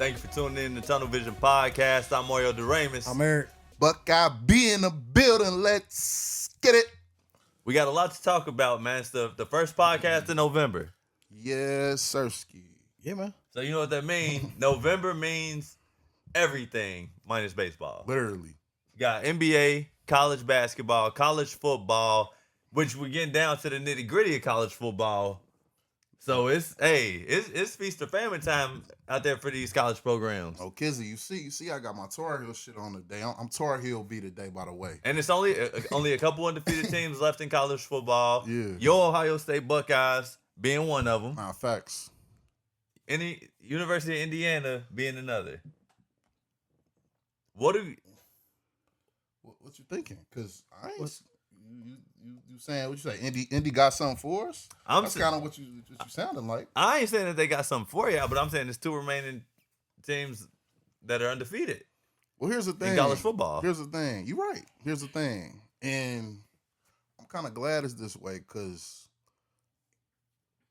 Thank you for tuning in to Tunnel Vision Podcast. I'm Mario Doremus. I'm Eric. Buckeye be in the building. Let's get it. We got a lot to talk about, man. It's the first podcast in November. Yes, Sirski. Yeah, man. So you know what that means? November means everything minus baseball. Literally. You got NBA, college basketball, college football, which we're getting down to the nitty gritty of college football. So it's feast or famine time out there for these college programs. Oh, Kizzy, you see, I got my Tar Heel shit on today. I'm Tar Heel B today, by the way. And it's only a couple undefeated teams left in college football. Yeah. Your Ohio State Buckeyes being one of them. Facts. Any University of Indiana being another. What you thinking? Because I ain't. You saying what you say? Indy got something for us? That's kind of what you sounding like. I ain't saying that they got something for you, but I'm saying there's two remaining teams that are undefeated. Well, here's the thing. In college football. Here's the thing. You're right. Here's the thing. And I'm kind of glad it's this way because,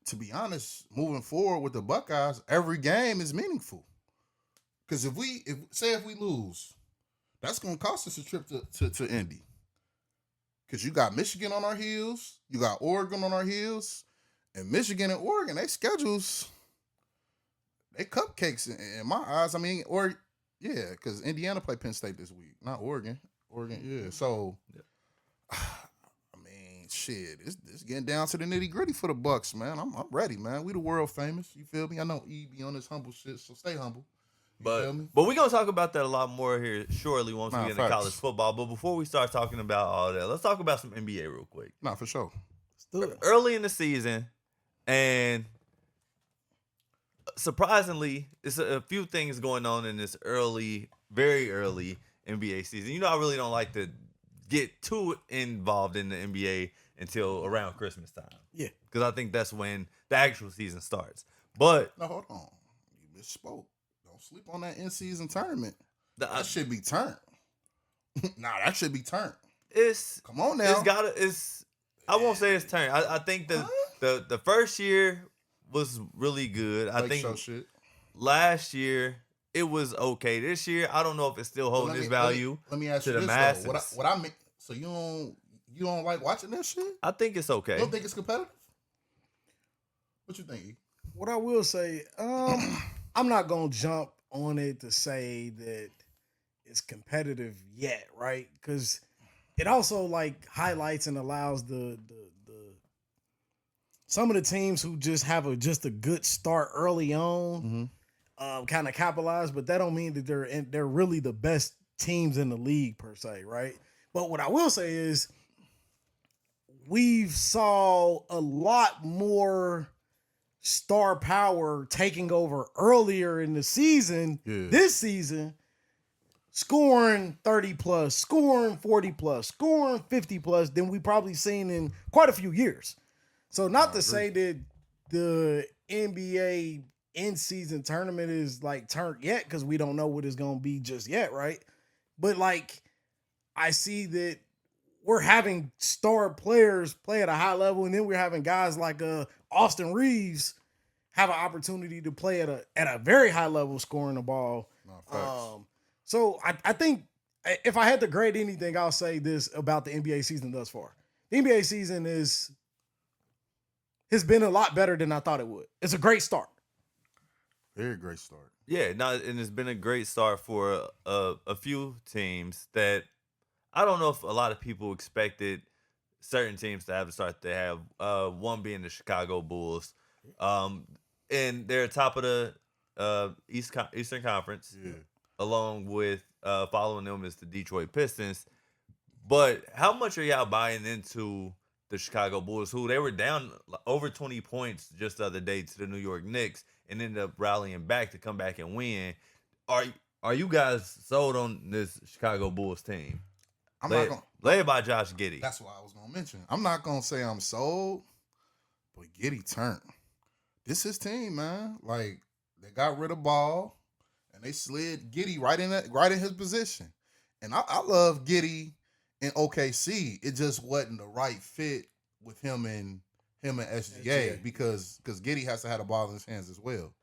to be honest, moving forward with the Buckeyes, every game is meaningful. Because if we lose, that's going to cost us a trip to Indy. Because you got Michigan on our heels, you got Oregon on our heels, and Michigan and Oregon, they schedules, they cupcakes in my eyes. I mean, because Indiana play Penn State this week, not Oregon. Yeah. So, I mean, shit, it's getting down to the nitty gritty for the Bucks, man. I'm ready, man. We the world famous. You feel me? I know E be on this humble shit, so stay humble. But we're going to talk about that a lot more here shortly once we get into college football. But before we start talking about all that, let's talk about some NBA real quick. Nah, for sure. Let's do it. Early in the season, and surprisingly, it's a few things going on in this very early NBA season. You know, I really don't like to get too involved in the NBA until around Christmas time. Yeah. Because I think that's when the actual season starts. But no, hold on. You misspoke. Sleep on that in-season tournament. That should be turned. That should be turned. Come on now. I won't say it's turned. I think the first year was really good. I think last year it was okay. This year, I don't know if it's still holding its value. Let me ask to you the this masses. though. What I mean, so you don't like watching that shit? I think it's okay. You don't think it's competitive? What you think? What I will say, I'm not gonna jump on it to say that it's competitive yet, right? Because it also like highlights and allows the some of the teams who just have a good start early on, kind of capitalize, but that don't mean that they're really the best teams in the league per se, right? But what I will say is we've saw a lot more star power taking over earlier in the season, this season, scoring 30 plus, scoring 40 plus, scoring 50 plus than we probably seen in quite a few years. So not to say that the NBA in-season tournament is like turned yet because we don't know what it's going to be just yet, right? But like I see that we're having star players play at a high level, and then we're having guys like Austin Reeves have an opportunity to play at a very high level scoring the ball. So I think if I had to grade anything, I'll say this about the NBA season thus far. The NBA season has been a lot better than I thought it would. It's a great start. Very great start. Yeah, and it's been a great start for a few teams that I don't know if a lot of people expected certain teams to have a start they have. One being the Chicago Bulls. And they're top of the Eastern Conference, along with following them is the Detroit Pistons. But how much are y'all buying into the Chicago Bulls, who they were down over 20 points just the other day to the New York Knicks and ended up rallying back to come back and win? Are you guys sold on this Chicago Bulls team? Led by Josh Giddey. That's what I was going to mention. I'm not going to say I'm sold, but Giddey turned. This his team, man. Like, they got rid of Ball, and they slid Giddey right in his position. And I love Giddey in OKC. It just wasn't the right fit with him and SGA because Giddey has to have the ball in his hands as well.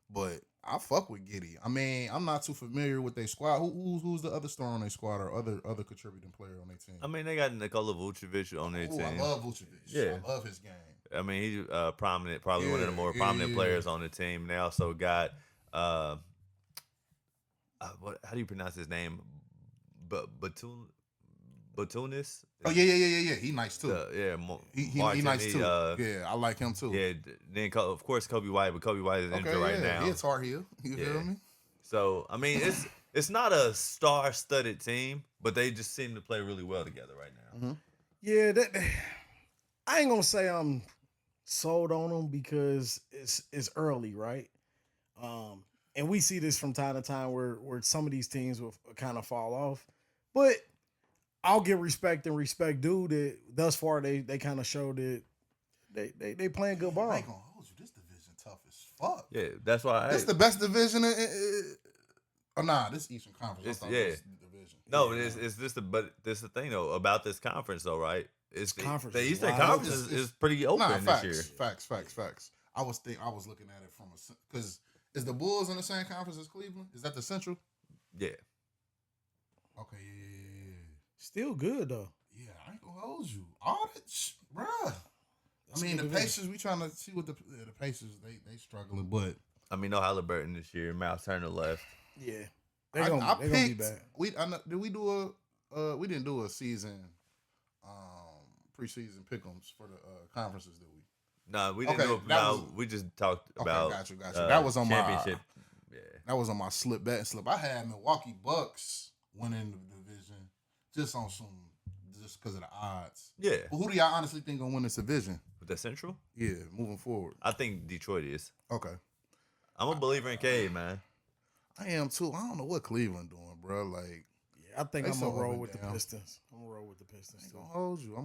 But I fuck with Giddy. I mean, I'm not too familiar with their squad. Who's the other star on their squad or other contributing player on their team? I mean, they got Nikola Vucevic on their Oh, I team. love Vucevic. Yeah. I love his game. I mean, he's prominent, probably one of the Yeah, more yeah, prominent yeah. players on the team. They also got how do you pronounce his name? Batunis. Oh yeah. He nice too. He Martin, nice too. Yeah, I like him too. Yeah, then of course Kobe White, but Kobe White is injured right now. It's Tar Heel. You feel me? So I mean, it's not a star-studded team, but they just seem to play really well together right now. Mm-hmm. Yeah, I ain't gonna say I'm sold on them because it's early, right? And we see this from time to time where some of these teams will kind of fall off, but I'll give respect and respect due that thus far they kind of showed that they playing good ball. I ain't gonna hold you. This division tough as fuck. Yeah, that's why. This the best division. This Eastern Conference. It's, I thought it was the division. No, it's just but this the thing though about this conference though, right? It's conference the is Eastern wide Conference open. is pretty open facts, this year. Facts. I was looking at it from because is the Bulls in the same conference as Cleveland? Is that the Central? Yeah. Okay, yeah. Still good though. Yeah, I ain't gonna hold you. All that, bruh. That's I mean, a the good Pacers. We trying to see what the Pacers they struggling, but I mean, no Halliburton this year. Miles Turner left. Yeah, they're gonna be bad. We didn't do a season preseason pick'ems for the conferences, did we? No, we didn't. Okay, we just talked about. Got you. That was on championship. That was on my slip. I had Milwaukee Bucks winning the division just because of the odds. Yeah. But who do y'all honestly think gonna win this division? With the Central? Yeah, moving forward. I think Detroit is. Okay. I'm a believer in Cade, man. I am too. I don't know what Cleveland doing, bro. Like, I think they I'm gonna so roll up with and the down. Pistons. I'm gonna roll with the Pistons I ain't too. gonna hold you.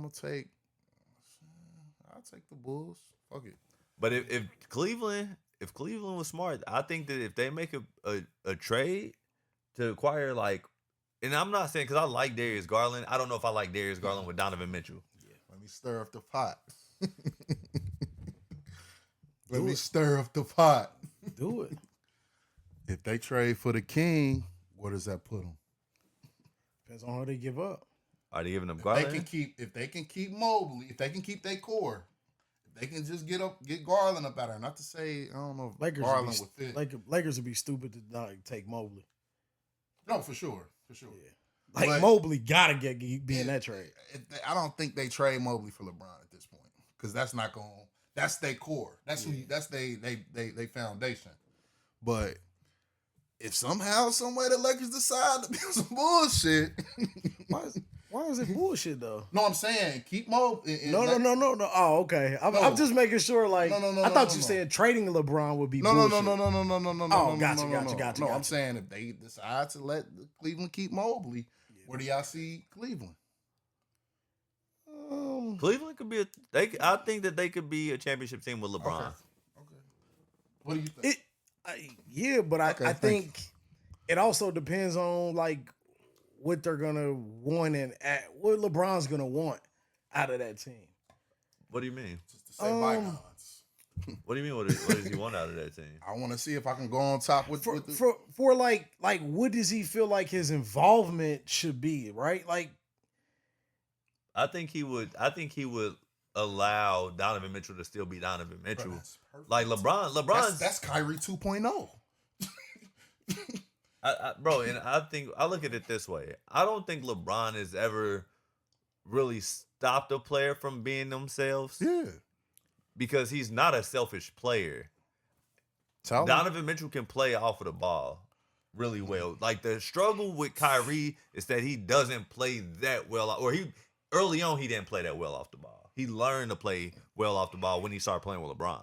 I'll take the Bulls. Fuck it. But if Cleveland was smart, I think that if they make a trade to acquire and I'm not saying because I like Darius Garland. I don't know if I like Darius Garland with Donovan Mitchell. Yeah. Let me stir up the pot. Let me stir up the pot. Do it. If they trade for the King, where does that put them? Depends on how they give up. Are they giving them If Garland? they can keep Mobley, if they can keep their core, if they can just get Garland up out there. Not to say I don't know if Lakers Garland would fit. Lakers would be stupid to not take Mobley. No, for sure. Yeah. But Mobley gotta be in that trade. I don't think they trade Mobley for LeBron at this point because that's not going. That's their core. That's that's they foundation. But if somehow, some way, the Lakers decide to be some bullshit. Why is it bullshit though? No, I'm saying keep Mobley. No. Oh, okay. I'm just making sure. Like, I thought you said trading LeBron would be bullshit. No. Oh, gotcha. No, I'm saying if they decide to let Cleveland keep Mobley, where do y'all see Cleveland? Cleveland could be I think that they could be a championship team with LeBron. Okay. What do you think? I think it also depends on what they're gonna want and what LeBron's gonna want out of that team. What do you mean? Just to say bygones. What do you mean? What does he want out of that team? I want to see if I can go on top with for what does he feel like his involvement should be, right? Like, I think he would allow Donovan Mitchell to still be Donovan Mitchell. Like LeBron's that's Kyrie 2.0. Bro, and I look at it this way. I don't think LeBron has ever really stopped a player from being themselves. Yeah. Because he's not a selfish player. Donovan Mitchell can play off of the ball really well. Like, the struggle with Kyrie is that he doesn't play that well, or early on he didn't play that well off the ball. He learned to play well off the ball when he started playing with LeBron.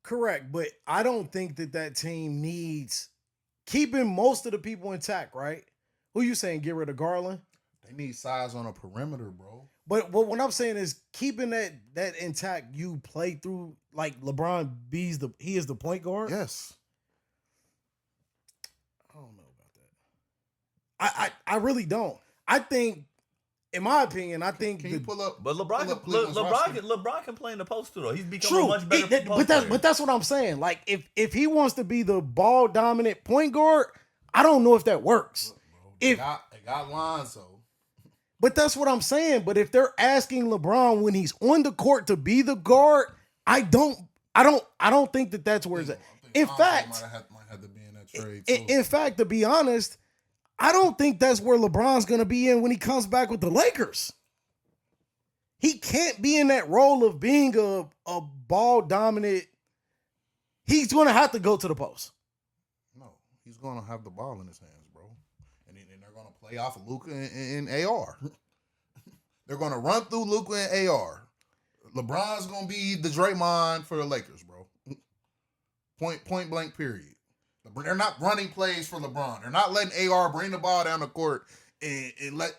Correct, but I don't think that team needs keeping most of the people intact, right? Who you saying get rid of Garland? They need size on a perimeter, bro. But what I'm saying is keeping that intact. You play through like LeBron he is the point guard. Yes. I don't know about that. I really don't. I think in my opinion, I think Can you pull up? But LeBron, pull up can, Cleveland's roster? LeBron can play in the post too, though. He's becoming a true. much better post player. But that's what I'm saying. Like if he wants to be the ball dominant point guard, I don't know if that works. They got Lonzo. But that's what I'm saying. But if they're asking LeBron when he's on the court to be the guard, I don't think that that's where it's at. In fact, might have to be in that trade too. in fact, to be honest, I don't think that's where LeBron's going to be in when he comes back with the Lakers. He can't be in that role of being a ball dominant. He's going to have to go to the post. No, he's going to have the ball in his hands, bro. And they're going to play off of Luka and AR. They're going to run through Luka and AR. LeBron's going to be the Draymond for the Lakers, bro. Point blank, period. They're not running plays for LeBron. They're not letting AR bring the ball down the court and let.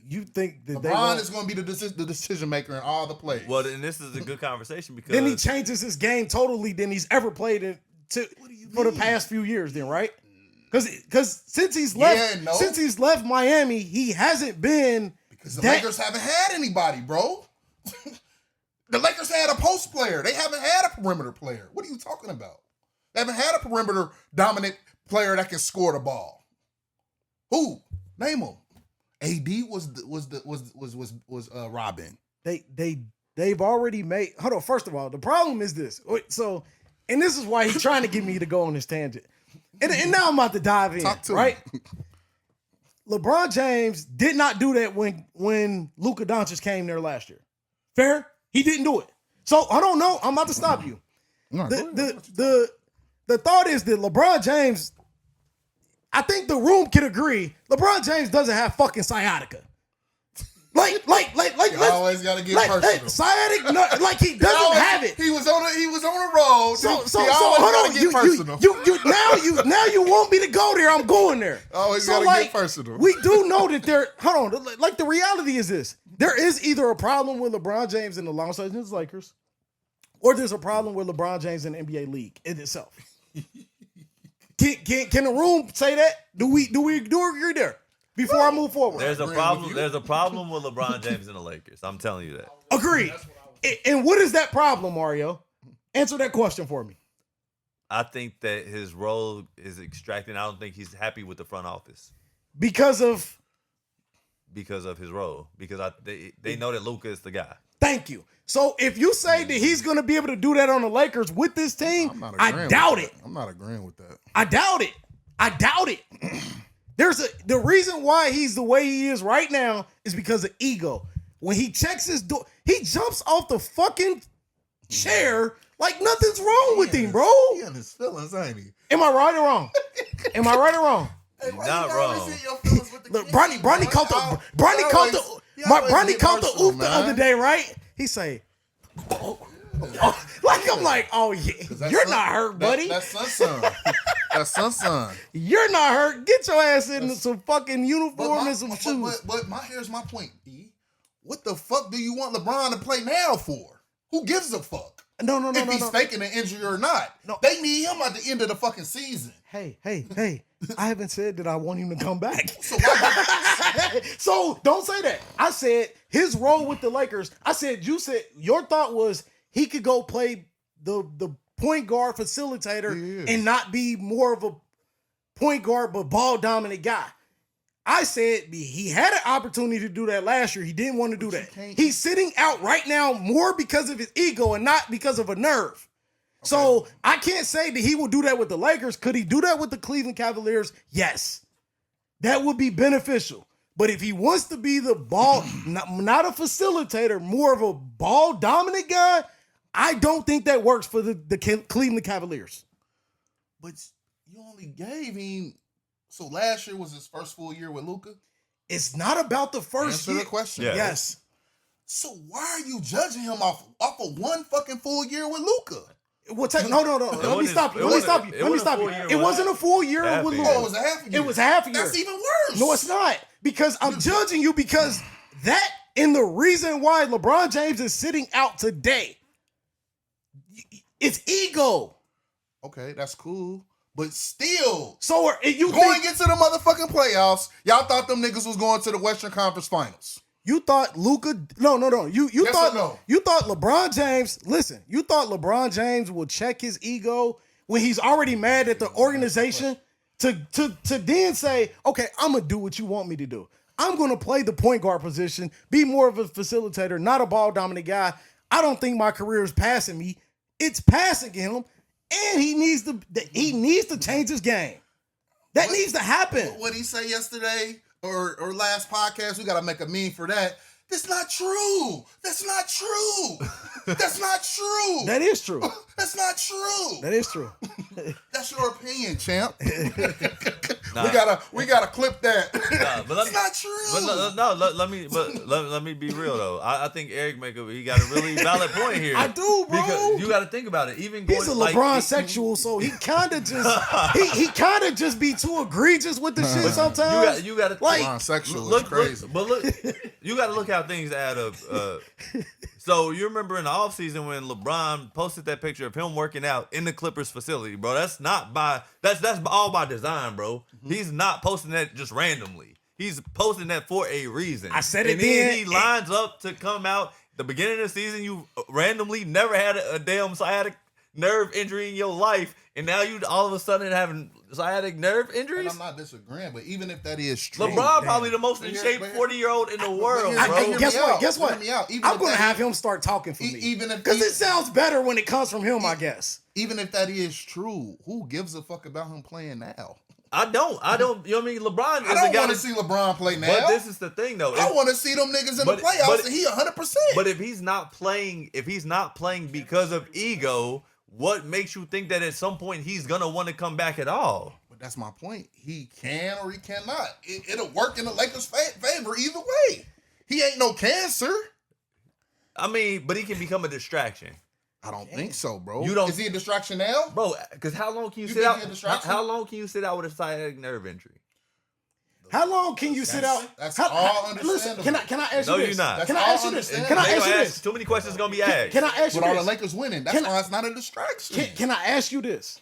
You think that LeBron is going to be the decision maker in all the plays. Well, and this is a good conversation because then he changes his game totally than he's ever played for the past few years. Then right? Because since he's left Miami, he hasn't been because the Lakers haven't had anybody, bro. The Lakers had a post player. They haven't had a perimeter player. What are you talking about? They haven't had a perimeter dominant player that can score the ball. Who? Name him. AD was Robin. They've already made. Hold on. First of all, the problem is this. So, and this is why he's trying to get me to go on this tangent. And now I'm about to dive in. Right? LeBron James did not do that when Luka Doncic came there last year. Fair? He didn't do it. So I don't know. I'm about to stop you. No, The thought is that LeBron James, I think the room can agree, LeBron James doesn't have fucking sciatica. Like, you always gotta get personal. Sciatic, no, like he doesn't have it. He was on the road. So hold on. Get personal. Now you want me to go there? I'm going there. Always so gotta get personal. We do know that there. Hold on. Like the reality is this: there is either a problem with LeBron James and the Los Angeles Lakers, or there's a problem with LeBron James in the NBA league in itself. Can the room say that? Do we agree there? Before I move forward, there's a problem. There's a problem with LeBron James and the Lakers. I'm telling you that. Agreed. And what is that problem, Mario? Answer that question for me. I think that his role is extracting. I don't think he's happy with the front office because of his role. Because they know that Luka is the guy. Thank you. So if you say that he's going to be able to do that on the Lakers with this team, I doubt it. I'm not agreeing with that. I doubt it. The reason why he's the way he is right now is because of ego. When he checks his door, he jumps off the fucking chair like nothing's wrong with him, bro. He in his feelings, ain't he? Am I right or wrong? Am I right or wrong? You're not wrong. Look, Bronny caught the oop the other day, right? He say, like I'm like, oh yeah, you're not hurt, buddy. That's son. That's son. You're not hurt. Get your ass in some fucking uniform and some shoes. But here's my point, E. What the fuck do you want LeBron to play now for? Who gives a fuck? No. If he's faking an injury or not. No. They need him at the end of the fucking season. Hey. I haven't said that I want him to come back. So, so don't say that. I said his role with the Lakers. You said your thought was he could go play the point guard facilitator and not be more of a point guard but ball dominant guy. I said he had an opportunity to do that last year. He didn't want to do that. He's sitting out right now more because of his ego and not because of a nerve. Okay. So I can't say that he will do that with the Lakers. Could he do that with the Cleveland Cavaliers? Yes. That would be beneficial. But if he wants to be the ball, not a facilitator, more of a ball dominant guy, I don't think that works for the Cleveland Cavaliers. But you only gave him. So last year was his first full year with Luka? It's not about the first year. Answer the question. Yeah. Yes. So why are you judging him off of one fucking full year with Luka? No. Let me stop you. It wasn't a full year with Luka. Oh, it was a half a year. It was a half a year. That's even worse. No, it's not. Because I'm judging you because that and the reason why LeBron James is sitting out today, it's ego. Okay, that's cool. But still, so you going into the motherfucking playoffs, y'all thought them niggas was going to the Western Conference Finals. You thought Luka? No. You Yes thought or no? You thought LeBron James? Listen, you thought LeBron James will check his ego when he's already mad at the organization to then say, okay, I'm gonna do what you want me to do. I'm gonna play the point guard position, be more of a facilitator, not a ball dominant guy. I don't think my career is passing me. It's passing him, and he needs to change his game. That needs to happen. What he say yesterday or last podcast? We gotta make a meme for that. That's not true. That's not true. That's not true. That is true. That's not true. That is true. That's your opinion, champ. Nah. We gotta clip that. But That's not true. But let me be real though. I think Eric he got a really valid point here. I do, bro. Because you got to think about it. Even going, He's a LeBron sexual, so he kind of just he kind of just be too egregious with the shit sometimes. You got to like LeBron sexual is look, crazy. look, you got to look how things add up. So you remember in the offseason when LeBron posted that picture of him working out in the Clippers facility, bro? That's all by design, bro. He's not posting that just randomly. He's posting that for a reason. I said it and then. then he lines up to come out the beginning of the season. You randomly never had a damn sciatic nerve injury in your life, and now you all of a sudden having sciatic nerve And injuries. I'm not disagreeing, but even if that is true, LeBron probably the most in shape 40-year-old in the world, bro. Guess what? Hear me out. Even I'm if gonna that have is- him start talking for me. Even if Because it sounds better when it comes from him, I guess. even if that is true, who gives a fuck about him playing now? I don't. You know what I mean? LeBron is I don't a guy. want to see LeBron play now. But this is the thing, though. I want to see them niggas in the but- playoffs, but- and he 100%. But if he's not playing because of ego, what makes you think that at some point he's gonna want to come back at all? But that's my point. He can or he cannot. It'll work in the Lakers' favor either way. He ain't no cancer. I mean, but he can become a distraction, I don't think so, bro. You don't- Is he a distraction now? bro. Because how long can you sit think out? he a distraction? How long can you sit out with a sciatic nerve injury? How long can you sit out? That's How- all Listen, understandable. can I ask No, you you're this? not. Can I That's ask all you this? understandable. Can I They ask you gonna this? too many questions gonna be asked. Can I ask you With all the this? Lakers winning, that's why it's not a distraction. Can I ask you this?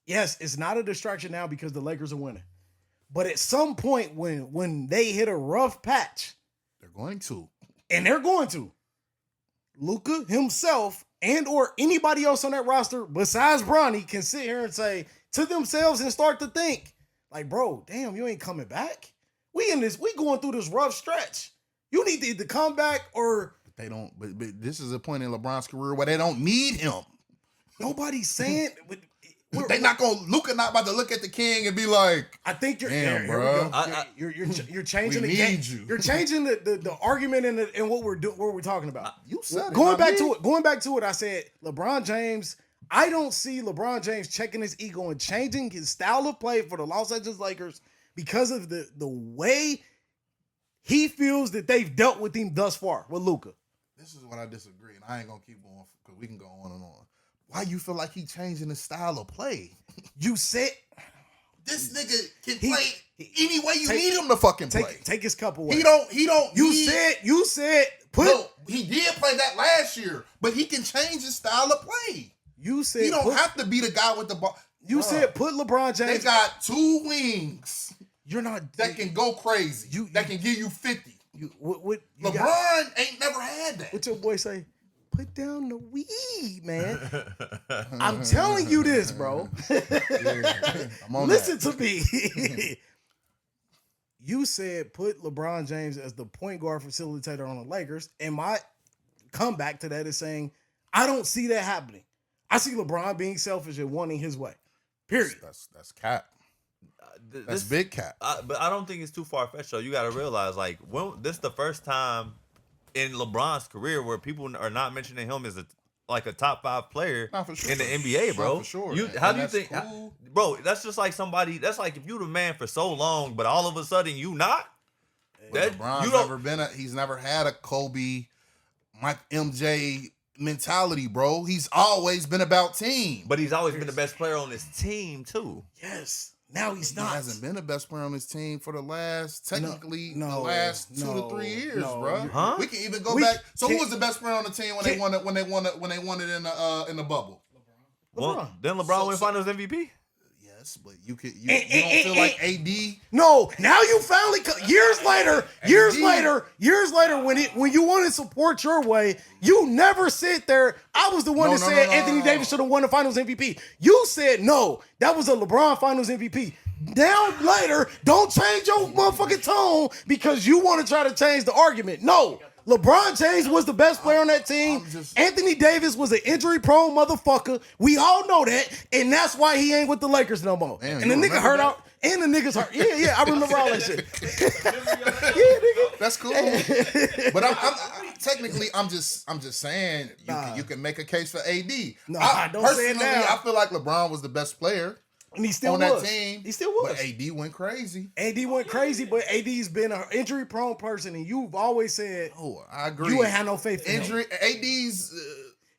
Yes, it's not a distraction now because the Lakers are winning. But at some point when they hit a rough patch, They're going to. and they're going to, Luka himself and or anybody else on that roster besides Bronny can sit here and say to themselves and start to think, like, bro, damn, you ain't coming back. We going through this rough stretch. You need to either come back or They don't. But this is a point in LeBron's career where they don't need him. nobody's saying. They not gonna Luka not about to look at the king and be like, I think you're, Damn, here we bro. go. You're changing We the game. need you. You're changing the argument and what we're talking about. you said Going back to it, I said LeBron James. I don't see LeBron James checking his ego and changing his style of play for the Los Angeles Lakers because of the way he feels that they've dealt with him thus far with Luka. This is what I disagree, and I ain't gonna keep going because we can go on and on. Why you feel like he changing his style of play? You said This nigga can He- play any way you take- need him to fucking play. take his cup away. He don't. You need- said put. No, he did play that last year, but he can change his style of play. You said He don't put, have to be the guy with the ball. You Bruh, said put LeBron they James. got two wings You're not that can go crazy. That can give you 50. what you LeBron got- ain't never had that. What your boy say? Put down the weed, man. I'm telling you this, bro. I'm on Listen that. to me. You said put LeBron James as the point guard facilitator on the Lakers, and my comeback to that is saying I don't see that happening. I see LeBron being selfish and wanting his way. Period. That's cap. That's This big cap. But I don't think it's too far fetched. Though you got to realize, like, this is the first time in LeBron's career where people are not mentioning him as a top 5 player Not for sure. in the NBA, bro. Not for sure. How And do you that's think, cool. bro? That's just like somebody. That's like if you the man for so long, but all of a sudden you not. But That LeBron's you don't. never been he's never had a Kobe, Mike MJ mentality, bro. He's always been about team. But he's always been the best player on his team too. Yes. Now he's He not. hasn't been the best player on his team for the last, technically, No, the last 2 no, to 3 years, no. bro. Huh? We can even go We back. So who can't- was the best player on the team when they won it? When they won it in the bubble? Well, LeBron. then LeBron So- win so- Finals MVP. Yes, but you don't feel like AD. No, now you finally years later when you want to support your way, you never sit there. I was the one that said Anthony Davis should have won the Finals MVP. You said no, that was a LeBron Finals MVP. Now later, don't change your motherfucking tone because you want to try to change the argument. No. LeBron James was the best player on that team. Anthony Davis was an injury-prone motherfucker. We all know that, and that's why he ain't with the Lakers no more. Damn, and the nigga hurt out. And the niggas hurt. Yeah, I remember all that shit. Yeah, nigga. That's cool. But I'm just saying you can make a case for AD. Don't say it now. I feel like LeBron was the best player. And he still on was. That team. He still was. But AD went crazy. AD went crazy, but AD's been an injury-prone person, and you've always said, "Oh, I agree." You ain't had no faith in injury. him. AD's,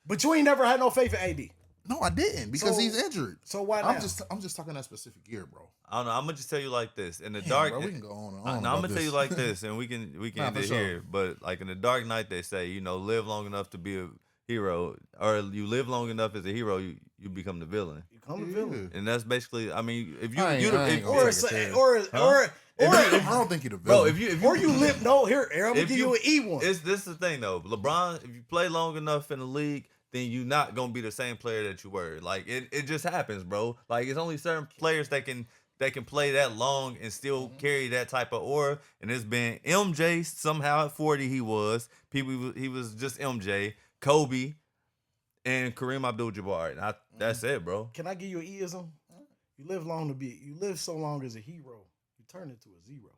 but you ain't never had no faith in AD. No, I didn't because he's injured. So why not? I'm just talking that specific year, bro. I don't know. I'm gonna just tell you like this. In the dark, bro, we can go on and on. No, I'm gonna tell you like this, and we can end it here. But like in the Dark Knight, they say live long enough to be a hero, or you live long enough as a hero, you become the villain. You become the villain, and that's basically. I mean, if you, I don't think you're the villain, bro. If you live, no, here, I'm gonna give you an E1. This is the thing though, LeBron. If you play long enough in the league, then you're not gonna be the same player that you were. Like it just happens, bro. Like it's only certain players that can play that long and still carry that type of aura. And it's been MJ somehow at 40 he was just MJ, Kobe, and Kareem Abdul-Jabbar. And that's it, bro. Can I give you an Eism? You live so long as a hero, you turn into a zero.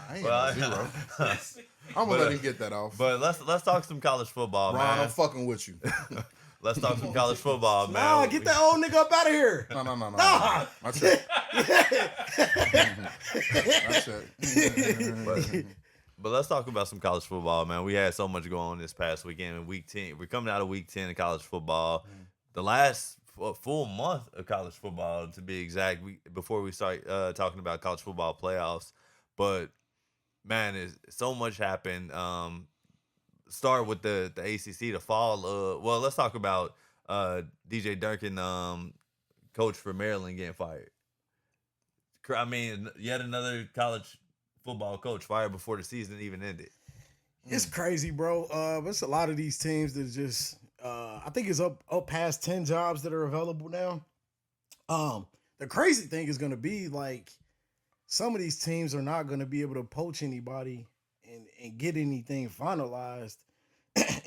I ain't no zero. I'm gonna let him get that off. But let's talk some college football, Ron, man. I'm fucking with you. Let's talk some college football, man. Nah, get that old nigga up out of here. No. Nah. My check. My check. But let's talk about some college football, man. We had so much going on this past weekend in week 10. We're coming out of week 10 in college football. The last full month of college football, to be exact, before we start talking about college football playoffs. But, man, so much happened. Start with the ACC, the fall. Well, let's talk about DJ Durkin, coach for Maryland, getting fired. I mean, yet another college football coach fired before the season even ended. It's crazy, bro. It's a lot of these teams that just I think it's up past 10 jobs that are available now. The crazy thing is going to be like some of these teams are not going to be able to poach anybody and get anything finalized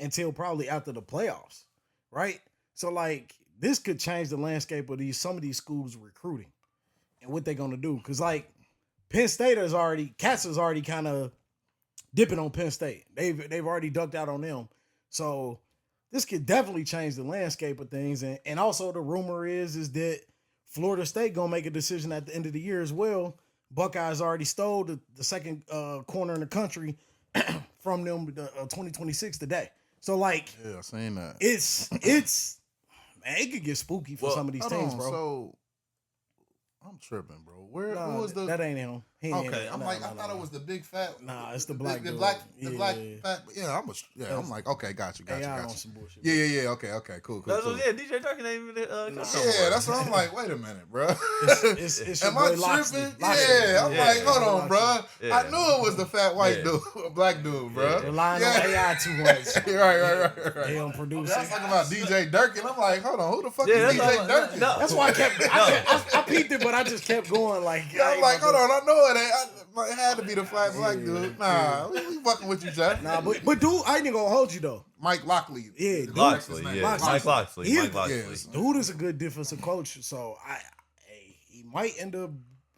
until probably after the playoffs, right? So like this could change the landscape of some of these schools recruiting and what they're going to do. Because like Penn State Cats is already kind of dipping on Penn State. They've already ducked out on them. So this could definitely change the landscape of things. And also the rumor is that Florida State going to make a decision at the end of the year as well. Buckeyes already stole the second corner in the country from them 2026 today. So like, yeah, saying that it's man, it could get spooky for some of these teams, bro. So I'm tripping, bro. Who was the? That ain't him. Okay, I'm like, I thought it was the big fat. Nah, it's the black dude. The black fat. Yeah, I'm like, okay, got you. Some bullshit. Yeah. Okay, cool. Yeah, DJ Durkin ain't even. Yeah, that's what I'm like. Wait a minute, bro. It's Am I tripping? Yeah, I'm like, hold on, bro. Yeah. I knew it was the fat white dude, black dude, bro. Relying on AI too much. Right. They don't produce I was talking about DJ Durkin. I'm like, hold on, who the fuck is that's DJ Durkin? That's why I peeped it, but I just kept going like. I'm like, hold on, I know it ain't. It had to be the flat black dude. Nah, we fucking with you, Jeff. Nah, but dude, I ain't gonna hold you though. Mike Lockley. Yeah, Loxley. Mike Loxley. Dude is a good defensive coach, so he might end up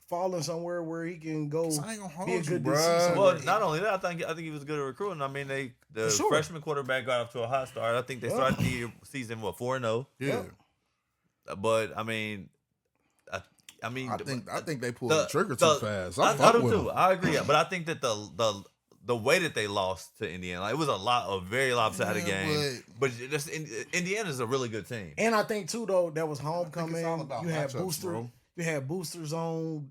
falling somewhere where he can go be a good bro. Well, not only that, I think he was good at recruiting. I mean, the freshman quarterback got off to a hot start. I think they started the season 4-0. Yeah. But I mean, I think they pulled the trigger too fast. I do too. I agree, but I think that the way that they lost to Indiana, like, it was a very lopsided game. But just Indiana's a really good team. And I think too though that was homecoming. You had bro. You had boosters on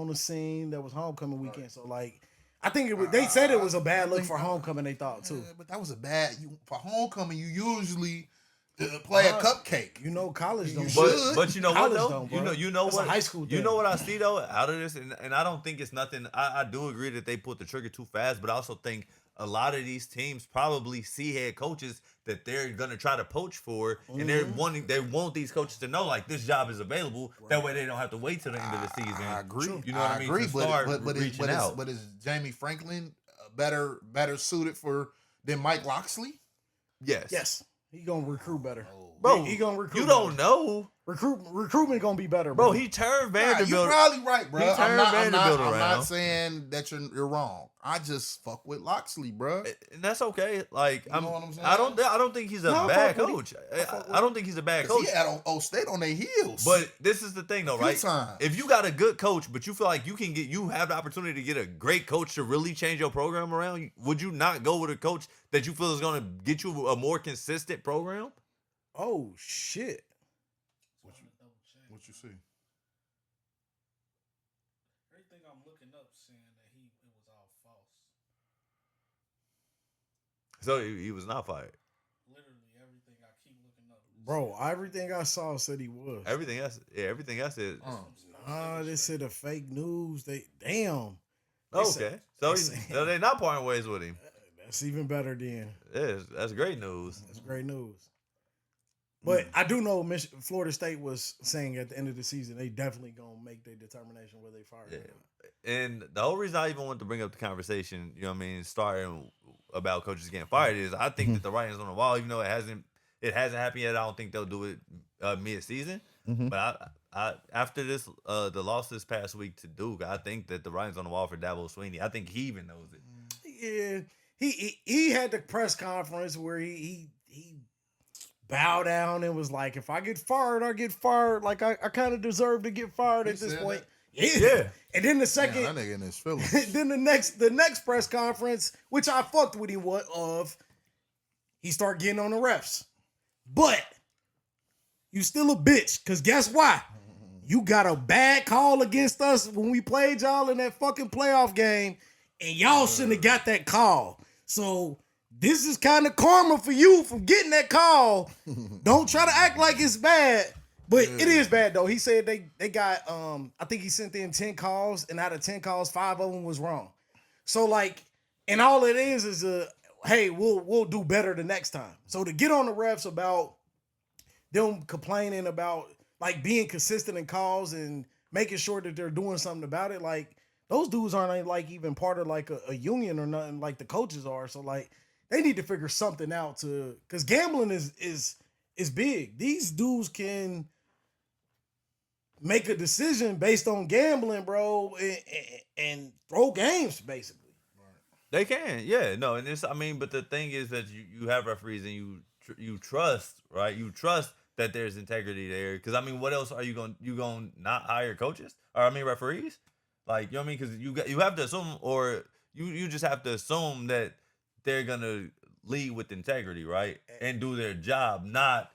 the scene. That was homecoming weekend. So like, I think they said it was a bad look for homecoming. They thought too. But that was a bad for homecoming. You usually play a cupcake. You know, college don't. But you know what College though? don't, bro. You know That's what? a high school You thing. know what I see though out of this, and I don't think it's nothing. I do agree that they put the trigger too fast, but I also think a lot of these teams probably see head coaches that they're gonna try to poach for, and they want these coaches to know like this job is available. Right. That way they don't have to wait till the end of the season. I agree. You know what I mean? Agree, to start reaching out. But is Jamie Franklin better suited than Mike Loxley? Yes. He gonna recruit better. Bro, he gonna recruit. You don't know. Recruitment gonna be better, bro. Bro, He turned Vanderbilt. You're probably right, bro. I'm I'm not saying that you're wrong. I just fuck with Loxley, bro. And that's okay. Like you know what I'm saying? I don't think he's a bad coach. I don't think he's a bad coach. He had O State on their heels. But this is the thing, though, right? Times. If you got a good coach, but you feel like you have the opportunity to get a great coach to really change your program around, would you not go with a coach that you feel is going to get you a more consistent program? Oh shit! What you see? Everything I'm looking up saying that it was all false. So he was not fired. Literally everything I keep looking up. Bro, everything I saw said he was. Everything else is. They said the fake news. Damn. Okay, so they're not parting ways with him. That's even better then. Yeah, that's great news. That's great news. But I do know Florida State was saying at the end of the season they definitely gonna make their determination whether they fire him or not. And the whole reason I even wanted to bring up the conversation, you know what I mean, starting about coaches getting fired is I think that the writing's on the wall, even though it hasn't happened yet. I don't think they'll do it mid-season. But I after this the loss this past week to Duke, I think that the writing's on the wall for Dabo Swinney. I think he even knows it. Yeah, he had the press conference where he bowed down and was like, if I get fired, I get fired. Like I kind of deserve to get fired at this point. Yeah. And then the second, that nigga in his feelings. Then the next press conference, which I fucked with him he started getting on the refs. But you still a bitch, cause guess why? You got a bad call against us when we played y'all in that fucking playoff game, and y'all shouldn't have got that call. So this is kind of karma for you from getting that call. Don't try to act like it's bad, but it is bad though. He said they got I think he sent in 10 calls, and out of 10 calls, 5 of them was wrong. So like, and all it is hey, we'll do better the next time. So to get on the refs about them complaining about like being consistent in calls and making sure that they're doing something about it, like those dudes aren't like even part of like a union or nothing like the coaches are. So like, they need to figure something out because gambling is big. These dudes can make a decision based on gambling, bro, and throw games basically. They can, yeah, no, and it's but the thing is that you have referees and you trust, right? You trust that there's integrity there because what else are you going to not hire coaches or referees? Like, you know what I mean? Because you have to assume, or you just have to assume that they're gonna lead with integrity, right? And do their job, not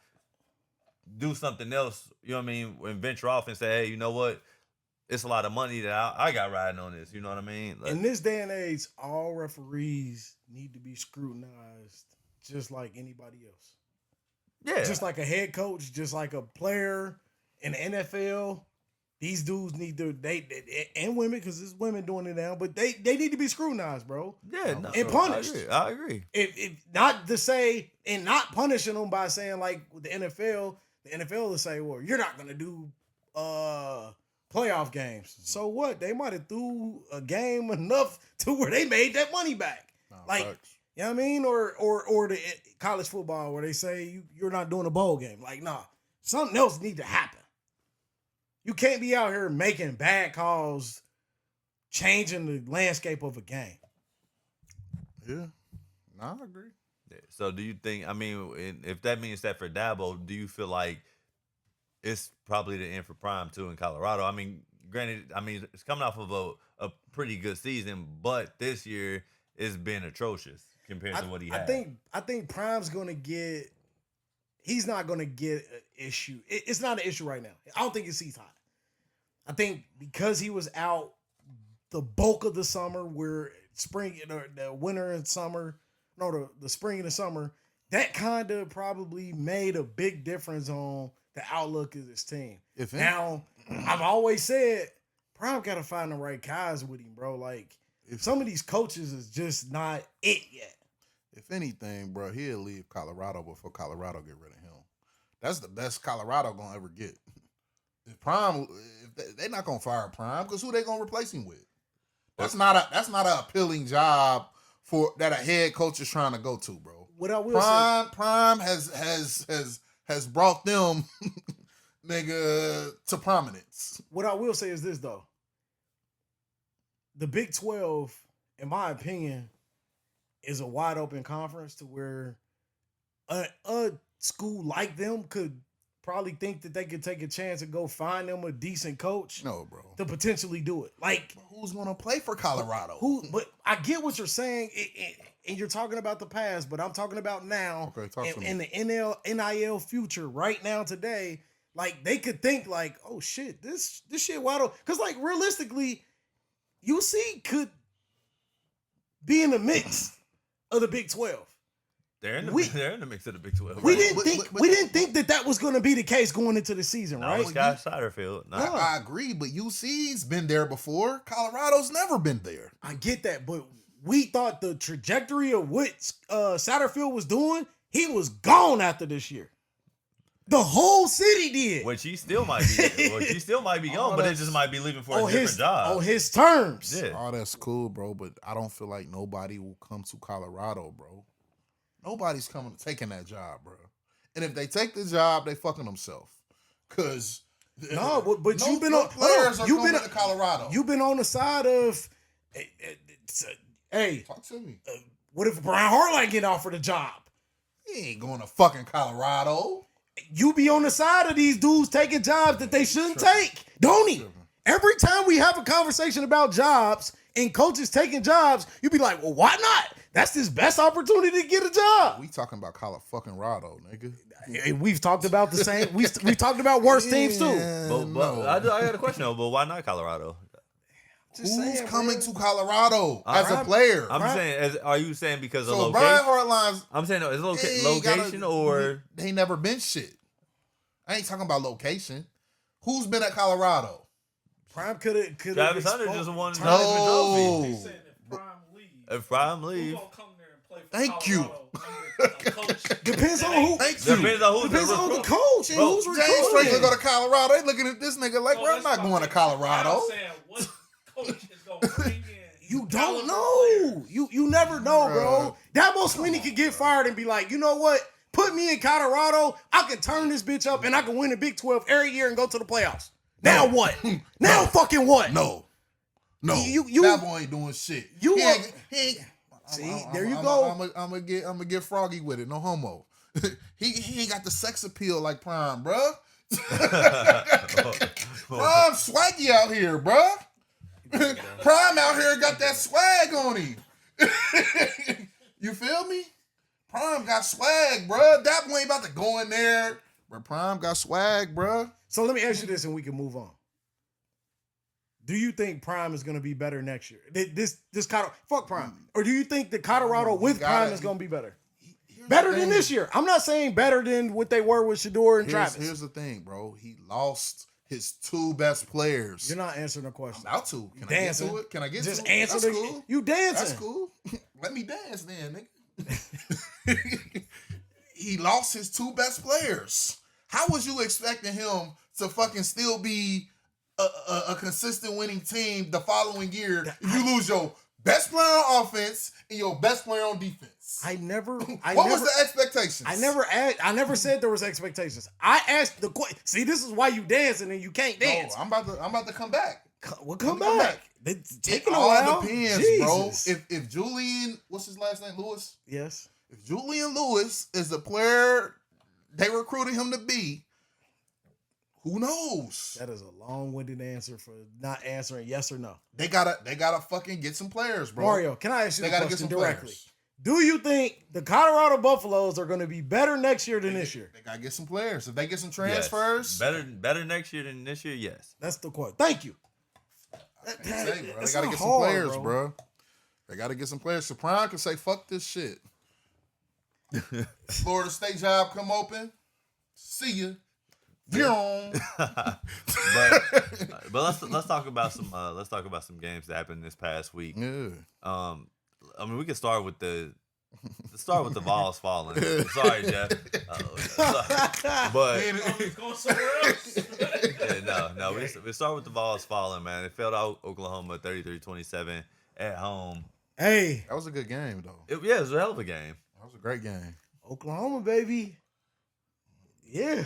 do something else, you know what I mean, and venture off and say, hey, you know what? It's a lot of money that I got riding on this, you know what I mean? Like, in this day and age, all referees need to be scrutinized just like anybody else. Yeah. Just like a head coach, just like a player in the NFL. These dudes need to they and women, because there's women doing it now, but they need to be scrutinized, bro. Yeah, no, and punished. I agree. If not to say and not punishing them by saying like with the NFL will say, well, you're not gonna do playoff games. So what? They might have threw a game enough to where they made that money back. Like, Facts. you know what I mean? Or the college football where they say you're not doing a bowl game. Like, nah, something else need to happen. You can't be out here making bad calls, changing the landscape of a game. Yeah. No, I agree. Yeah. So do you think, if that means that for Dabo, do you feel like it's probably the end for Prime too in Colorado? Granted, it's coming off of a pretty good season, but this year it's been atrocious compared to what he had. I think Prime's gonna get. He's not gonna get an issue. It's not an issue right now. I don't think his seat's hot. I think because he was out the bulk of the summer, where spring, the winter and summer, no, the spring and the summer, that kind of probably made a big difference on the outlook of this team. Now, I've always said Prime got to find the right guys with him, bro. Like, some of these coaches is just not it yet. If anything, bro, he'll leave Colorado before Colorado get rid of him. That's the best Colorado gonna ever get. If Prime, they're not gonna fire Prime, because who they gonna replace him with? That's not an appealing job for that a head coach is trying to go to, bro. What I will say, Prime has brought them nigga to prominence. what I will say is this though. The Big 12, in my opinion, is a wide open conference to where a school like them could probably think that they could take a chance and go find them a decent coach. No, bro. To potentially do it. Like, Who's gonna play for Colorado? But I get what you're saying, and you're talking about the past, but I'm talking about now. Okay, talk to me. In the NIL future, right now, today, like they could think like, oh shit, this shit wide open. Because like realistically, UC could be in the mix of the Big 12. They're in the mix of the Big 12. We right? didn't think that was going to be the case going into the season, No, right? it's Scott Satterfield. No. I agree, but UC's been there before. Colorado's never been there. I get that, but we thought the trajectory of what Satterfield was doing, he was gone after this year. The whole city did. Which he still might be. Gone, but it just might be leaving for a different job. On his terms. Yeah. Oh, that's cool, bro, but I don't feel like nobody will come to Colorado, bro. Nobody's taking that job, bro. And if they take the job, they fucking themselves. Cause no, but no you've been good on players are you've coming been to Colorado. You've been on the side of, hey, Talk to me. what if Brian Hartline get offered a job? He ain't going to fucking Colorado. You be on the side of these dudes taking jobs that they shouldn't take, don't he? Every time we have a conversation about jobs and coaches taking jobs, you be like, well, why not? That's his best opportunity to get a job. We talking about Colorado, nigga. Hey, we've talked about the same. We've talked about worse teams too. But I got a question though. But why not Colorado? Who's coming to Colorado as a player? I'm saying, are you saying because of so location? Brian Hartline's. I'm saying, no, is location or they never been shit. I ain't talking about location. Who's been at Colorado? Prime could Travis Hunter just won. No. They said if Prime leaves, If Prime who leave, gonna come there and play for Thank you. Colorado under a coach? Depends on who. Thank you. depends on who's Depends on the recruit. coach and Bro, who's James recruiting. Franklin go to Colorado. They looking at this nigga like, So we're that's not what going to Colorado. I'm saying, what coach is gonna bring in? You don't caliber know. players? You never know, bro. Bruh. Dabo Swinney could get fired and be like, you know what? Put me in Colorado. I can turn this bitch up and I can win the Big 12 every year and go to the playoffs. Now what? Now fucking what? No. You that boy ain't doing shit. You he want- ain't, See, there you go. I'm gonna get froggy with it. No homo. he ain't got the sex appeal like Prime, bruh. Prime swaggy out here, bruh. Prime out here got that swag on him. You feel me? Prime got swag, bruh. That boy ain't about to go in there. But Prime got swag, bruh. So let me ask you this and we can move on. Do you think Prime is going to be better next year? This Colorado, fuck Prime. Or do you think the Colorado with Prime is going to be better? Better than this year. I'm not saying better than what they were with Shador and Travis. Here's the thing, bro. He lost his two best players. You're not answering the question. I'm about to. Can I dancing. get to it? Can I get Just to it? answer That's the cool. You dancing. That's cool. Let me dance then, nigga. He lost his two best players. How was you expecting him to fucking still be a consistent winning team the following year if you lose your best player on offense and your best player on defense? What was the expectations? I never said there was expectations. I asked the question. See, this is why you dancing and you can't dance. No, I'm about to come back. We'll come Come back. back. It's It taking a all while. depends, Jesus. bro. If Julian, what's his last name, Lewis? Yes. If Julian Lewis is the player they recruited him to be, who knows? That is a long-winded answer for not answering yes or no. They gotta fucking get some players, bro. Mario, can I ask you They the gotta get question some directly? players. Do you think the Colorado Buffaloes are going to be better next year than this year? They gotta get some players. If they get some yes. transfers, better next year than this year. Yes. That's the question. Thank you. They gotta That's get not some hard, players, bro. They gotta get some players. So Prime can say, "Fuck this shit." Florida State job come open. See ya. but let's talk about some games that happened this past week. Yeah. I mean, we can start with the Vols falling. Sorry, Jeff. But He's going somewhere else. yeah, no. We start with the Vols falling, man. They failed out Oklahoma 33-27 at home. Hey, That was a good game, though. It was a hell of a game. That was a great game. Oklahoma, baby. Yeah.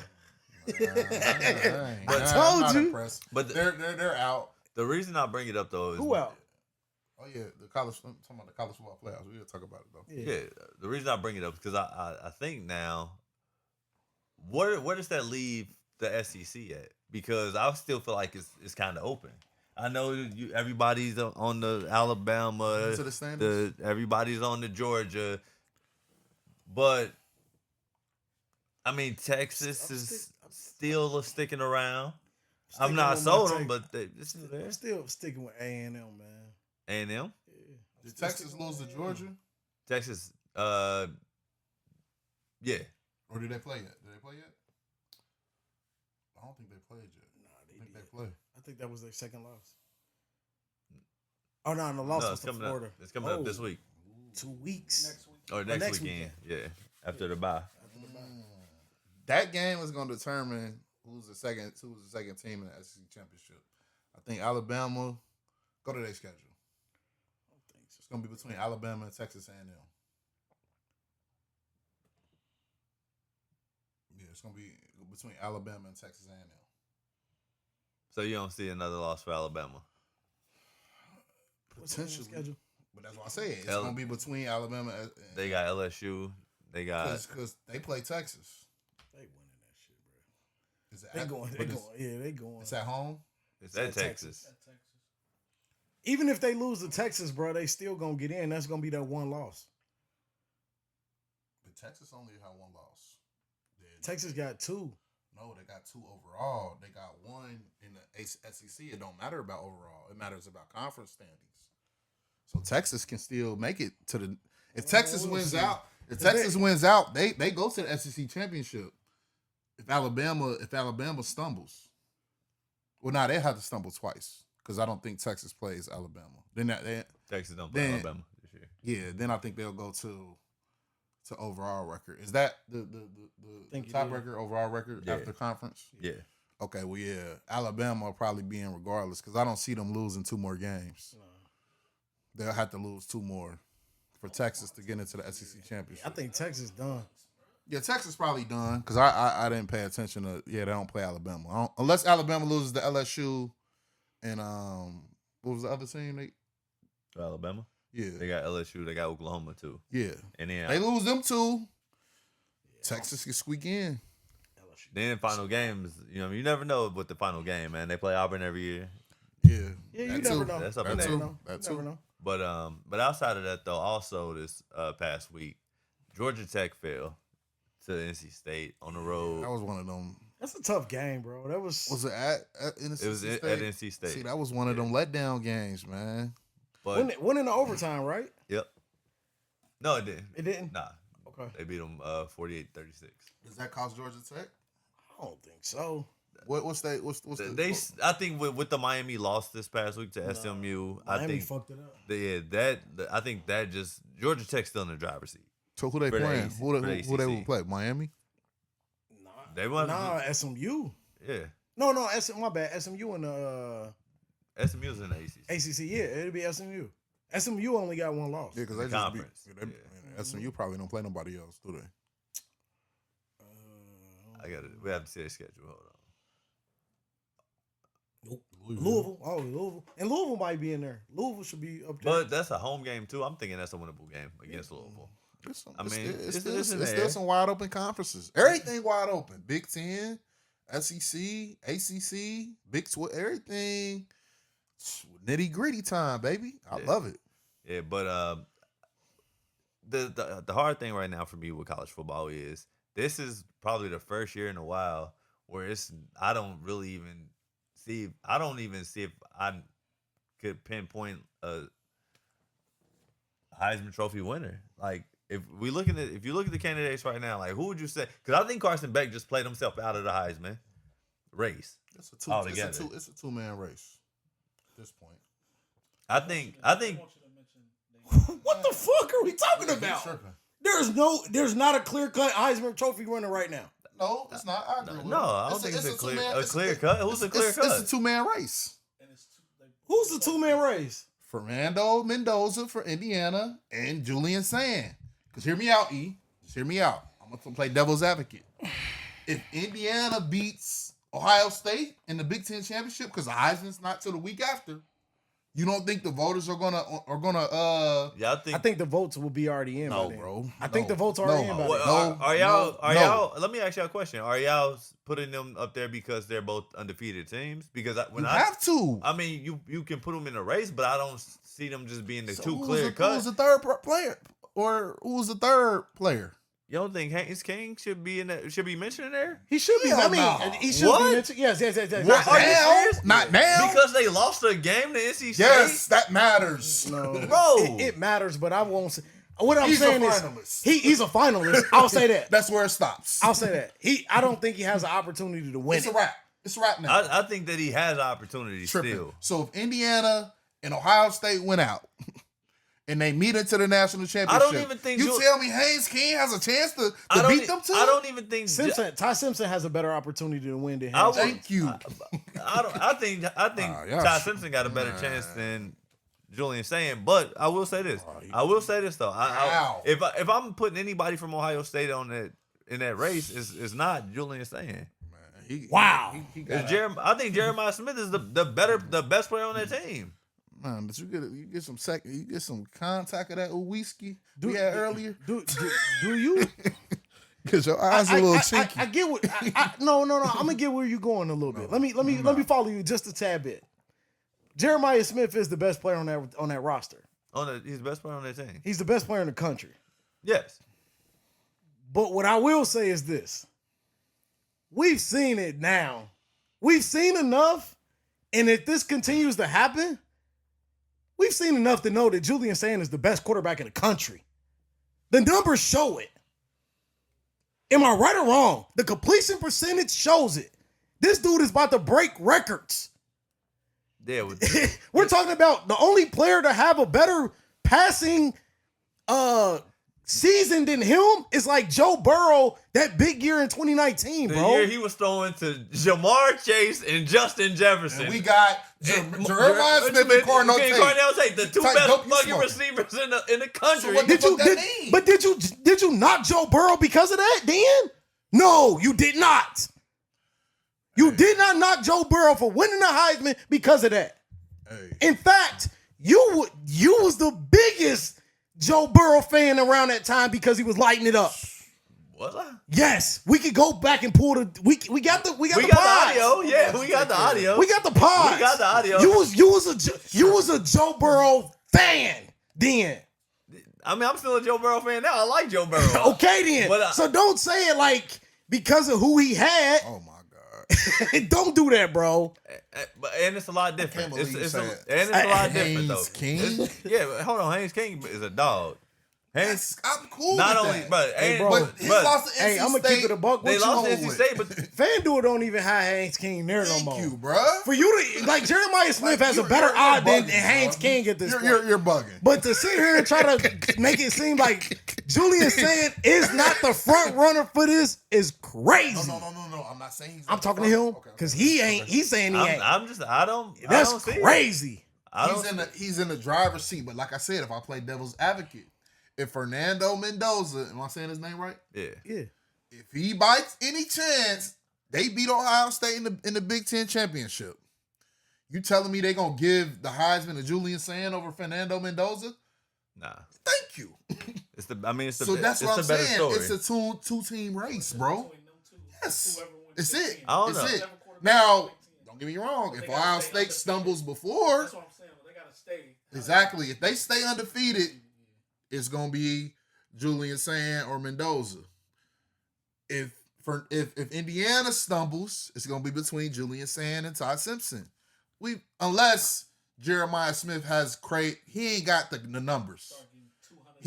I told not you. Impressed. But They're out. the reason I bring it up though is Who out? Oh yeah, I'm talking about the college football playoffs. We'll talk about it though. Yeah, the reason I bring it up is because I think now, where does that leave the SEC at? Because I still feel like it's kind of open. I know everybody's on the Alabama, To the standards. everybody's on the Georgia, but I mean Texas is still sticking around. I'm not sold them, but it's still there. I'm still sticking with A&M, man. A&M, Yeah. Did Texas lose to Georgia, Texas, yeah. or did they play yet? Did they play yet? I don't think they played yet. Nah, I think they play. I think that was their second loss. Oh no, the loss No, was it's to coming Florida. up. It's coming up this week 2 weeks. Next week. or next next weekend. Yeah, after the bye. That game is going to determine who's the second team in the SEC championship. I think Alabama. Go to their schedule. It's going to be between Alabama and Texas A&M. Yeah, it's going to be between Alabama and Texas A&M. So you don't see another loss for Alabama. What's the Potentially. schedule? But that's what I say. It's going to be between Alabama and They got LSU. They got because they play Texas. They winning that shit, bro. Is it They at- going. but They it's- going. Yeah, they going. It's at home. it's at at Texas. Texas. Even if they lose to Texas, bro, they still gonna get in. That's gonna be that one loss. But Texas only had one loss. Texas got 2. No, they got 2 overall. They got 1 in the SEC. It don't matter about overall. It matters about conference standings. So Texas can still make it to the. If Texas we'll wins see. out, they go to the SEC championship. If Alabama stumbles, well, now they have to stumble twice because I don't think Texas plays Alabama. Texas don't play then- Alabama this year. Yeah, then I think they'll go to overall record. Is that the Think it is. tiebreaker overall record Yeah. after conference? Yeah. Okay, well, yeah, Alabama will probably be in regardless because I don't see them losing 2 more games. They'll have to lose 2 more for Texas to get into the SEC championship. I think Texas done. Yeah, Texas probably done because I didn't pay attention to. Yeah, they don't play Alabama unless Alabama loses to LSU and what was the other team? Alabama. They They got LSU. They got Oklahoma too. yeah And then they lose them 2. Texas can squeak in. then final games. You never know with the final game, man. They play Auburn every year. Yeah, Yeah, you that never too. know. That's up You in never there. know. That You never too. know. But outside of that though, also this past week, Georgia Tech fell to NC State on the road. That was one of them. That's a tough game, bro. That was. Was it at NC It was State? at NC State. See, that was one of them letdown games, man. But Winning the overtime, right? yep. No, it didn't. It didn't. Nah. Okay. They beat them 48-36. Does that cost Georgia Tech? I don't think so. What's I think with the Miami loss this past week to SMU, I Miami think fucked it up. I think that just Georgia Tech's still in the driver's seat. So who they For the playing? AC Who for the they will ACC. play? Miami. They won. SMU. Yeah. No, my bad. SMU and the SMU's in the ACC. ACC. Yeah, it'll be SMU. SMU only got 1 loss. Yeah, because they The just conference. beat. SMU probably don't play nobody else, do they? I got it. We have to see their schedule. Hold on. Louisville. Oh, Louisville. And Louisville might be in there. Louisville should be up there. But that's a home game too. I'm thinking that's a winnable game against Louisville. I mean, it's it's in still there. some wide open conferences. Everything wide open. Big Ten, SEC, ACC, Big 12, everything. Nitty gritty time, baby. I love it. Yeah, but the hard thing right now for me with college football is this is probably the first year in a while where I don't even see if I could pinpoint a Heisman Trophy winner. Like if you look at the candidates right now, like who would you say? Because I think Carson Beck just played himself out of the Heisman race. It's Altogether. It's a two-man race at this point. I think What the fuck are we talking about? There's not a clear-cut Heisman Trophy winner right now. No, it's not. I agree with no, you. I don't think it's a clear cut. Who's a clear cut? It's a two-man race. Who's the two-man race? Fernando Mendoza for Indiana and Julian Sand. Because hear me out, E. Just hear me out. I'm going to play devil's advocate. If Indiana beats Ohio State in the Big Ten championship, because the Heisman's not till the week after, you don't think the voters are gonna Yeah, I think the votes will be already in. No, by then. bro. I think the votes are already in. By then. Are y'all? Let me ask y'all a question. Are y'all putting them up there because they're both undefeated teams? Because you have to. I mean, you can put them in a race, but I don't see them just being So too clear cut. Who's the third player? Or who's the third player? You don't think Haynes King should be mentioned in there? He should be. Hell I mean, no. he should What? be mentioned. Yes. Not Are you now. serious? Not now. Because they lost a game to NC State. Yes, that matters. No, Bro. it matters, but I won't say. What I'm He's a saying finalist. is he's a finalist. I'll say that. That's where it stops. I'll say that. I don't think he has an opportunity to win. It's a wrap. It's a wrap now. I think that he has opportunity Tripping. still. So if Indiana and Ohio State went out and they meet into the national championship, even think you tell me Haynes King has a chance to beat them too? I don't even think Ty Simpson has a better opportunity to win than him. I would- Thank you. I think y'all Ty should- Simpson got a better chance than Julian Sand. But I will say this. Though. Wow. If I'm putting anybody from Ohio State on that in that race, it's not Julian Sand. Wow. I think Jeremiah Smith is the best player on that team. Man, but you get some contact of that whiskey we had earlier. Do you? Because your eyes a little cheeky. I get what. No. I'm gonna get where you're going a little bit. Let me follow you just a tad bit. Jeremiah Smith is the best player on that roster. He's the best player on that team. He's the best player in the country. Yes. But what I will say is this: we've seen it now. We've seen enough, and if this continues to happen, we've seen enough to know that Julian Sand is the best quarterback in the country. The numbers show it. Am I right or wrong? The completion percentage shows it. This dude is about to break records. Yeah. We're talking about the only player to have a better passing season than him is like Joe Burrow that big year in 2019, The bro. year he was throwing to Jamar Chase and Justin Jefferson. And we got Jeremiah Smith and Cornell Tate. The two Tight best dope you fucking smoking. receivers in the country. So what the fuck that mean? But did you knock Joe Burrow because of that, Dan? No, you did not. You did not knock Joe Burrow for winning the Heisman because of that. Hey. In fact, you was the biggest Joe Burrow fan around that time because he was lighting it up. Was I? Yes, we could go back and pull the we got the We got the pods. audio. Yeah, we got the audio. We got the pods. We got the audio. You was a Joe Burrow fan then. I mean, I'm still a Joe Burrow fan now. I like Joe Burrow. Okay then. But, so don't say it like because of who he had. Oh my God. Don't do that, bro. And it's a lot different. believe you It's a said lot different though. Haynes King? Yeah, but hold on. Haynes King is a dog. Haynes I'm cool not with only, that. but Hey, and- bro. But his but loss to NC Hey, I'm gonna State, keep it a buck. they What you lost to on NC with? State, but FanDuel don't even have Haynes King there no Thank more. you, bruh. For you to like Jeremiah Smith has a You're- better you're odd than bugging, Haynes bro. King at this point. You're bugging. But to sit here and try to make it seem like Julian Sand is not the front runner for this is crazy. No. I'm not saying he's I'm not talking the to front. him Okay. because he ain't. He's saying he ain't. I don't That's see it. crazy. I don't He's in the driver's seat. But like I said, if I play devil's advocate, if Fernando Mendoza, am I saying his name right? Yeah. Yeah. If he bites any chance, they beat Ohio State in the Big Ten championship. You telling me they gonna give the Heisman to Julian Sand over Fernando Mendoza? Nah. Thank you. It's the So that's what I'm the better saying. story. It's a two team race, bro. Yes, it's it. I don't It's know. it. Now, don't get me wrong. If Ohio State stumbles before, That's what I'm saying. But they gotta stay. exactly. If they stay undefeated, it's gonna be Julian Sand or Mendoza. If Indiana stumbles, it's gonna be between Julian Sand and Ty Simpson. Unless Jeremiah Smith has he ain't got the numbers.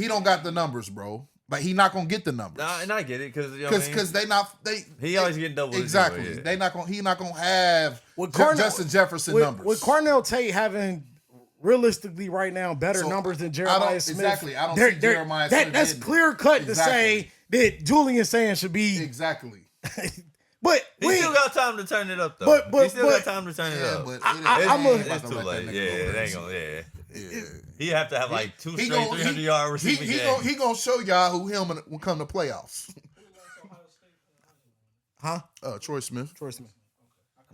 he don't got the numbers, bro. Like he not gonna get the numbers. Nah, and I get it because he always getting double exactly. Anyway, yeah. He not gonna have With Justin Jefferson numbers. With Cornell Tate having realistically right now better numbers than Jeremiah Smith. Exactly. I don't see Jeremiah Smith. That's clear cut to say that Julian Sands should be exactly. But he still got time to turn it up though. He still got time to turn it up. But it's too late. Yeah, it ain't gonna. Yeah. He have to have like two straight 300-yard receiving games. He gonna show y'all who him when come to playoffs. Huh? Troy Smith.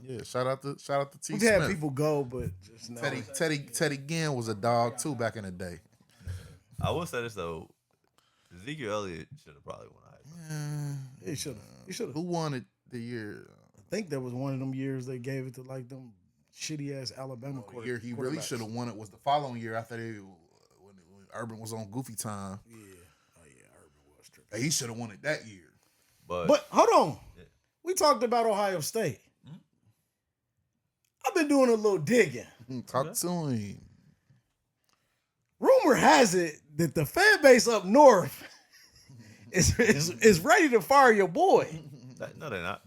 Yeah, shout out to T. We've Smith. had people go, but just now. Teddy Ginn was a dog too back in the day. I will say this though, Ezekiel Elliott should have probably won a Heisman. He should have. Who won it the year? I think that was one of them years they gave it to like them shitty ass Alabama The year he really should have won it was the following year after when Urban was on Goofy Time. Yeah. Oh yeah, Urban was tripping. He should have won it that year. But hold on. Yeah. We talked about Ohio State. I've been doing a little digging. Talk to him. Rumor has it that the fan base up north is ready to fire your boy. No, they're not.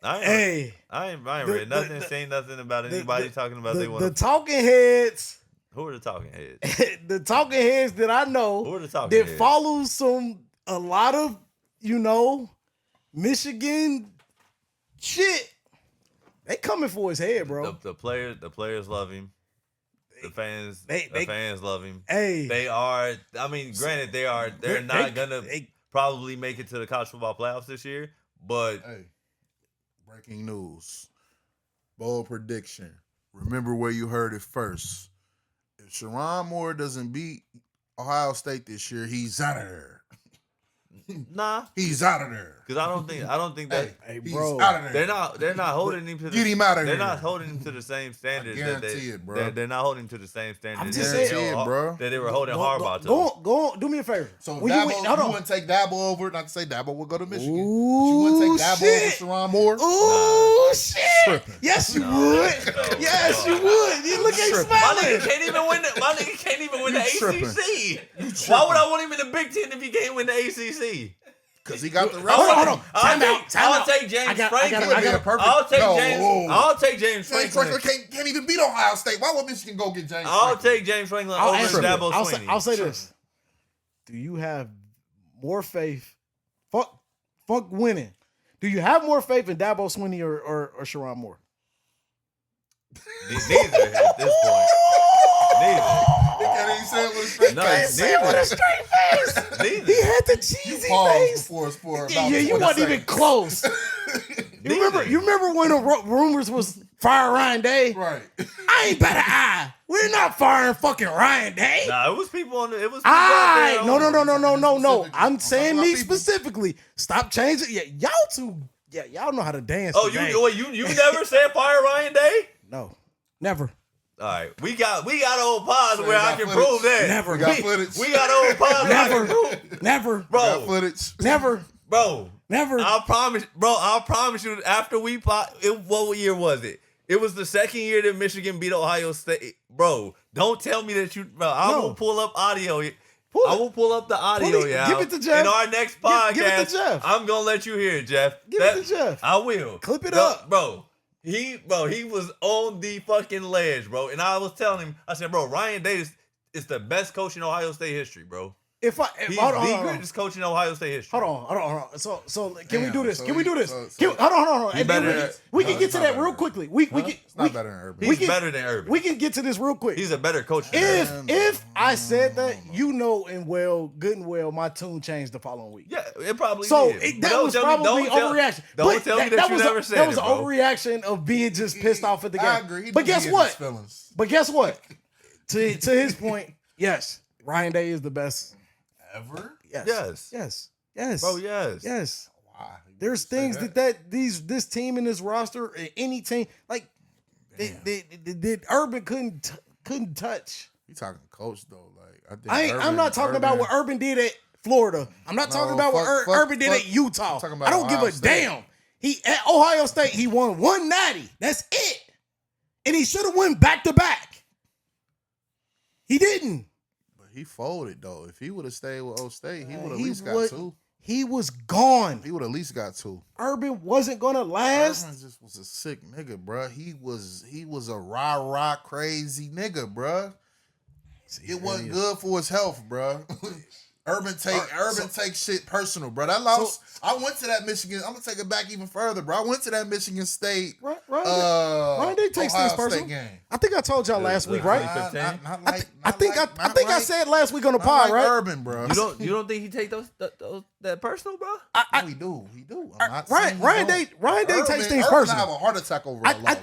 I ain't read nothing, seen nothing about anybody talking about they want the talking heads. Who are the talking heads? The talking heads that I know Who are the talking that heads? follows a lot of Michigan shit. They coming for his head, bro. The players love him. The fans love him. Hey, They are. I mean, granted, they're not gonna probably make it to the college football playoffs this year. But Hey, breaking news. Bold prediction. Remember where you heard it first. If Sharon Moore doesn't beat Ohio State this year, he's out of there. nah, He's out of there. because I don't think that hey, He's bro. out of there. they're not holding him to. Get him out of They're here. not holding him to the same standards. guarantee it, bro. They're not holding him to the same I'm standards. just that saying, bro. That they were holding Harbaugh to. Go on, do me a favor. So When Dabo, hold you on. wouldn't take Dabo over. Not to say Dabo would go to Michigan. Ooh, But you wouldn't take Dabo shit. over Sharon Moore. Oh shit! Yes, you would. no, Yes, no. you would. You look at tripping. My nigga smiling. can't even win. My nigga can't even win the tripping. ACC. Why would I want him in the Big Ten if he can't win the ACC? Because he got the rest. Hold on. Time out. I'll take James Franklin. I got a perfect. I'll take No, James. whoa. I'll take James James Franklin. Franklin can't even beat Ohio State. Why would Michigan go get James I'll Franklin? take James Franklin I'll over answer it. Dabo I'll Swinney. I'll say this. Do you have more faith? Fuck winning. Do you have more faith in Dabo Swinney or Sharon Moore? Neither at this point. Neither. He can't even say it with a straight No, face. Say it with a straight face. Neither. He had the cheesy Pause face. before it's for Yeah, about you 20 wasn't even seconds. close. You remember when the rumors was fire Ryan Day? Right. I ain't better eye. We're not firing fucking Ryan Day. Nah, it was people on the. It was people out there. No. Specifically. I'm saying talking me about people. specifically. Stop changing. Yeah, y'all two. Yeah, y'all know how to dance. Oh, today. you never said fire Ryan Day? No, never. All right, we got old pods So where you I got can footage? prove that. Never. We got footage. We got old pods. where I can prove- Never. Got Bro, footage. Never. bro. Never. I promise you. After we what year was it? It was the second year that Michigan beat Ohio State. Bro, don't tell me that you. Bro, I No. will pull up audio. Pull I it. will pull up the audio. it. Yeah, Give it to Jeff. In our next podcast, Give it to Jeff. I'm gonna let you hear it, Jeff. Give it to Jeff. I will. Clip it No, up. bro. He was on the fucking ledge, bro. And I was telling him, I said, bro, Ryan Day is the best coach in Ohio State history, bro. He's hold the on. greatest coach in Ohio State history. Hold on. So can we Damn, do this? so Can we do this? so- Hold on. And then better we than- can get to it's that not real better. quickly. We It's not better than Urban. He's can- better than Urban. We can get to this real quick. He's a better coach than Urban. If I said that, you know good and well, my tune changed the following week. Yeah, it probably So did. But that don't was tell me- probably don't tell- overreaction. Don't But tell me that you was never said that was it, an bro. overreaction of being just pissed off at the game. I agree. He But do guess get what? his feelings. But guess what? To his point, yes, Ryan Day is the best. Ever? Yes. Bro, yes. Yes. Why? There's Say things this team and this roster, any team, like that Urban couldn't touch. You talking coach though? Like I think I'm not talking about what Urban did at Florida. I'm not talking about what Urban did at Utah. I'm talking about I don't give Ohio a State. damn. He at Ohio State, he won 190. That's it. And he should have won back to back. He didn't. But He folded though. If he would have stayed with O State, he would at he least got would- 2. He was gone. He would at least got 2. Urban wasn't gonna last. Urban just was a sick nigga, bro. He was a rah crazy nigga, bro. It wasn't good for his health, bro. Urban take shit personal, bro. That loss. I went to that Michigan. I'm gonna take it back even further, bro. I went to that Michigan State. Ryan Day takes things Ohio personal. State game. I think I told y'all last week, right? I think I I said last week on the pod, right? Urban, bro. You don't think he take those that personal, bro? He do. I'm not saying Ryan he Day don't. takes things Urban personal. have a heart attack over a I loss.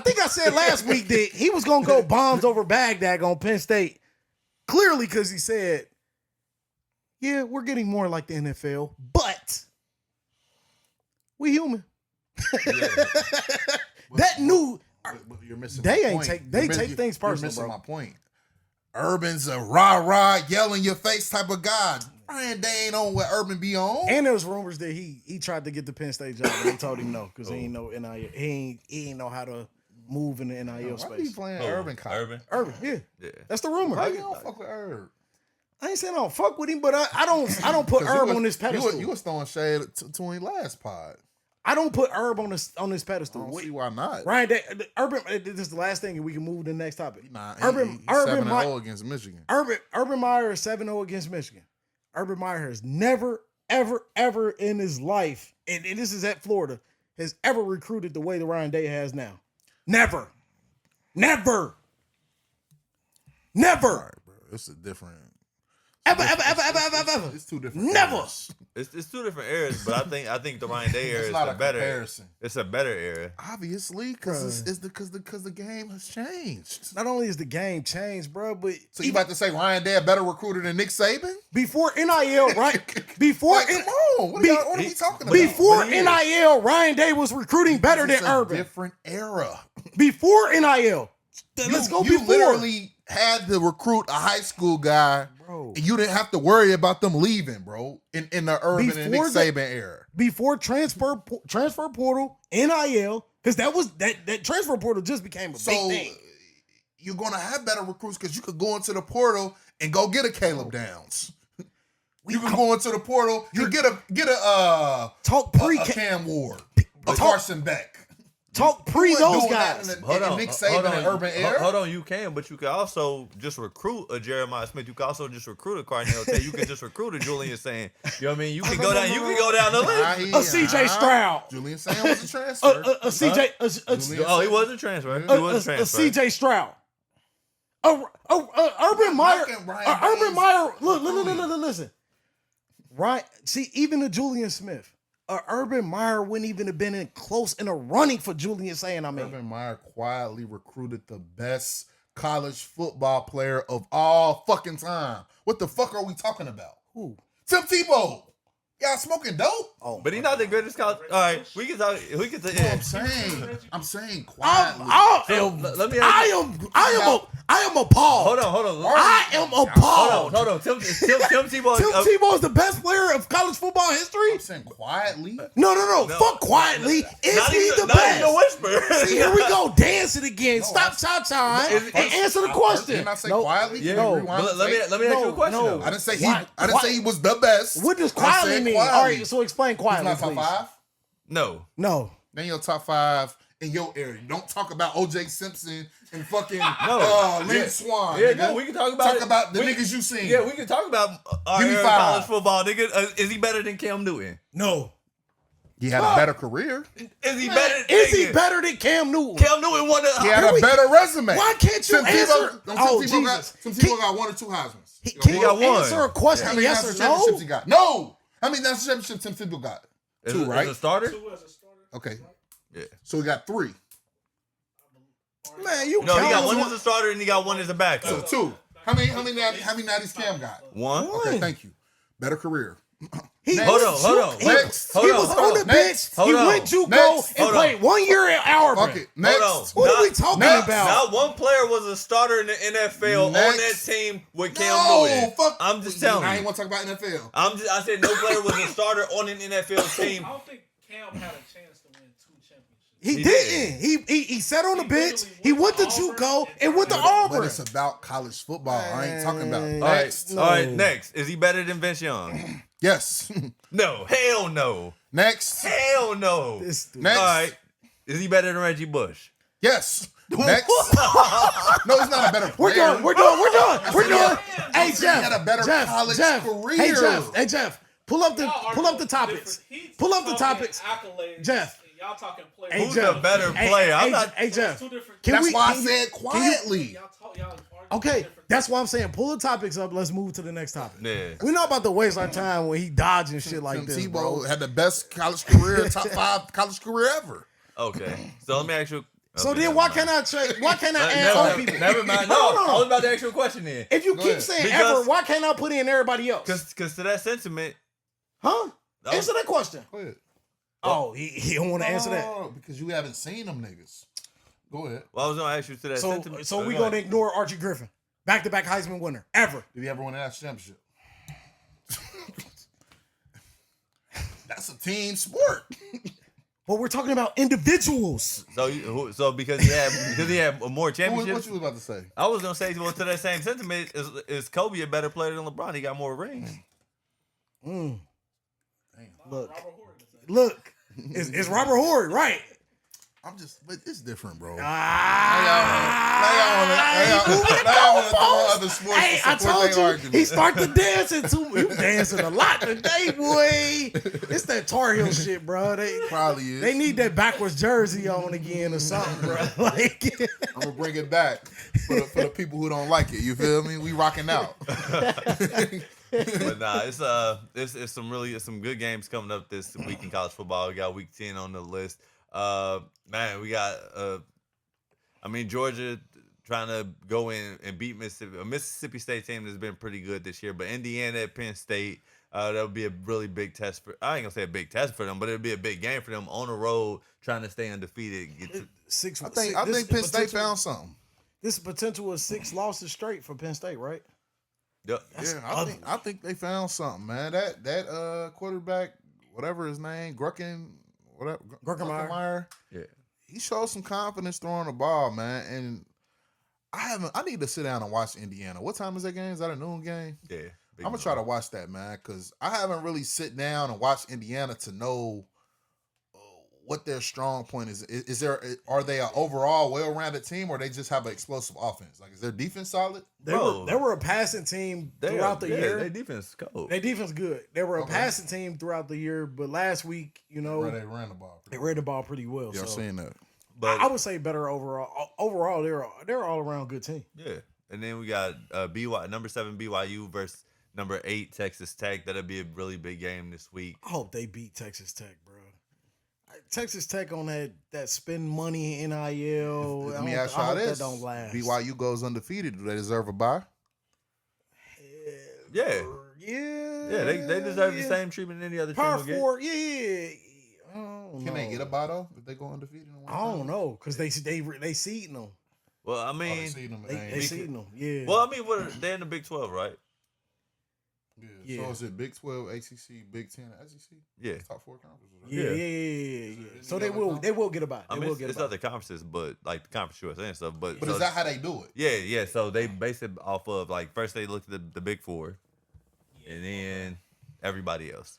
think I said last week that he was gonna go bombs over Baghdad on Penn State, clearly because he said, "Yeah, we're getting more like the NFL, but we human." That new But you're missing. They my ain't point. take- they You're take things you're personal, missing bro. my point. Urban's a rah yell in your face type of guy. Ryan Day ain't on what Urban be on. and there was rumors that he tried to get the Penn State job, and they told him no because he ain't know NIL. He ain't know how to move in the NIL Why you space. playing Oh, Urban cop? Urban. Yeah, Yeah. that's the rumor. Why you don't fuck with Urban? I ain't saying I don't fuck with him, but I don't put Herb on this pedestal. You was throwing shade to him last pod. I don't put Herb on this I pedestal. don't see why not. Ryan Day, Urban. This is the last thing, and we can move to the next topic. Nah, Urban 7-0 against Michigan. Urban Meyer is 7-0 against Michigan. Urban Meyer has never, ever in his life, and this is at Florida, has ever recruited the way that Ryan Day has now. Never. All right, bro. It's a different. Ever. It's two different. Never. eras. It's two different eras, but I think the Ryan Day era It's is not a a better. comparison. It's a better era. Obviously, because the game has changed. Not only is the game changed, bro, but So you about to say Ryan Day a better recruiter than Nick Saban? before NIL, right? Before Like, come on, what are we talking about? Before But he is. NIL, Ryan Day was recruiting better than It's a Urban. different era. Before NIL. Let's go You before. literally had to recruit a high school guy, Bro. and you didn't have to worry about them leaving, bro. In the Urban and Nick Before the- Saban era. Before transfer portal, NIL, because that transfer portal just became a So big thing. you're gonna have better recruits because you could go into the portal and go get a Caleb Downs. You can go into the portal, you get a Talk pre Cam Ward, a Carson Beck. talk pre You wasn't those doing that guys. in the Nick Saban and Urban era. Hold on, you can, but you can also just recruit a Jeremiah Smith. You can also just recruit a Carnell Tate. You can just recruit a Julian Saying. You know what I mean? You can go down. You can go down the list. A CJ Stroud. Julian Sam was a transfer. A CJ. Julian- Oh, he wasn't transfer. He A wasn't transfer. CJ Stroud. Urban Meyer. knocking Ryan Urban Hayes. Meyer. Look, listen. Right. See, even the Julian Smith. Urban Meyer wouldn't even have been close in a running for Julian Saying. I mean, Urban Meyer quietly recruited the best college football player of all fucking time. What the fuck are we talking about? who? Tim Tebow. Y'all smoking dope? Oh, But he's not the greatest college. All right, we can talk. We can. Yeah. I'm saying quietly. Let me. I am appalled. Hold on. I am appalled. Hold on. Tim Tebow. Tim Tebow is the best player of college football history. I'm saying quietly. No. Fuck quietly. Is he the best? Not even a whisper. See, here we go. Dancing again. Stop cha-cha and answer the question. Didn't I say No. quietly? Yeah. Can you rewind and Let me say- ask you a question. No. though. I didn't say he. Why- I didn't say he was the best. What does I quietly said mean? quietly. All right, so explain He's quietly, not top please. 5. No. No. Name your top 5 in your area. Don't talk about O.J. Simpson and fucking No. Lynn Yeah. Swan. Yeah, nigga. no, we can talk about Talk it. about the We- niggas you seen. Yeah, we can talk about our Give me era of 5. college football, nigga. Is he better than Cam Newton? No. He had a better career. Is he better? Is he nigga, better than Cam Newton? Cam Newton won He the. had a better resume. Why can't you Tim answer? Tim Oh, Tebow Jesus. Tim Tebow got 1 or 2 Heismans. Can He you got one. answer a question? How many Yes national or no? championships he got? No. How many national championships Tim Tebow got? Is 2, it- right? Is a starter? Two as a starter. Okay. Yeah. So he got 3. Man, you No, he got count one him. as a starter and he got one as a So backup. 2. How many natties Cam got? One. Okay, thank you. Better career. He Hold went on, to- hold on. He, Next. he Hold was on, on hold the on. bench. Next. He Hold on. went JUCO Next. and Hold played on. 1 year at Auburn. Fuck it. Next. Hold on. What are we Not- talking Next. about? Not one player was a starter in the NFL on Next. that team with Cam No, Newton. fuck. I'm just telling I you. ain't want to talk about NFL. I said no player was a starter on an NFL team. I don't think Cam had a chance to win 2 championships. He He didn't. He sat on the bench. He went to JUCO and went to Auburn. But it's about college football. I ain't talking about Man. All right, next. all right. Next, is he better than Vince Young? Yes. No, hell no, Next. hell no. This dude. Next. All right, is he better than Reggie Bush? Yes. Next. No, he's not a better We're player. done. We're done. Hey, He Jeff. had a better college career. Hey, Jeff. Pull up the topics. Pull up the topics. Jeff. Y'all talking players. Hey, Who's Jeff. the better player? I'm not. Hey, Jeff. Two different. That's why I said quietly. Y'all arguing Okay, different that's why I'm saying pull the topics up. Let's move to the next topic. Yeah. We're not about to waste our time when he dodging shit like Tim this, bro. Tebow had the best college career, top 5 college career ever. Okay, so let me ask you. So okay, then never why mind. can't I add other people? Never mind. No, Hold on. I was about to ask you a question then. If you Go keep ahead. saying Because- ever, why can't I put in everybody else? Because to that sentiment, Huh? No. Answer that question. Go ahead. Oh, he don't want to answer that. No, because you haven't seen them niggas. Go ahead. well, I was gonna ask you to that sentiment. So we go gonna ahead. ignore Archie Griffin, back-to-back Heisman winner ever. Did he ever win a national championship? That's a team sport. But we're talking about individuals. So because he had more What championships. you was about to say? I was gonna say, well, to that same sentiment, is Kobe a better player than LeBron? He got more rings. Mm. Look, it's Robert Horry, right? But it's different, bro. Other sports Hey, to I support told their you, argument. he started dancing too. You dancing a lot today, boy. It's that Tar Heel shit, bro. Probably is. They need that backwards jersey on again or something, bro. Like, I'm gonna bring it back for the people who don't like it. You feel me? We rocking out. But nah, it's some good games coming up this week in college football. We got week 10 on the list. Man, we got Georgia trying to go in and beat Mississippi. A Mississippi State team that's been pretty good this year, but Indiana at Penn State, that'll be a really big test for. I ain't gonna say a big test for them, but it'll be a big game for them on the road trying to stay undefeated. I think Penn State found something. This potential is 6 losses straight for Penn State, right? Yep. I think they found something, man. That quarterback, whatever his name, Grunkemeyer. Yeah. He showed some confidence throwing the ball, man. And I need to sit down and watch Indiana. What time is that game? Is that a noon game? Yeah. I'm gonna try to watch that, man, because I haven't really sit down and watched Indiana to know what their strong point is. Are they an overall well-rounded team, or they just have an explosive offense? Like, is their defense solid? They were a passing team throughout the year. Their defense is cold. Their defense good. They were a passing team throughout the year, but last week, They ran the ball. they ran the ball pretty well. Yeah, so I've seen that. But I would say better overall. Overall, they're all around good team. yeah. And then we got number 7 BYU versus number 8 Texas Tech. That'll be a really big game this week. I hope they beat Texas Tech, bro. Texas Tech on that spend money NIL. Let me ask y'all this: that don't last. BYU goes undefeated. Do they deserve a bye? Yeah. Yeah, they deserve the same treatment any other team Power will get. 4, yeah. I don't Can know. they get a bye though if they go undefeated? I don't know because they seeding them. Well, I mean, They seeding them, but They seeding them. Yeah. well, I mean, they're in the Big 12, right? Yeah. Yeah. So is it Big 12, ACC, Big 10, SEC? Yeah. Top 4 conferences. Right? Yeah. So they will get a bye. I They mean, will get a it's bye. other conferences, but like the Conference USA and stuff. But But so- is that how they do it? Yeah. So they base it off of like first they looked at the Big 4, and then everybody else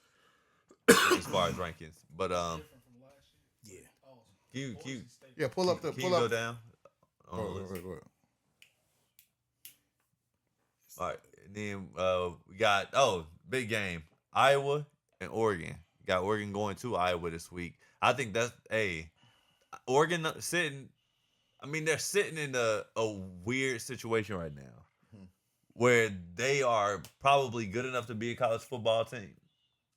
as far as rankings. But Yeah. can you Yeah, pull up the can you pull go up. down on the list? Wait. All right, and then we got big game, Iowa and Oregon. Got Oregon going to Iowa this week. I think that's Oregon sitting. I mean, they're sitting in a weird situation right now, where they are probably good enough to be a college football team,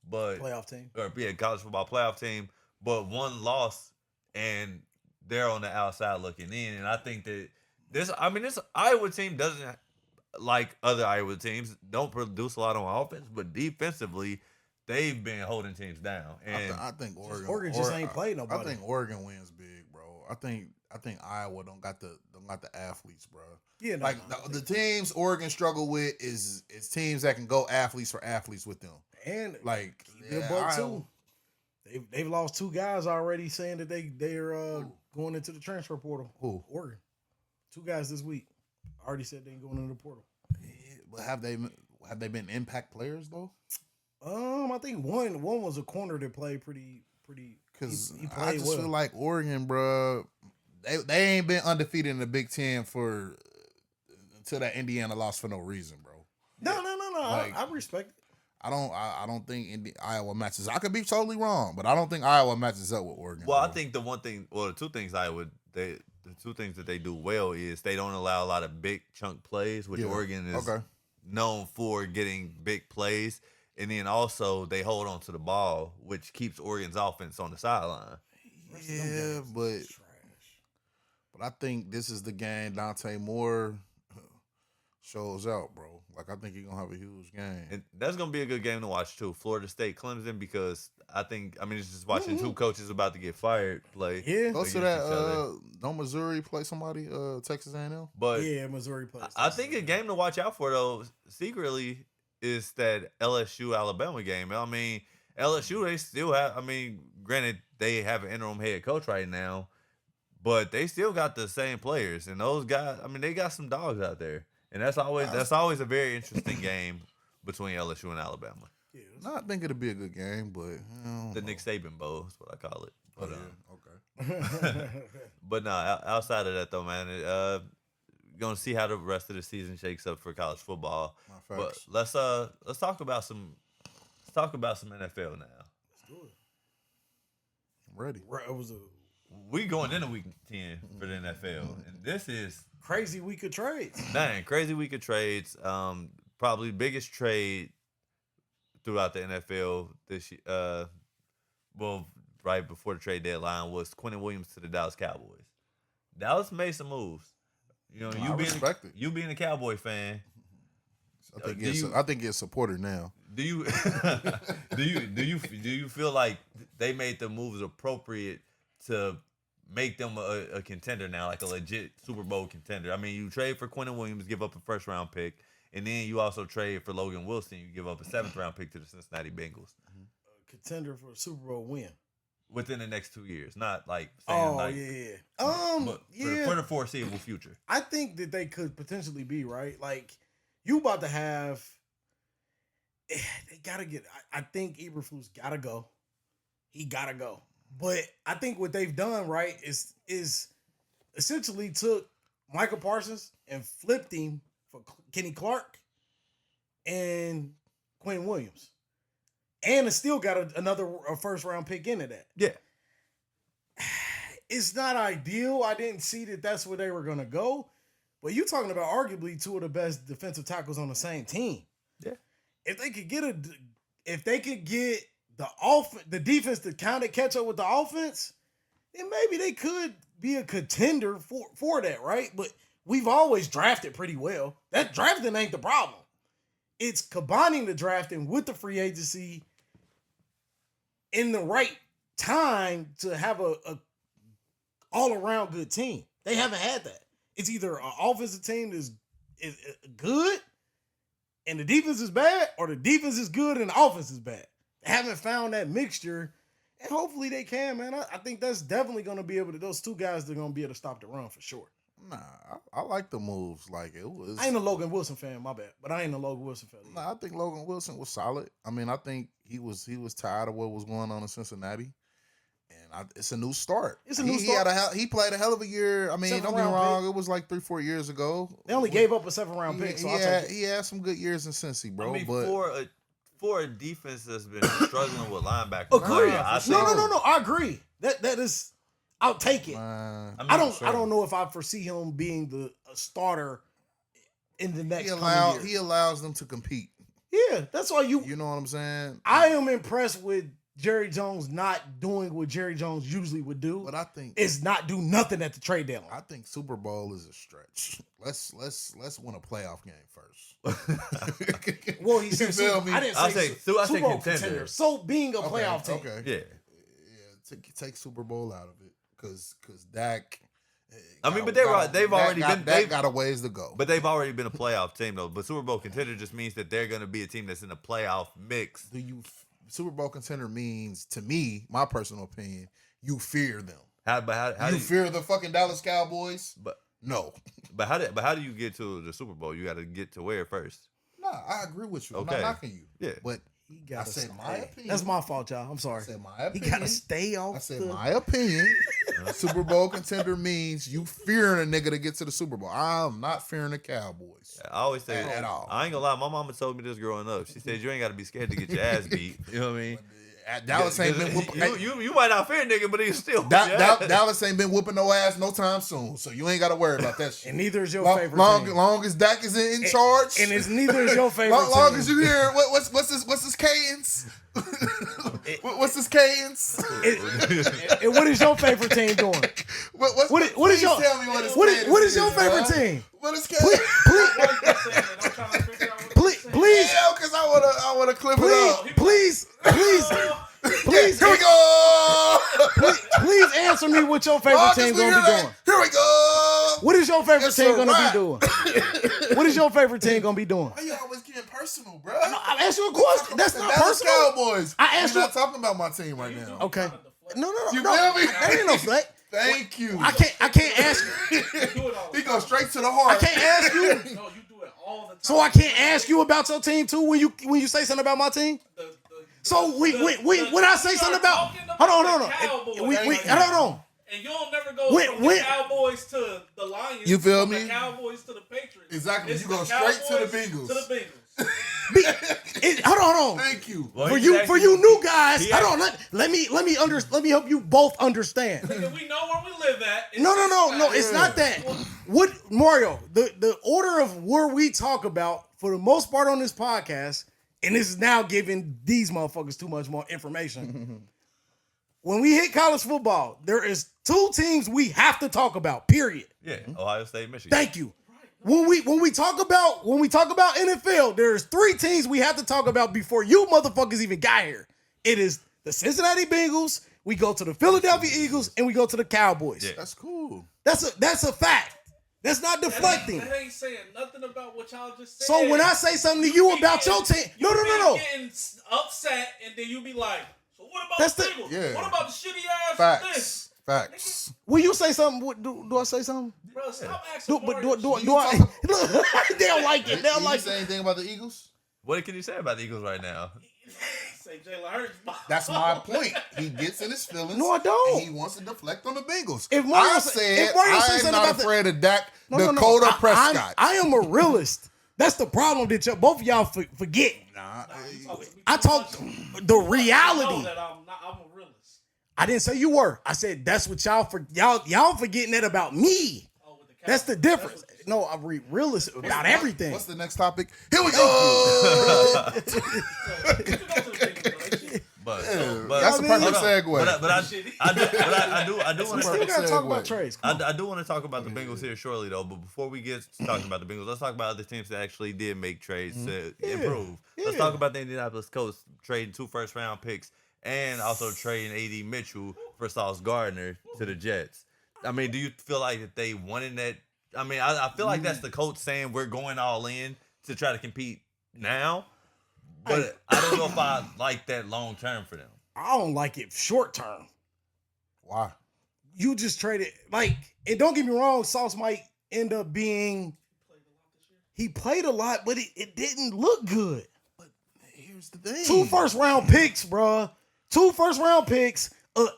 but Playoff team. or be a college football playoff team, but one loss and they're on the outside looking in. And I think that this Iowa team doesn't, like other Iowa teams, don't produce a lot on offense, but defensively, they've been holding teams down. And I think Oregon just ain't played nobody. I think Oregon wins big, bro. I think Iowa don't got the athletes, bro. Yeah, no, Like no. the teams Oregon struggle with is teams that can go athletes for athletes with them. And Like keep it a buck Iowa- too. They've lost 2 guys already, saying that they're going into the transfer portal. Who? Oregon. 2 guys this week already said they ain't going into the portal. Yeah, but have they been impact players though? I think one was a corner that played pretty. Because he I played just well. feel like Oregon, bro, they ain't been undefeated in the Big Ten until that Indiana lost for no reason, bro. No. Like, I respect it. I don't think Iowa matches. I could be totally wrong, but I don't think Iowa matches up with Oregon. Well, bro. I think the two things the two things that they do well is they don't allow a lot of big chunk plays, which Yeah. Oregon is Okay. known for getting big plays. And then also they hold on to the ball, which keeps Oregon's offense on the sideline. Yeah, but I think this is the game Dante Moore shows out, bro. Like, I think he's gonna have a huge game. And that's gonna be a good game to watch too. Florida State, Clemson, because it's just watching two coaches about to get fired play. Yeah. Go against to each that. other. Don't Missouri play somebody? Texas A&M. But Yeah, Missouri plays. I think a game to watch out for though, secretly, is that LSU Alabama game. I mean, LSU, they still have. I mean, granted, they have an interim head coach right now, but they still got the same players, and those guys. I mean, they got some dogs out there, and that's always a very interesting game between LSU and Alabama. Yeah, No, I think it'll be a good game, but The Nick Saban Bowl is what I call it. But, okay. but no, outside of that though, man, gonna see how the rest of the season shakes up for college football. My But facts. let's talk about some NFL now. Let's do it. I'm ready. It was a We going into week 10 for the NFL, and this is crazy week of trades. crazy week of trades. Probably biggest trade throughout the NFL this year. Well, right before the trade deadline was Quentin Williams to the Dallas Cowboys. Dallas made some moves. You know, I respect it. You being a Cowboy fan, I think it's supported now. do you do you feel like they made the moves appropriate to make them a contender now, like a legit Super Bowl contender? I mean, you trade for Quentin Williams, give up a first round pick, and then you also trade for Logan Wilson. You give up a 7th round pick to the Cincinnati Bengals Contender for a Super Bowl win. within the next 2 years. Not like saying Oh like, yeah. but Yeah. for the foreseeable future. I think that they could potentially be right. Like you about to have. They gotta get. I think Eberflus gotta go. He gotta go. But I think what they've done right is essentially took Michael Parsons and flipped him for Kenny Clark and Quinn Williams, and it still got another first round pick into that. Yeah. It's not ideal. I didn't see that that's where they were going to go. But you're talking about arguably 2 of the best defensive tackles on the same team. Yeah. If they could get the defense to kind of catch up with the offense, then maybe they could be a contender for that, right? But we've always drafted pretty well. That drafting ain't the problem. It's combining the drafting with the free agency in the right time to have a all-around good team. They haven't had that. It's either an offensive team is good and the defense is bad, or the defense is good and the offense is bad. They haven't found that mixture, and hopefully they can, man. I think that's definitely going to be able to, those 2 guys, they're going to be able to stop the run for sure. Nah, I like the moves. Like, it was. I ain't a Logan Wilson fan, my bad, but I ain't a Logan Wilson fan. Nah, I think Logan Wilson was solid. I mean, I think he was tired of what was going on in Cincinnati. And it's a new start. It's a new start. He played a hell of a year. I mean, don't get me 7th round wrong. pick. It was like 3-4 years ago. They only gave up a 7th round pick, so I'll take it. He had some good years in Cincy, bro. I mean, but for a defense that's been struggling with linebackers, Agree. I think, No. I agree. That is, I'll take it. man, I mean, I don't know if I foresee him being a starter in the next coming he year. allows them to compete. Yeah, that's why You know what I'm saying? I am impressed with Jerry Jones not doing what Jerry Jones usually would do. But I think Is not do nothing at the trade deadline. I think Super Bowl is a stretch. Let's win a playoff game first. Well, he said You feel Super, me? I didn't I say say Super Bowl contender. contender. So being a playoff team. Okay. yeah. Take Super Bowl out of it, because Dak. I mean, but they've already been. Dak got a ways to go. But they've already been a playoff team though. But Super Bowl contender just means that they're going to be a team that's in a playoff mix. do you Super Bowl contender means, to me, my personal opinion, you fear them. How do You fear the fucking Dallas Cowboys? But No. how do you get to the Super Bowl? You got to get to where first? Nah, I agree with you. I'm Okay. not knocking you. Yeah. But He I gotta said stay. my opinion. That's my fault, y'all. I'm I sorry. said my He opinion. gotta stay off. I said my opinion. Super Bowl contender means you fearing a nigga to get to the Super Bowl. I'm not fearing the Cowboys. I always say At all. I ain't gonna lie. My mama told me this growing up. She said you ain't got to be scared to get your ass beat. You know what I mean? Dallas ain't been whooping. You might not fear nigga, but he still. Dallas ain't been whooping no ass no time soon, so you ain't got to worry about that shit. And neither is your favorite team. Long as Dak is in charge, And it's neither is your favorite team. long as you hear what's his cadence. What's his cadence? And what is your favorite team doing? What is your tell me what his what cadence is your favorite team? What is cadence? Please, Yeah, because I wanna clip it up. please, Here we go. please answer me what your favorite team gonna be doing. Here we go. What is your favorite It's team a gonna wrap. be doing? What is your favorite team gonna be doing? Why you always getting personal, bro? I asked you a question. That's not Dallas personal. Cowboys. I asked We're you- not talking about my team right now. Okay. No. You no. feel me? That ain't no flex. Thank you. I can't ask you. He goes straight to the heart. I can't ask you. No, you do it all the time. So I can't ask you about your team too when you say something about my team. So when I say something about, hold on. Hold on. And you'll never go from when- the Cowboys to the Lions. You feel from me? The Cowboys to the Patriots. Exactly. It's You go the straight to the Cowboys Bengals. To the Bengals. Hold on. Thank you. Well, For he's you actually- new guys, he hold on. Let me help you both understand. Nigga, we know where we live at. It's No. just It's not that. What Mario? The order of where we talk about for the most part on this podcast, and this is now giving these motherfuckers too much more information. When we hit college football, there is two teams we have to talk about. Period. Yeah, Ohio State, Michigan. Thank you. When we talk about NFL, there's three teams we have to talk about before you motherfuckers even got here. It is the Cincinnati Bengals, we go to the Philadelphia Eagles, and we go to the Cowboys. Yeah. That's cool. That's a fact. That's not deflecting. That ain't saying nothing about what y'all just said. So when I say something to you about your team, no. Getting upset, and then you be like, so what about That's the the- Bengals? yeah. What about the shitty ass this? Facts. When you say something, do I say something? Bro, stop asking Do I? You Look, they don't like it. They Did don't you like say it. anything about the Eagles? What can you say about the Eagles right now? Say Jalen Hurts. That's my point. He gets in his feelings. No, I don't. And he wants to deflect on the Bengals. If Mario I say- said if Mario say I'm something not about the- afraid of Dak, No. Dakota Prescott. I am a realist. That's the problem that both of y'all forget. Nah, I talk the I know reality. that I'm a realist. I didn't say you were. I said that's what y'all forgetting that about me. Oh, with the That's the Cowboys. difference. No, I'm realist about everything. What's the next topic? Here we go. You can go to the Bengals, though. They shit. But That's a I mean, perfect segue. I do want We to. still gotta talk about segue. trades. Come on. I do want to talk about the Bengals here shortly, though. But before we get to talking about the Bengals, let's talk about other teams that actually did make trades to improve. Let's yeah. talk about the Indianapolis Colts trading 2 first-round picks and also trading A.D. Mitchell for Sauce Gardner to the Jets. I mean, do you feel like that they wanted that? I mean, I feel like that's the Colts saying we're going all in to try to compete now. But I don't know if I like that long term for them. I don't like it short term. Why? You just traded and don't get me wrong, Sauce might end up being. He played a lot, but it didn't look good. Here's the thing. 2 first-round picks, bruh. 2 first-round picks.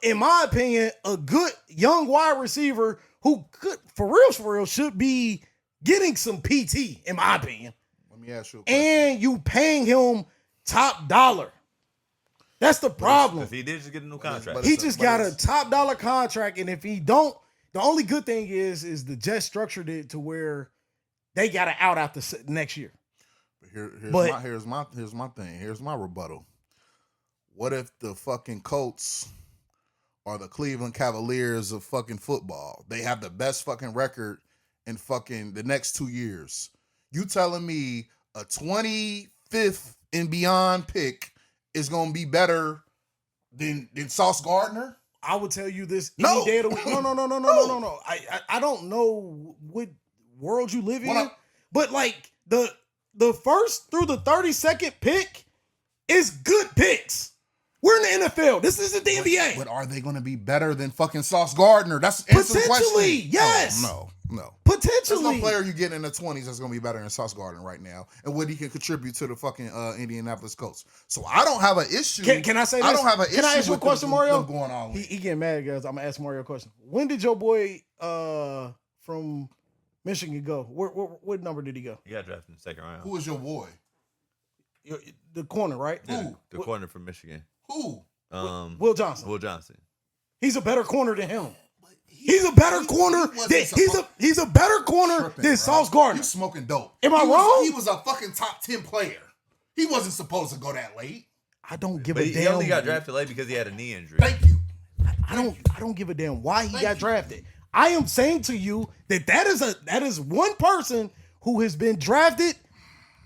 In my opinion, a good young wide receiver who could, for real, should be getting some PT, in my opinion. Let me ask you a question. And you paying him top dollar. That's the problem. Because he did just get a new contract. but He it's- just but got a it's- top dollar contract, and if he don't, the only good thing is the Jets structured it to where they got to out the next year. Here's But- my thing. Here's my rebuttal. What if the fucking Colts are the Cleveland Cavaliers of fucking football? They have the best fucking record in fucking the next 2 years. You telling me a 25th and beyond pick is gonna be better than Sauce Gardner? I would tell you this No. any day of the week. No. I don't know what world you live in, Well, but the first through the 32nd pick is good picks. We're in the NFL. This isn't the NBA. But are they going to be better than fucking Sauce Gardner? That's the answer to the question. Potentially, yes. No. There's Potentially. no player you get in the 20s that's going to be better than Sauce Gardner right now, and what he can contribute to the fucking Indianapolis Colts. So I don't have an issue. Can I say this? I don't have an issue. Can I ask you a with question, them Mario? going all in. He getting mad, guys. I'm gonna ask Mario a question. When did your boy from Michigan go? What number did he go? He got drafted in the second round. Who is your boy? The corner, right? Yeah, the corner from Michigan. Who? Will Johnson. Will Johnson. He's a better corner than him. He's a better corner. He's a better corner than Sauce Gardner. You smoking dope. Am I wrong? He was a fucking top 10 player. He wasn't supposed to go that late. I don't give But a damn. he only got drafted late because he had a knee injury. Thank you. I don't give a damn why he got drafted. I am saying to you that is one person who has been drafted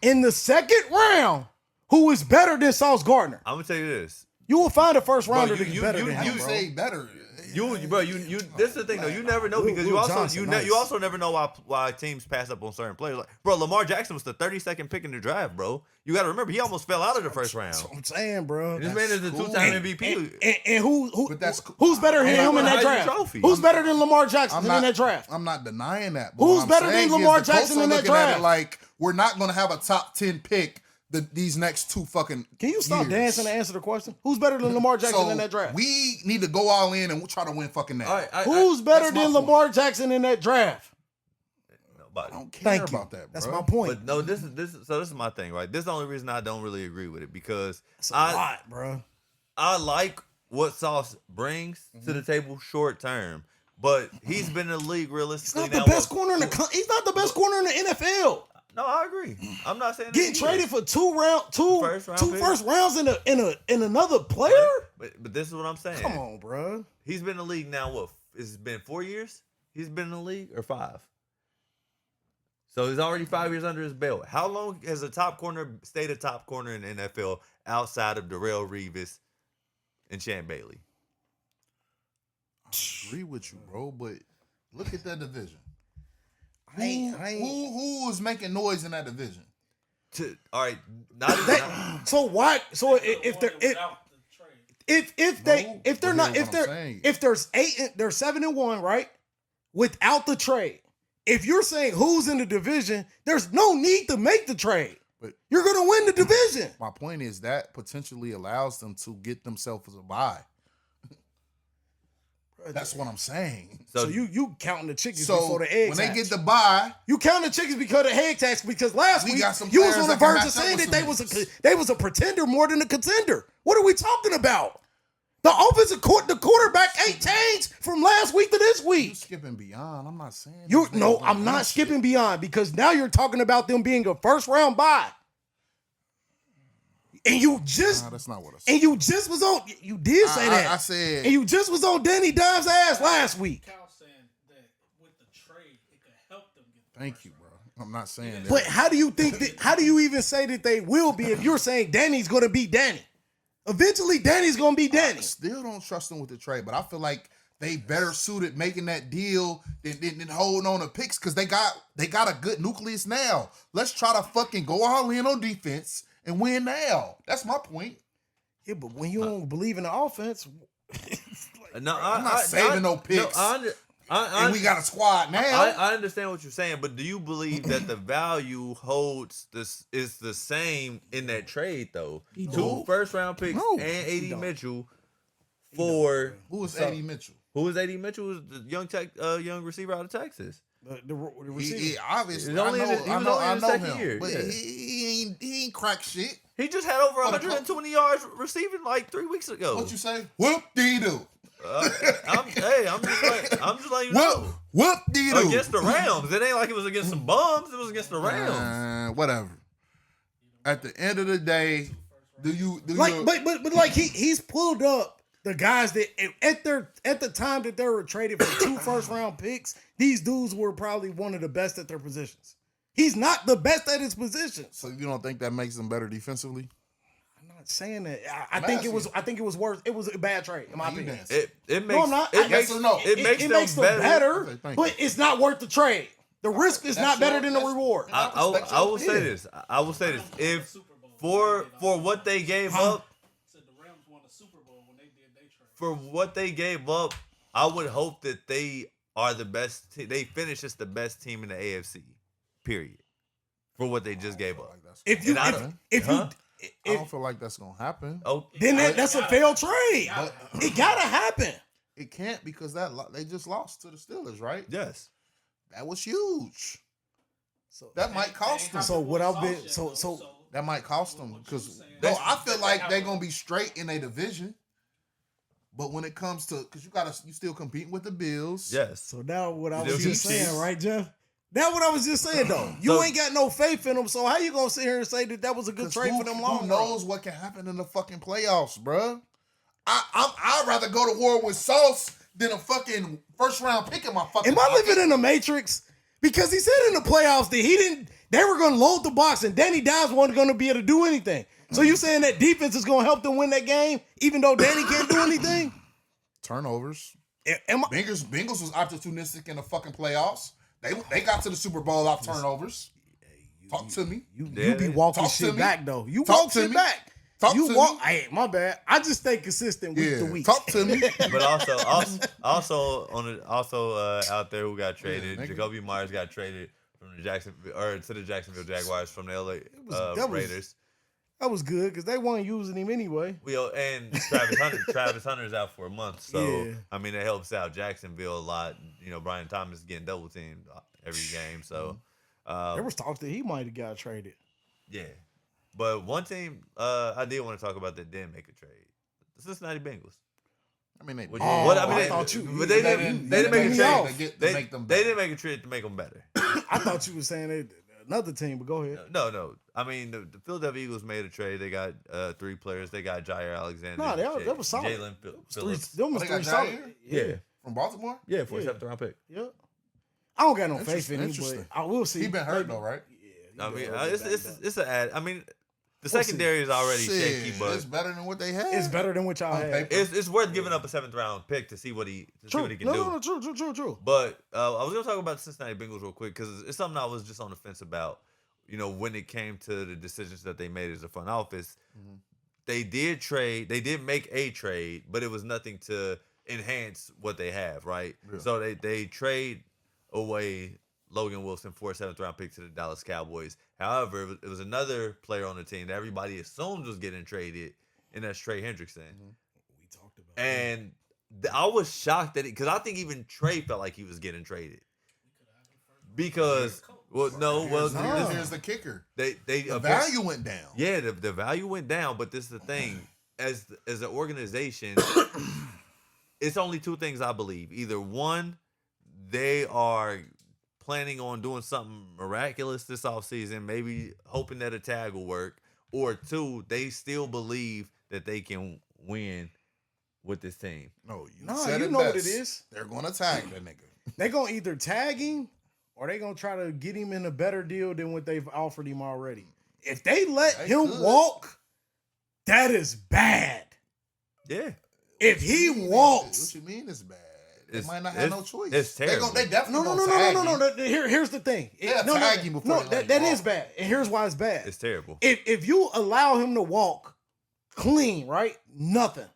in the second round who is better than Sauce Gardner. I'm gonna tell you this. You will find a first rounder to be you- better you- than him, You bro. say better. You this is the thing though. You never know because Will Johnson, nice. you also never know why teams pass up on certain players. Like, bro, Lamar Jackson was the 32nd pick in the draft, bro. You got to remember he almost fell out of the first round. That's what I'm saying, bro. This man is a cool. two-time MVP. And But that's cool. who's better than him in that Heisman draft? Trophy. Who's better than Lamar Jackson I'm in not that draft? I'm not denying that. But Who's what I'm better than saying is Lamar the Colts Jackson are in that looking at it draft? like we're not going to have a top 10 pick these next two fucking Can you stop years. dancing and answer the question? Who's better than Lamar Jackson So in that draft? we need to go all in and we'll try to win fucking that. All right, Who's better that's my than point. Lamar Jackson in that draft? nobody. I don't care Thank you. about that, bro. That's my point. But no, this is my thing, right? This is the only reason I don't really agree with it because That's a lot, bro. I like what Sauce brings to the table short term, but he's been in the league He's realistically. not the now, best corner in the. He's not the best corner in the NFL. No, I agree. I'm not saying Getting that he traded is. for two First round pick. first rounds in another player. But this is what I'm saying. Come on, bro. He's been in the league now. What? It's been 4 years. He's been in the league or 5. So he's already 5 years under his belt. How long has a top corner stayed a top corner in the NFL outside of Darrell Revis and Champ Bailey? I agree with you, bro, but look at that division. I Who is making noise in that division? All right, not So why? So if they're without the trade. if they're but not here's if what I'm they're saying. if there's 7-1, right? Without the trade. If you're saying who's in the division, there's no need to make the trade. But You're gonna win the division. my point is that potentially allows them to get themselves as a bye. That's what I'm saying. So you counting the chickens So before the eggs when they hatch. get the bye, You counting the chickens because of the egg tax because last We week got some you was players on the that can verge of match up saying with that some they was a pretender more than a contender. What are we talking about? The offensive the quarterback ain't changed from last week to this you week. skipping beyond. I'm not saying You these no, niggas I'm don't not win skipping shit. beyond because now you're talking about them being a first round bye. And you just Nah, that's not what I said. and you just was on you did say that. I said and you just was on Danny Dimes' ass last week. Cal saying that with the trade, it could help them get the thank first you, round. bro. I'm not saying that. But how do you think that how do you even say that they will be if you're saying Danny's gonna be Danny? Eventually Danny's gonna be Danny. I still don't trust them with the trade, but I feel like they better suited making that deal than holding on to picks because they got a good nucleus now. Let's try to fucking go all in on defense and win now. That's my point. Yeah, but when you don't believe in the offense, no, I'm not saving no picks. And we got a squad now. I understand what you're saying, but do you believe that the value holds this is the same in that trade though? He 2 don't. first round picks No, and he AD don't. Mitchell for Who is so- AD Mitchell? Who is AD Mitchell? Was the young receiver out of Texas. the receiver. He obviously, He was only in his- he was only in his second him, year, but yeah. he ain't crack shit. He just had over What a 120 yards receiving like 3 weeks ago. What you say? Whoop dee doo. I'm just letting you know. Whoop dee doo. Against the Rams, it ain't like it was against some bums. It was against the Rams. Whatever. At the end of the day, do you Like, but like he's pulled up the guys that at the time that they were traded for 2 first round picks, these dudes were probably one of the best at their positions. He's not the best at his positions. So you don't think that makes them better defensively? I'm not saying that. I think it was worse. It was a bad trade, in my You opinion. dancing. It makes No, I'm not. it I- makes yes or no? it makes them better. Okay, thank but you. it's not worth the trade. The risk is not better than the that's- reward. I will say this. I will say this. If for what they gave up, Said the Rams won a Super for what they gave up, I would hope that they are the best. They finish as the best team in the AFC. Period. For what they just gave up. If you And I if, don't- if huh? you I don't feel like that's gonna happen. Oh, then that's a failed trade. But It gotta happen. it can't because they just lost to the Steelers, right? yes. That was huge. So That might cost them. So what I've been That might cost them because That's- I feel like they're gonna be straight in a division. But when it comes to, because you still competing with the Bills. Yes. so now what I They'll was get just saying, Chiefs. right, Jeff? That's what I was just saying though. You So- ain't got no faith in them. So how you gonna sit here and say that was a good 'Cause trade for them long Who run? knows what can happen in the fucking playoffs, bruh? I'd rather go to war with Sauce than a fucking first round pick in my fucking Am I pocket. living in the Matrix? Because he said in the playoffs that they were going to load the box and Danny Dimes wasn't going to be able to do anything. So you saying that defense is going to help them win that game, even though Danny can't do anything? Turnovers. Am I, Bengals was opportunistic in the fucking playoffs. They got to the Super Bowl off turnovers. Talk to me. you Yeah, be walking talk to shit me. back though. You Talk walk to shit me. back. Talk You to walk. me. Hey, my bad. I just stay consistent week to week. Talk to me. But also out there who got traded, nigga. Jacoby Myers got traded from the to the Jacksonville Jaguars from the LA that was- Raiders. That was good because they weren't using him anyway. And Travis Hunter's out for a month, so Yeah. I mean it helps out Jacksonville a lot. You know, Brian Thomas is getting double teamed every game, so There was talk that he might have got traded. yeah. But one team I did want to talk about that didn't make a trade, the Cincinnati Bengals. I mean, they. Which- Oh, what I mean, I they- thought you. but they didn't make a threw me trade. off. to make them They better. didn't make a trade to make them better. I thought you were saying that another team, but go ahead. No. I mean, the Philadelphia Eagles made a trade. They got 3 players. They got Jair Alexander. No, that was solid. Jalen Three, Phillips. them was they got three solid. Jair? Yeah. From Baltimore. Yeah, for a Yeah. 7th round pick. Yeah. I don't got no faith in him, but Interesting. I will see. He been hurt though, right? I mean, Yeah, it's an ad. I mean, the We'll secondary is already shaky, Shit, but it's better than what they had. It's better than what y'all On had. paper. it's worth giving up a 7th round pick to see what he True. can do. No, true. But I was going to talk about the Cincinnati Bengals real quick because it's something I was just on the fence about. You know, when it came to the decisions that they made as a front office, they did make a trade, but it was nothing to enhance what they have, right? Yeah. So they trade away Logan Wilson for a 7th round pick to the Dallas Cowboys. However, it was another player on the team that everybody assumed was getting traded, and that's Trey Hendrickson. We talked about And I was shocked that because I think even Trey felt like he was getting traded. Because Here's the kicker. they The value went down. yeah, the value went down, but this is the thing. As an organization, it's only 2 things I believe. Either one, they are planning on doing something miraculous this offseason, maybe hoping that a tag will work, or 2, they still believe that they can win with this team. No, you No, said you it know what best. it is. They're gonna tag that nigga. They gonna either tag him or they gonna try to get him in a better deal than what they've offered him already. If they let They him could. walk, that is bad. Yeah. If he What walks, you mean it's bad? They It's- might not have no it's- choice. it's terrible. They definitely no. gonna tag him. Here's the thing. They'll no, tag him before they let that him is walk. bad. And here's why it's bad. It's terrible. If you allow him to walk clean, right? Nothing.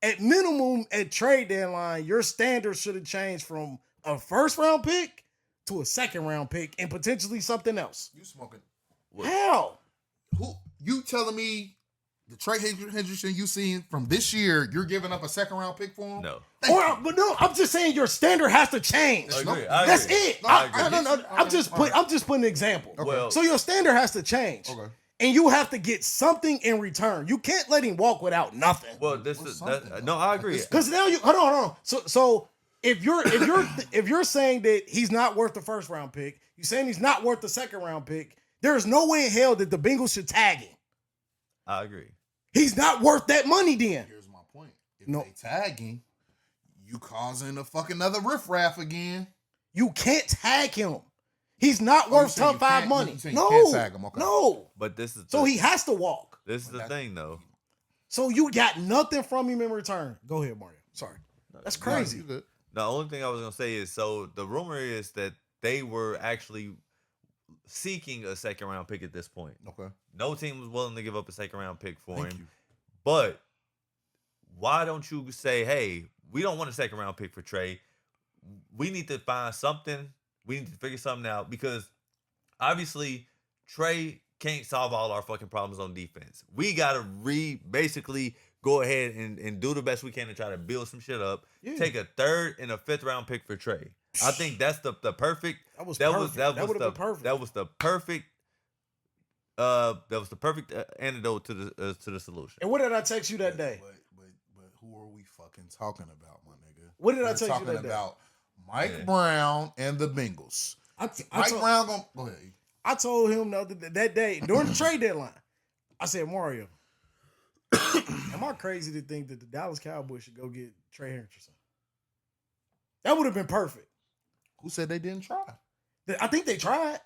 At minimum, at trade deadline, your standards should have changed from a 1st round pick to a 2nd round pick and potentially something else. You smoking? How? Who? You telling me the Trey Hendrickson you seen from this year? You're giving up a 2nd round pick for him? No. But no, I'm just saying your standard has to change. I No, agree. I That's agree. it. No, I I agree. agree. I'm just putting an example. Well, So your standard has to change. Okay. And you have to get something in return. You can't let him walk without nothing. well, this What's is something, no, I agree. Because now you hold on. So if you're saying that he's not worth the 1st round pick, you're saying he's not worth the 2nd round pick. There's no way in hell that the Bengals should tag him. I agree. He's not worth that money then. Here's my point. If No. they tag him, you causing a fucking another riffraff again. You can't tag him. He's not Oh, you worth saying top you 5 can't- money. you saying you No, can't tag him, okay. no. But this is So he has to walk. this is the thing though. So you got nothing from him in return. Go ahead, Mario. Sorry. That's crazy. You good. The only thing I was gonna say is so the rumor is that they were actually seeking a 2nd round pick at this point. Okay. No team was willing to give up a 2nd round pick for Thank him. you. But why don't you say, hey, we don't want a second round pick for Trey. We need to find something. We need to figure something out because obviously Trey can't solve all our fucking problems on defense. We gotta basically go ahead and do the best we can to try to build some shit up. Yeah. Take a 3rd and a 5th round pick for Trey. I think that's the perfect. That was perfect. That would have been perfect. That was the perfect. That was the perfect antidote to the solution. And what did I text you that day? But who are we fucking talking about, my nigga? What did I text you that day? Talking about Mike Brown and the Bengals. Mike Brown gonna go ahead. I told him that day during the trade deadline. I said, Mario, am I crazy to think that the Dallas Cowboys should go get Trey Hendrickson? That would have been perfect. Who said they didn't try? I think they tried.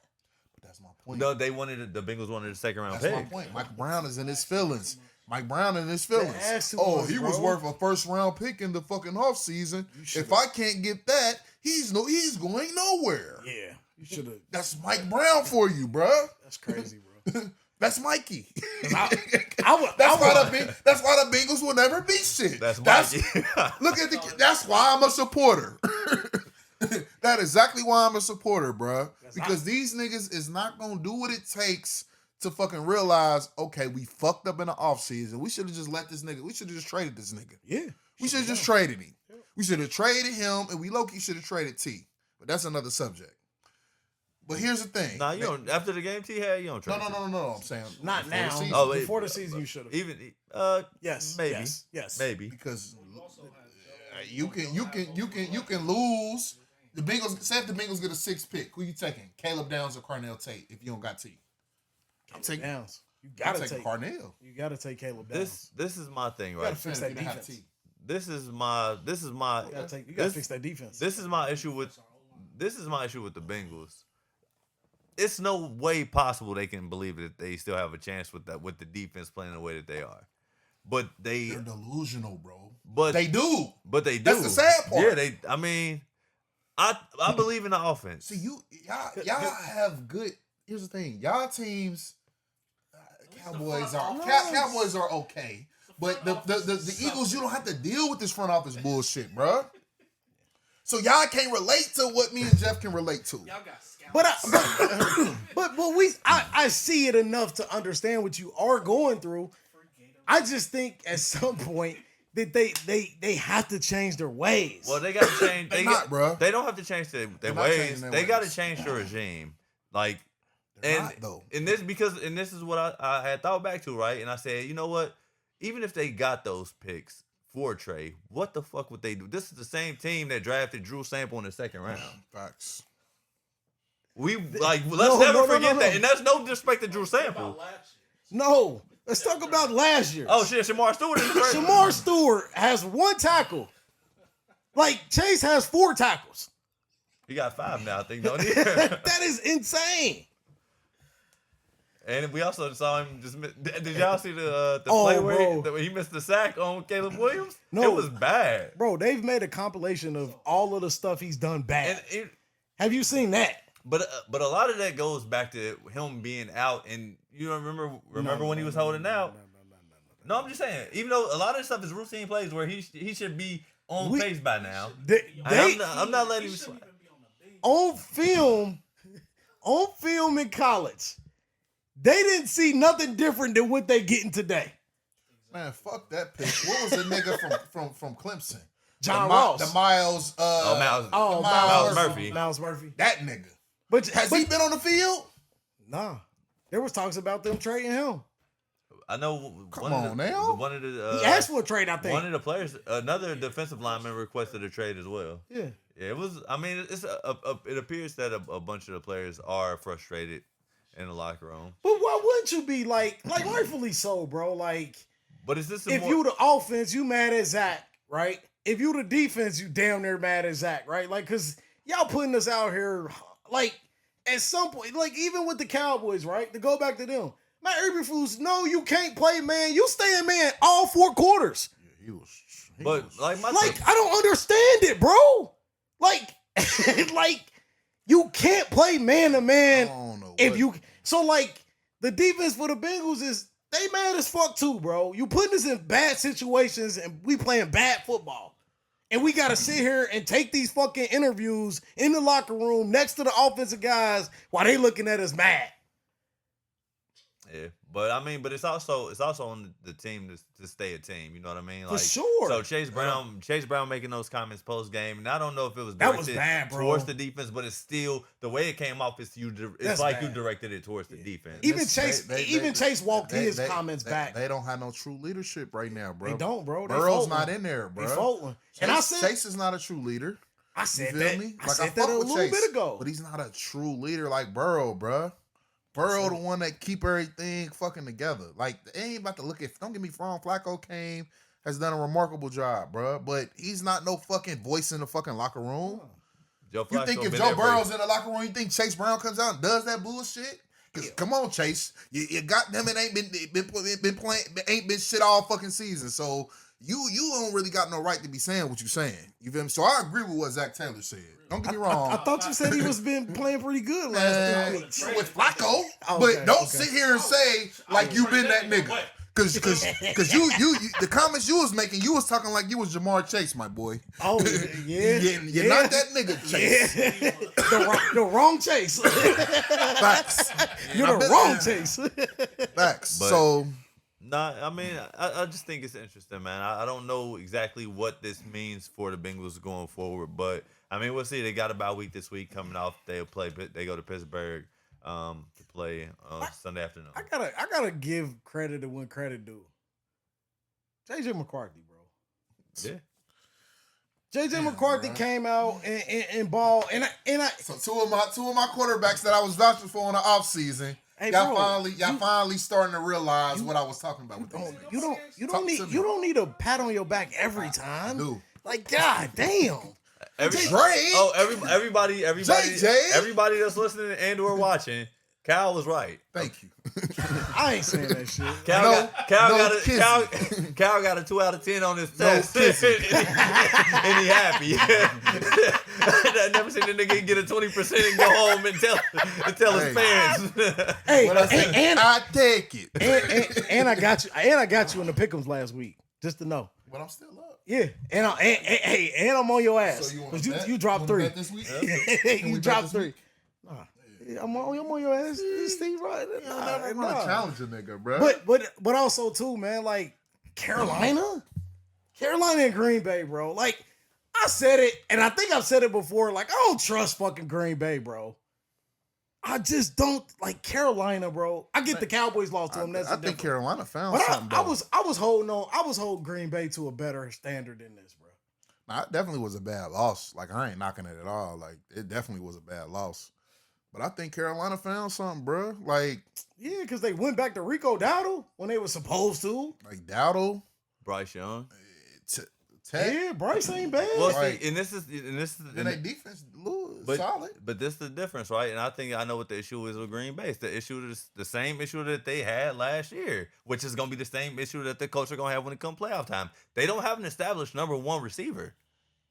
But that's my point. No, the Bengals wanted a 2nd round pick. That's my point. Mike Brown is in his feelings. Mike Brown in his feelings. He was worth a 1st round pick in the fucking offseason. If I can't get that, he's going nowhere. Yeah. You should have. That's Mike Brown for you, bro. That's crazy, bro. That's Mikey. That's why the Bengals will never be shit. That's Mikey. That's why I'm a supporter. That's exactly why I'm a supporter, bro. Because these niggas is not gonna do what it takes to fucking realize, okay, we fucked up in the offseason. We should have just let this nigga. We should have just traded this nigga. Yeah. We should have just traded him. Yeah. We should have traded him, and we low-key should have traded T. But that's another subject. But here's the thing. Nah, you don't. After the game T had, you don't trade. No. I'm saying not now. Before the season, you should have. Even yes, maybe, yes, maybe because you can lose. The Bengals. Say if the Bengals get a 6th pick, who you taking? Caleb Downs or Cornell Tate? If you don't got T, I'm taking Downs. You gotta take Cornell. You gotta take Caleb Downs. This is my thing, right? You gotta fix that defense. This is my. You gotta fix that defense. This is my issue with the Bengals. It's no way possible they can believe that they still have a chance with the defense playing the way that they are. But they're delusional, bro. But they do. That's the sad part. Yeah, I believe in the offense. See, y'all have good. Here's the thing, y'all teams. Cowboys are okay, but the Eagles, you don't have to deal with this front office bullshit, bro. So y'all can't relate to what me and Jeff can relate to. Y'all got but I see it enough to understand what you are going through. I just think at some point that they have to change their ways. Well, they got to change. They don't have to change their ways. They got to change the regime. Like, and this is what I had thought back to, right? And I said, you know what? Even if they got those picks for Trey, what the fuck would they do? This is the same team that drafted Drew Sample in the 2nd round. Facts. Let's never forget that. And that's no disrespect to Drew Sample. No. Let's talk about last year. Oh shit, Shamar Stewart is great. Shamar Stewart has 1 tackle. Like Chase has 4 tackles. He got 5 now, I think, don't he? That is insane. And we also saw him just. Did y'all see the play where he missed the sack on Caleb Williams? No, it was bad, bro. They've made a compilation of all of the stuff he's done bad. Have you seen that? But a lot of that goes back to him being out, and you remember when he was holding out. No, I'm just saying. Even though a lot of this stuff is routine plays where he should be on pace by now. I'm not letting him slide. On film in college. They didn't see nothing different than what they getting today. Man, fuck that pick. What was the nigga from Clemson? John Ross. The Miles. Miles Murphy. Miles Murphy. That nigga. But has he been on the field? Nah. There was talks about them trading him. I know. One of the he asked for a trade, I think. One of the players, another defensive lineman, requested a trade as well. Yeah. Yeah, it was. I mean, it appears that a bunch of the players are frustrated in the locker room. But why wouldn't you be like rightfully so, bro? Like, but is this if you the offense, you mad at Zach, right? If you the defense, you damn near mad at Zach, right? Like, cause y'all putting us out here, like, at some point, like even with the Cowboys, right? To go back to them, Matt Eberflus, no, you can't play man. You stay in man all 4 quarters. Yeah, he was. I don't understand it, bro. Like, like. You can't play man to man if you. So like the defense for the Bengals is they mad as fuck too, bro. You putting us in bad situations and we playing bad football. And we got to sit here and take these fucking interviews in the locker room next to the offensive guys while they looking at us mad. Yeah, but it's also on the team to stay a team. You know what I mean? For sure. So Chase Brown making those comments post game, and I don't know if it was That was directed bad, bro. towards the defense, but it's still the way it came off. It's That's like bad. you directed it towards the defense. Even Chase walked his comments back. They don't have no true leadership right now, bro. They don't, bro. They Burrow's folding. not in there, bro. They folding. And I said, Chase is not a true leader. I said You feel that. me? I Like, said fuck that a with little Chase, bit ago. but he's not a true leader like Burrow, bro. Burrow the one that keep everything fucking together. Like, they ain't about to look at. Don't get me wrong. Flacco has done a remarkable job, bro. But he's not no fucking voice in the fucking locker room. Joe You Flacco think if been Joe there for- Burrow's in the locker room, you think Chase Brown comes out and does that bullshit? Cause come on, Chase, you got them and ain't been playing, ain't been shit all fucking season. So you don't really got no right to be saying what you saying. You feel me? So I agree with what Zach Taylor said. Don't get me wrong. I thought you said he was been playing pretty good last 3 weeks. with Flacco, Okay, but don't okay. sit here and say like you been that nigga. Cause you the comments you was making, you was talking like you was Jamar Chase, my boy. Oh, yeah. You're not that nigga, Chase. Yeah. the wrong Chase. Facts. You're the wrong Chase. Facts. But- So Nah, I mean, I just think it's interesting, man. I don't know exactly what this means for the Bengals going forward, but I mean, we'll see. They got a bye week this week coming off. They go to Pittsburgh to play Sunday afternoon. I gotta give credit to when credit due. JJ McCarthy, bro. Yeah. JJ McCarthy came out and ball and I So two of my quarterbacks that I was vouching for in the offseason, Hey, y'all bro, finally starting to realize what I was talking about with these niggas. you Talk don't to me. you don't need a pat on your back every time. do. Like, god damn. Everybody JJ. everybody that's listening and or watching, Cal was right. Thank you. I ain't saying that shit. Cal kissing. got a 2 out of 10 on this No test, kissing. and he happy. I never seen a nigga get a 20% and go home and tell his Hey. parents. Hey, What I say, and I take it. and I got you in the pick'ems last week, just to know. But I'm still up. Yeah, and I'm on your ass. So you want 'Cause to bet? you dropped wanna 3. bet this week? Can You we dropped bet 3. this week? Nah, I'm on your ass, Steve. Right? I'm Nah. gonna challenge a nigga, bro. But also too, man. Like Carolina and Green Bay, bro. Like I said it, and I think I've said it before. Like I don't trust fucking Green Bay, bro. I just don't like Carolina, bro. I get the Cowboys lost to them. That's I think different. Carolina found But something. I though. was holding Green Bay to a better standard than this, bro. Nah, it definitely was a bad loss. Like I ain't knocking it at all. Like it definitely was a bad loss. But I think Carolina found something, bro. Like Yeah, because they went back to Rico Dowdle when they were supposed to. Dowdle, Bryce Young. Tech. Yeah, Bryce ain't bad. Well, Right. see, and this is Then they defense but, solid. But this is the difference, right? And I know what the issue is with Green Bay. It's the same issue that they had last year, which is going to be the same issue that the coach are going to have when it comes playoff time. They don't have an established number 1 receiver.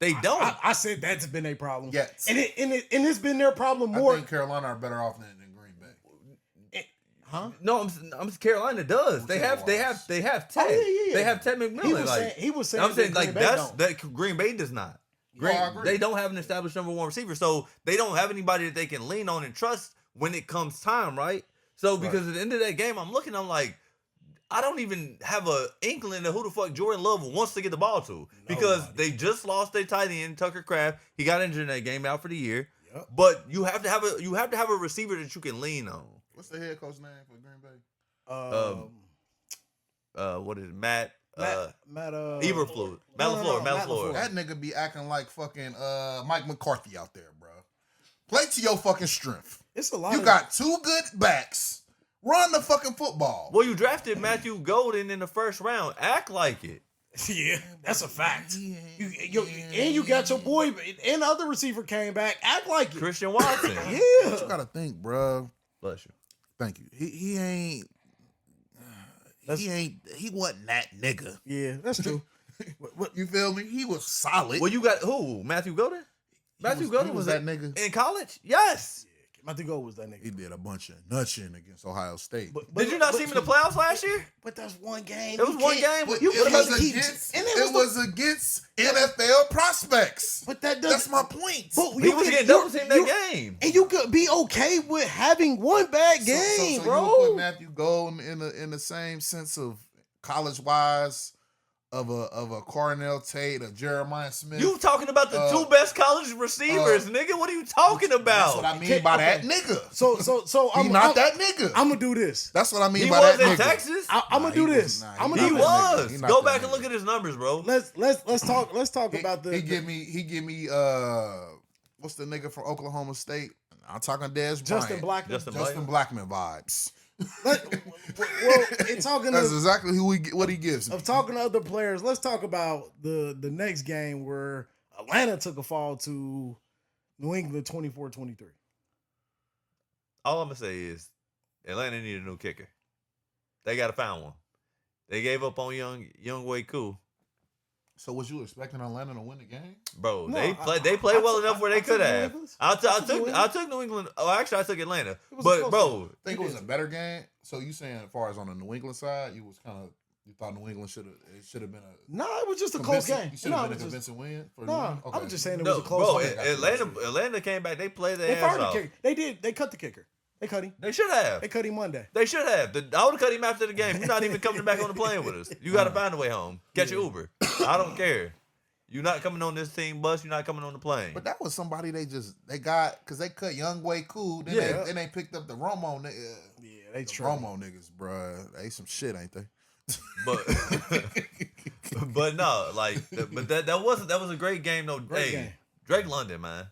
They don't. I said that's been their problem. Yes. And it's been their problem I more. think Carolina are better off than Green Bay. Huh? No, I'm Carolina does. They have Ted. Oh, yeah. They have Ted McMillan. He was saying I'm saying that like Green Bay that's don't. that Green Bay does not. No, I agree. They don't have an established number 1 receiver, so they don't have anybody that they can lean on and trust when it comes time, right? So because at the end of that game, I'm like, I don't even have a inkling of who the fuck Jordan Love wants to get the ball to because they just lost their tight end Tucker Kraft. He got injured in that game, out for the year. Yep. But you have to have a receiver that you can lean on. What's the head coach name for Green Bay? What is it? Matt Eberflus. Matt LaFleur. LaFleur. That nigga be acting like fucking Mike McCarthy out there, bro. Play to your fucking strength. It's a lot. You got 2 good backs. Run the fucking football. Well, you drafted Matthew Golden in the first round. Act like it. Yeah, that's a fact. You got your boy and the other receiver came back. Act like it. Christian Watson. You Yeah. gotta think, bro. Bless you. Thank you. He ain't. He wasn't that nigga. Yeah, that's true. You feel me? He was solid. Well, you got who? Matthew Golden? Matthew Golden was was that nigga. in college? Yes. Matthew Gold was that nigga. He did a bunch of nutching against Ohio State. Did you not see him in the playoffs last year? But that's one game. It was one game. But You it can't was keep- against, and it was against NFL prospects. But that doesn't. That's my point. But He was getting double teamed that game. And you could be okay with having one bad game, so bro. you would put Matthew Golden in the same sense of college wise of a Cornell Tate, a Jeremiah Smith. You talking about the two best college receivers, nigga? What are you talking That's about? what I mean by that nigga. So He I'm not that nigga. I'm gonna do this. That's what I mean He by was that in nigga. Texas. I'm gonna do he this. was not. I'm He gonna He do not that this. nigga. was. He not Go that back and nigga. look at his numbers, bro. Let's talk about the. He give me what's the nigga from Oklahoma State? I'm talking Dez Justin Bryant. Blackman. Justin Blackman vibes. Well, in talking That's to, exactly what he gives me. of talking to other players, let's talk about the next game where Atlanta took a fall to New England 24-23. All I'm gonna say is Atlanta need a new kicker. They gotta find one. They gave up on young Way Cool. So was you expecting Atlanta to win the game? Bro, No, they played well I enough where they took could New have. England. I took New England. Oh, actually, I took Atlanta. It was a But close bro, I think it was a better game. So you saying as far as on the New England side, you thought New England should have been a No, it was just a close game. You should No, have it been a was just, convincing win for New no, England? I was just saying it no, was a close bro, game. Atlanta came back. They played They their ass fired the off. kicker. They cut the kicker. They cut him. They should have. They cut him Monday. They should have. I would have cut him after the game. You're not even coming back on the plane with us. You got to find a way home. Catch your Uber. I don't care. You're not coming on this team bus. You're not coming on the plane. But that was somebody they got because they cut Young Way Cool. Then they picked up the Romo. They The Romo niggas, bruh. They some shit, ain't they? But no, like, but that was a great game though. Great Hey, game. Drake London, man,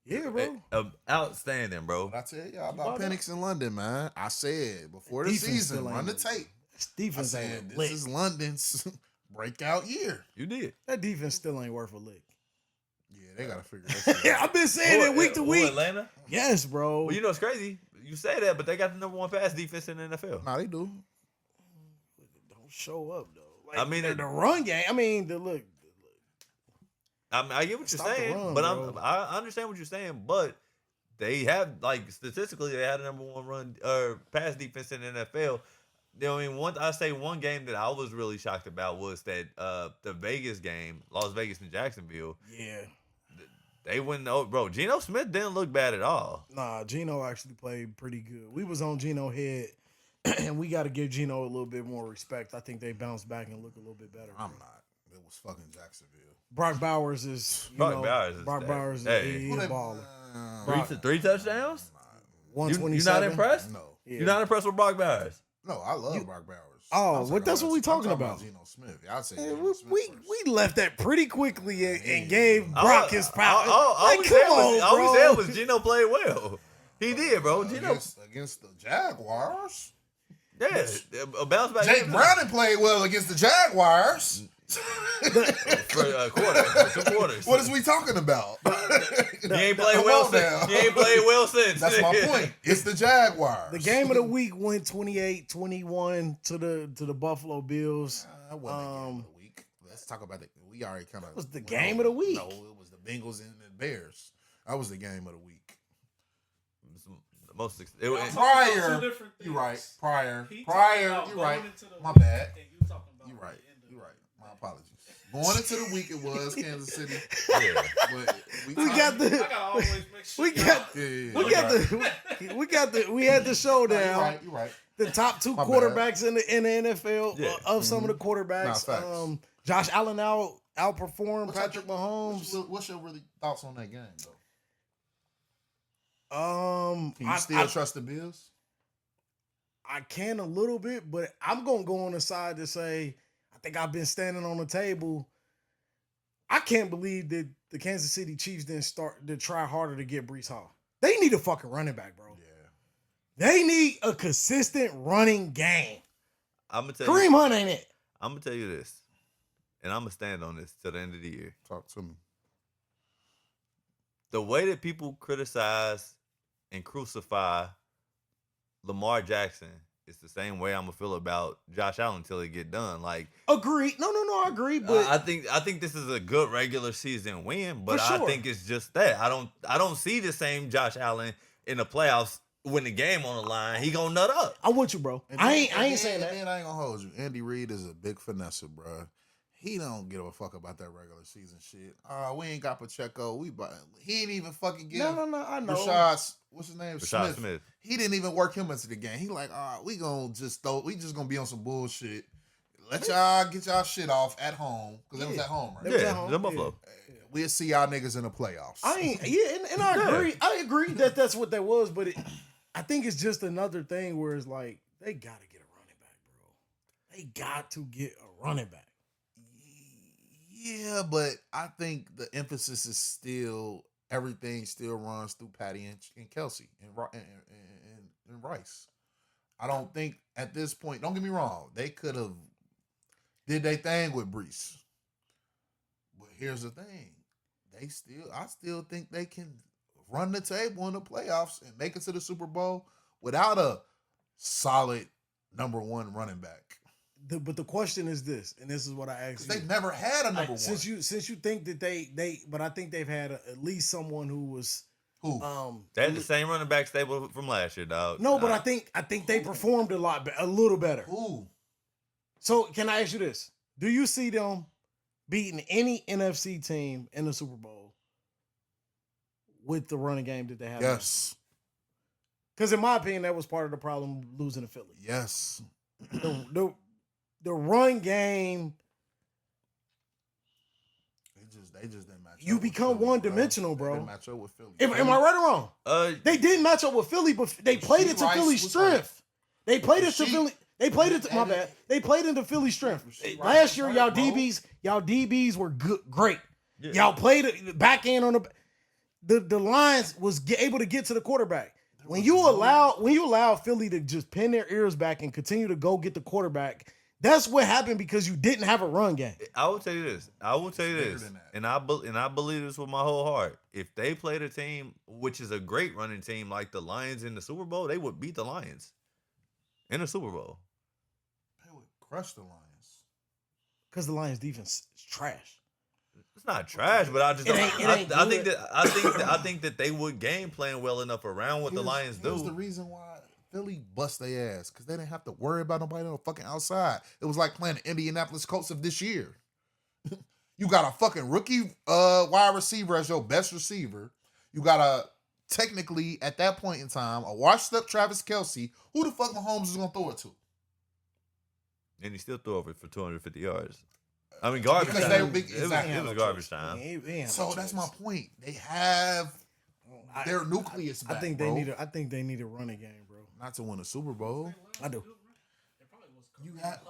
Yeah, bro. outstanding, bro. But I tell y'all about Penix in London, man. I said before the Defense season, still run the ain't tape. I Defense said ain't this lit. is London's breakout year. You did. That defense still ain't worth a lick. Yeah, they gotta figure that shit out. I've been saying it week to week. Atlanta. Yes, bro. Well, you know it's crazy. You say that, but they got the number one pass defense in the NFL. Nah, they do. Don't show up though. Like, I mean, the run game. I mean, look. I mean, I get what you're Stop the saying, run, but bro. I understand what you're saying, but they have, like, statistically, they had a number one run pass defense in the NFL. You know, I mean, one game that I was really shocked about was that the Vegas game, Las Vegas and Jacksonville. Yeah. They went, oh, bro. Geno Smith didn't look bad at all. Nah, Geno actually played pretty good. We was on Geno head, and we got to give Geno a little bit more respect. I think they bounced back and look a little bit better. I'm not. It was fucking Jacksonville. Brock Bowers is Brock Bowers is hey. he a baller. Three touchdowns? You 127. not impressed? No. Yeah. You're not impressed with Brock Bowers? No, I love Brock Bowers. Oh, I'm what- that's talking what we about- talking I'm about. Geno Smith. Y'all say Hey, Geno Smith we first. we left that pretty quickly and gave Brock his power. All Like, we come said on, all we bro. said was Geno played well. He did, bro. Geno, against the Jaguars. yeah, a bounce back. Jake Browning played well against the Jaguars. for a quarter, for 2 quarters. What is we talking about? He ain't played Come well on since. now. He ain't played well since. That's my point. It's the Jaguars. The game of the week went 28-21 to the Buffalo Bills. That wasn't the game of the week. Let's talk about it. We already kind of was the game of the week. No, it was the Bengals and the Bears. That was the game of the week. The most. Y'all talking Prior, about two different you right. things. Prior, He prior. talking about You going right. into the My week, bad. and you talking about You right. the end of You the right. My apologies. Going into the week, it was Kansas City. Yeah. But We got I the gotta always make sure. we got we had the You're showdown. right. You're right. The top two My bad. quarterbacks in the NFL Yeah. of some of the quarterbacks. Nah, facts. Josh Allen outperformed What's Patrick Mahomes. What's your really thoughts on that game, though? Can you I, still I, trust the Bills? I can a little bit, but I'm gonna go on the side to say I think I've been standing on the table. I can't believe that the Kansas City Chiefs didn't start to try harder to get Brees Hall. They need a fucking running back, bro. Yeah. They need a consistent running game. I'm gonna tell Kareem you. Hunt ain't it. I'm gonna tell you this, and I'm gonna stand on this till the end of the year. Talk to me. The way that people criticize and crucify Lamar Jackson is the same way I'm gonna feel about Josh Allen until it get done. Like, Agree. No, I agree. But I think this is a good regular season win, but For I sure. think it's just that I don't see the same Josh Allen in the playoffs when the game on the line, he gonna nut up. I'm with you, bro. And I then- ain't saying that. And then I ain't gonna hold you. Andy Reid is a big finesser, bro. He don't give a fuck about that regular season shit. We ain't got Pacheco. He ain't even fucking give. No, I know. What's his name? Rashad Smith. He didn't even work him into the game. He like, we just gonna be on some bullshit. Let y'all get y'all shit off at home because it was at home, right? was at Yeah, home, the Buffalo. We'll see y'all niggas in the playoffs. And I agree. I agree that that's what that was, but I think it's just another thing where it's like they gotta get a running back, bro. They got to get a running back. Yeah, but I think the emphasis is still everything still runs through Patty and Kelsey and Rice. I don't think at this point. Don't get me wrong. They could have did their thing with Brees, but here's the thing: I still think they can run the table in the playoffs and make it to the Super Bowl without a solid number one running back. But the question is this, and this is what I asked you. They've never had a number one. Since you think that but I think they've had at least someone who was Who? They had the same running back stable from last year, dog. No, but I think they performed a little better. Who? So can I ask you this? Do you see them beating any NFC team in the Super Bowl with the running game that they have? Yes. Because in my opinion, that was part of the problem losing to Philly. Yes. The run game, They just didn't match. you up with become Philly, one dimensional, They bro. didn't match up with Philly. Am I right or wrong? They They didn't match up with Philly, but they played it to Rice Philly's was strength. They played it to Rasheed- Philly. They played it to my bad. They played into Philly's strength. Rasheed Last Rice year, was y'all hurt, bro. DBs were good, great. Yeah. Y'all played it back end on the Lions was able to get to the quarterback. When you allow Philly to just pin their ears back and continue to go get the quarterback, that's what happened because you didn't have a run game. I will tell you this. bigger than that. And I believe this with my whole heart. If they played a team, which is a great running team like the Lions in the Super Bowl, they would beat the Lions in the Super Bowl. They would crush the Lions. Because the Lions defense is trash. It's not trash, but I just It don't. ain't I good. I think that they would game plan well enough around what the Lions Here's do. the reason why Philly bust their ass because they didn't have to worry about nobody on the fucking outside. It was like playing the Indianapolis Colts of this year. You got a fucking rookie wide receiver as your best receiver. You got a technically at that point in time a washed up Travis Kelce. Who the fuck Mahomes is gonna throw it to? And he still threw over for 250 yards. I mean, garbage Because time. they were big- It was exactly. garbage time. So that's my point. They have their nucleus back. I think they need a running game, bro. not to win a Super Bowl. I do. You have,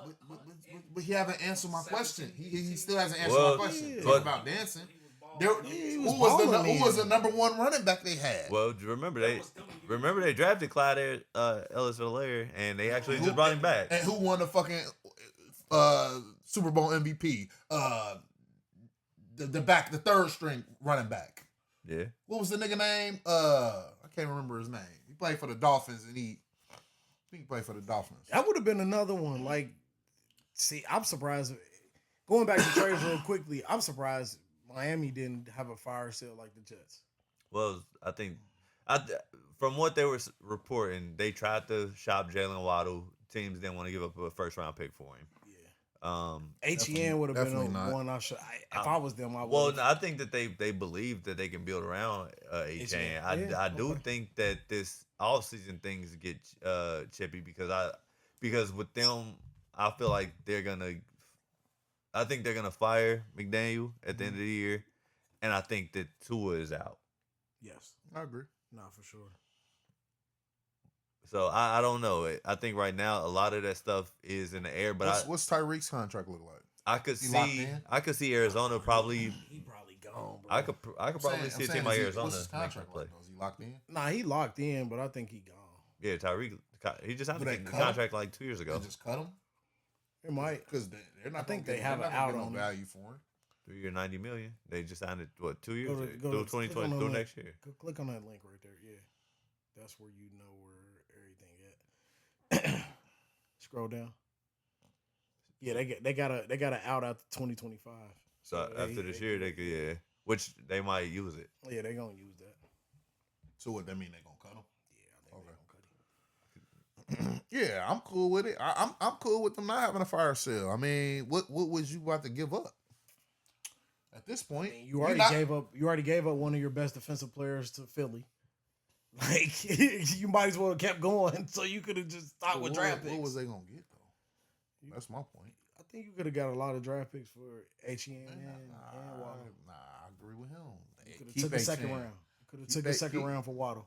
but he haven't answered my question. He still hasn't answered Well, my question. yeah. Talk about dancing. Who was the number one running back they had? Well, remember they drafted Clyde Ellis-Helaire, and they actually just brought him back. And who won the fucking Super Bowl MVP? The third string running back. Yeah. What was the nigga name? I can't remember his name. He played for the Dolphins, and I think he played for the Dolphins. That would have been another one. Like, see, I'm surprised. Going back to trades real quickly, I'm surprised Miami didn't have a fire sale like the Jets. Well, I think from what they were reporting, they tried to shop Jalen Waddle. Teams didn't want to give up a first round pick for him. HEN would have been definitely not. one I should. If I was them, I would. Well, no, I think that they believe that they can build around HN. I do think that this offseason things get chippy because with them, I feel like I think they're gonna fire McDaniel at the end of the year, and I think that Tua is out. Yes, I agree. nah, for sure. So I don't know. I think right now a lot of that stuff is in the air, but What's Tyreek's contract look like? I could He locked see in? Arizona probably. He probably gone, bro. I could probably see a team like Arizona What's his make contract a play. like? Though? Is he locked in? Nah, he locked in, but I think he gone. Yeah, Tyreek. He just had Would a they cut him? contract like 2 years ago. They just cut him It might. because they're not. I think gonna they get- have they're an not gonna out get no on him. value for him. 3 year, $90 million. They just signed it. What 2 years? Go to- Through click 2020 on the through link. next year. Click on that link right there. Yeah, that's where you know where everything at. Scroll down. Yeah, they got an out after 2025. So after this year, they could which they might use it. Yeah, they gonna use that. So what that mean? They gonna cut him? Yeah, I think they're gonna cut him. Yeah, I'm cool with it. I'm cool with them not having a fire sale. I mean, what was you about to give up at this point? I mean, you already gave up one of your best defensive players to Philly. Like you might as well have kept going, so you could have just stopped with draft picks. What was they gonna get though? That's my point. I think you could have got a lot of draft picks for Etienne and Waddle. Nah, I agree with him. Could have took a second round. Could have took a second round for Waddle.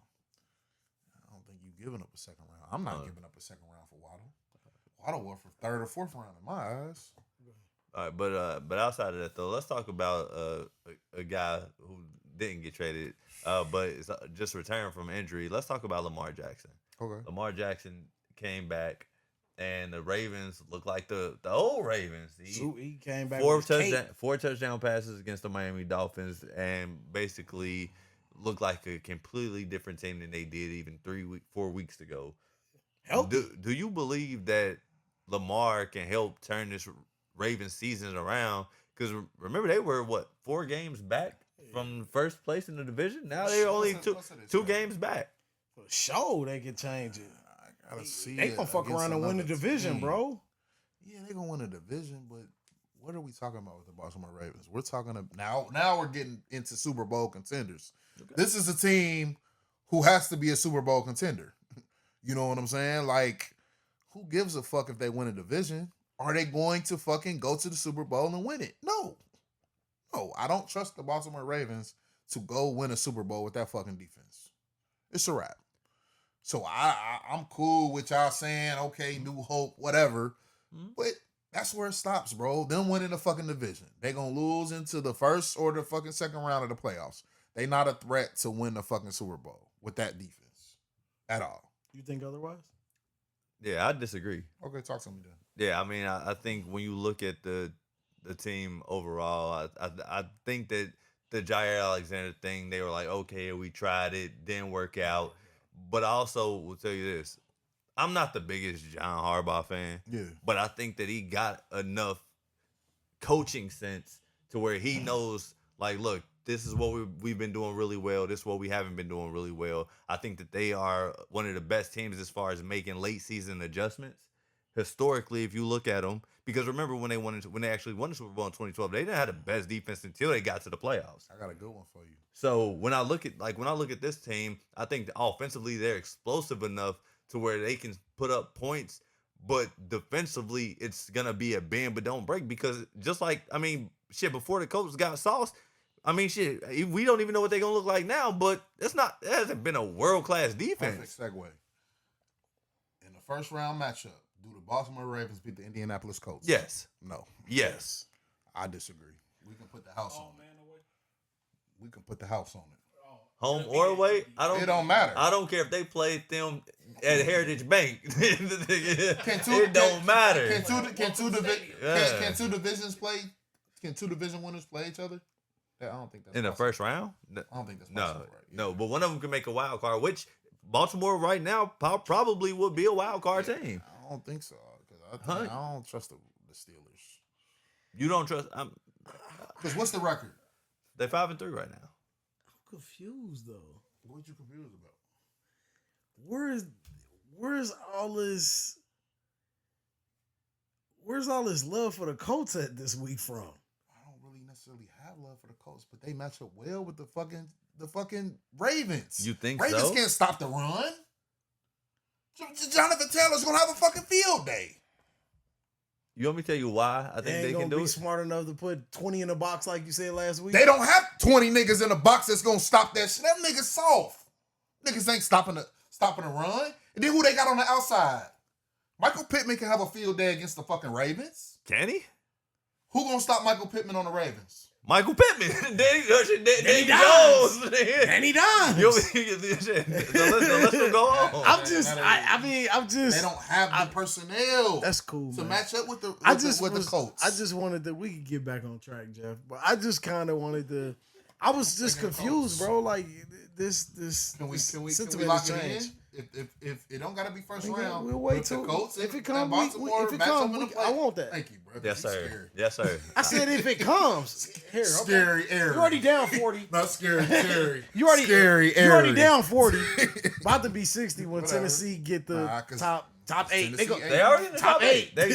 I don't think you giving up a second round. I'm not giving up a second round for Waddle. Waddle went for third or fourth round in my eyes. All right, but outside of that though, let's talk about a guy who didn't get traded, but is just returned from injury. Let's talk about Lamar Jackson. Okay. Lamar Jackson came back, and the Ravens look like the old Ravens. He came back four with touchdown passes against the Miami Dolphins, and basically looked like a completely different team than they did even 4 weeks ago. Do you believe that Lamar can help turn this Ravens season around? Because remember, they were 4 games back from first place in the division. Now they're only two games back. For sure, they can change it. I gotta see. They gonna fuck around and win the division, bro. Yeah, they gonna win the division, but what are we talking about with the Baltimore Ravens? We're talking about now we're getting into Super Bowl contenders. Okay. This is a team who has to be a Super Bowl contender. You know what I'm saying? Like, who gives a fuck if they win a division? Are they going to fucking go to the Super Bowl and win it? No, I don't trust the Baltimore Ravens to go win a Super Bowl with that fucking defense. It's a wrap. So I'm cool with y'all saying, okay, new hope, whatever. Mm-hmm. But that's where it stops, bro. Them winning the fucking division. They gonna lose into the first or the fucking second round of the playoffs. They not a threat to win the fucking Super Bowl with that defense at all. You think otherwise? Yeah, I disagree. Okay, talk to me then. Yeah, I mean, I think when you look at the team overall, I think that the Jair Alexander thing, they were like, okay, we tried it, didn't work out. But I also will tell you this. I'm not the biggest John Harbaugh fan. Yeah. But I think that he got enough coaching sense to where he knows, like, look, this is what we've been doing really well. This is what we haven't been doing really well. I think that they are one of the best teams as far as making late season adjustments. Historically, if you look at them, because remember when they actually won the Super Bowl in 2012, they didn't have the best defense until they got to the playoffs. I got a good one for you. So when I look at this team, I think offensively they're explosive enough to where they can put up points, but defensively it's gonna be a bend but don't break, because just like, I mean, shit, before the coach got sauce, I mean, shit, we don't even know what they're gonna look like now, but it hasn't been a world-class defense. Perfect segue. In the first round matchup, do the Baltimore Ravens beat the Indianapolis Colts? Yes. No. Yes. I disagree. We can put the house on it. We can put the house on it. Home or away? It don't matter. I don't care if they played them at Heritage Bank. It don't matter. Can two division winners play each other? I don't think that's in the first round. I don't think that's possible. No, but one of them can make a wild card, which Baltimore right now probably would be a wild card team. I don't think so, because I don't trust the Steelers. You don't trust? Because what's the record? They're 5-3 right now. I'm confused though. What you confused about? Where's all this? Where's all this love for the Colts at this week from? I don't really necessarily have love for the Colts, but they match up well with the fucking Ravens. You think Ravens so? Can't stop the run. Jonathan Taylor's gonna have a fucking field day. You want me to tell you why I think they can do it? Smart enough to put 20 in the box like you said last week. They don't have 20 niggas in the box that's gonna stop that shit. That nigga's soft. Niggas ain't stopping the run. And then who they got on the outside? Michael Pittman can have a field day against the fucking Ravens. Can he? Who gonna stop Michael Pittman on the Ravens? Michael Pittman. Danny Dimes. Danny Dimes. The list will go on. I'm just. They don't have the personnel. That's cool, to man. match up with the Colts. I just wanted that we could get back on track, Jeff. But I just kind of wanted to. I was just confused, bro. Like this Can we sentiment lock has it in? changed. if it don't gotta be first round, We'll wait if the till Colts if and it comes. Baltimore If it match up comes, in the play, I want that. Thank you, bro. Yes, sir. Yes, sir. I said if it comes. Here, okay. Scary area. You already down 40. Not scary, scary. You already scary You already area. down 40. About to be 60 when Whatever. Tennessee get the Nah, 'cause top 8. They go. Tennessee They already in the top Top eight. 8. They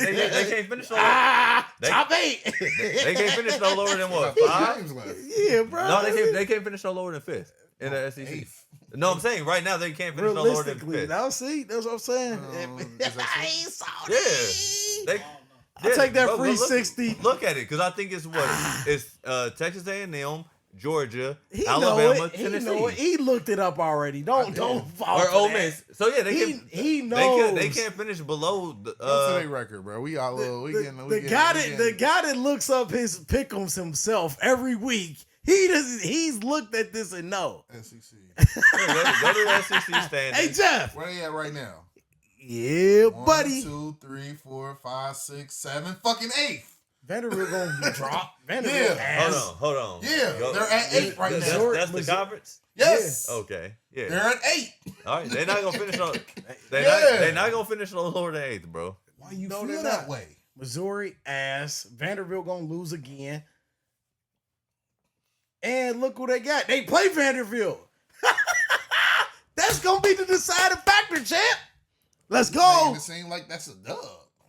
can't finish no. Top 8. They can't finish no lower than what, Got 5? games left. Yeah, bro. No, they can't finish no lower than 5th in the SEC. 8th. No, I'm saying right now they can't finish no lower than Realistically, 5th. now see, that's what I'm saying. Is that I true? ain't salty. Yeah, they. I'll take that but free look, 60. Look at it, because I think it's what it's Texas A&M, Georgia, He Alabama, know it. He Tennessee, know it. He looked it up already. Don't fall or for Ole that. Miss. So yeah, they He can. knows. They can't finish below the. Go to their record, bro. We all The guy that looks up his pick'ems himself every week. He's looked at this and know. SEC. Go to the SEC standings. Hey Jeff. Where they at right now? Yeah, 1, buddy. 2, 3, 4, 5, 6, 7, fucking 8th. Vanderbilt gonna drop. Vanderbilt ass. Hold on. Yeah, Go- they're at 8 right That's, now. that's the Missouri- conference. Yes. Okay. Yeah. They're at 8. All right. They're not gonna finish on. Yeah. They're not gonna finish no lower than 8th, bro. Why you No, feel they're that not. way? Missouri ass. Vanderbilt gonna lose again. And look who they got. They play Vanderbilt. That's gonna be the deciding factor, champ. Let's go. Man, it seems like that's a dub.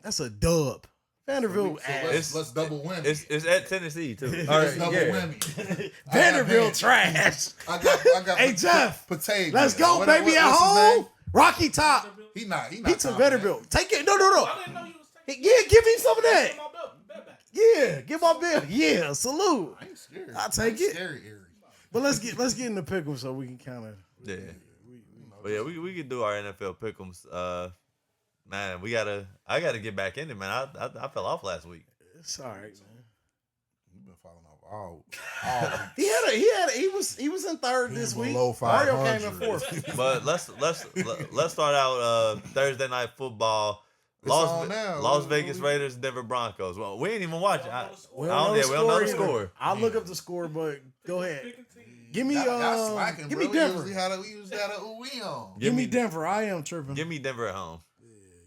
That's a dub. Vanderbilt So ass. let's double whammy. It's at Tennessee too. All Let's right. double Yeah. whammy. Vanderbilt trash. I got. Hey, Jeff. Patavia. Let's go, What- baby, at what's his home. name? Rocky Top. He not. He took confident. Vanderbilt. Take it. No. I didn't know you was taking Yeah, give me some of that. my bet back. Yeah, give my bill. Yeah, salute. I ain't scared. I'll take it. Scary area. But let's get in the pickle so we can kind of. Yeah. But yeah, we could do our NFL pick'ems. Man, I gotta get back in it, man. I fell off last week. It's all right, man. You've been falling off all He was in third He this below week. Mario 500. came in fourth. But let's start out Thursday night football. It's on now. Las Vegas Raiders, Denver Broncos. Well, we ain't even watch. We we don't know the either. score. I'll look up the score, but go ahead. Give me Y'all slacking, give bro. me Denver. We usually had a ooh on. Give me Denver. I am tripping. Give me Denver at home.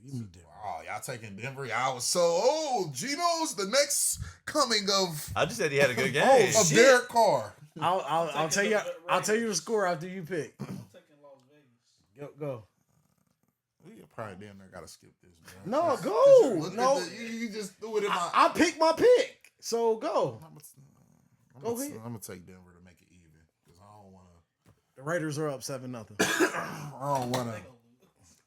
Give me Denver. Oh, y'all taking Denver? Y'all was so old. Gino's the next coming of I just said he had a good game. shit. Derek Carr. I'll tell you. I'll tell you the score after you pick. I'm taking Las Vegas. Go. We probably damn near gotta skip this, bro. No, 'Cause go. you look at No. you just threw it in my. I picked my pick. So go. Go ahead. I'm gonna take Denver to make it even because I don't want to. The Raiders are up 7-0. I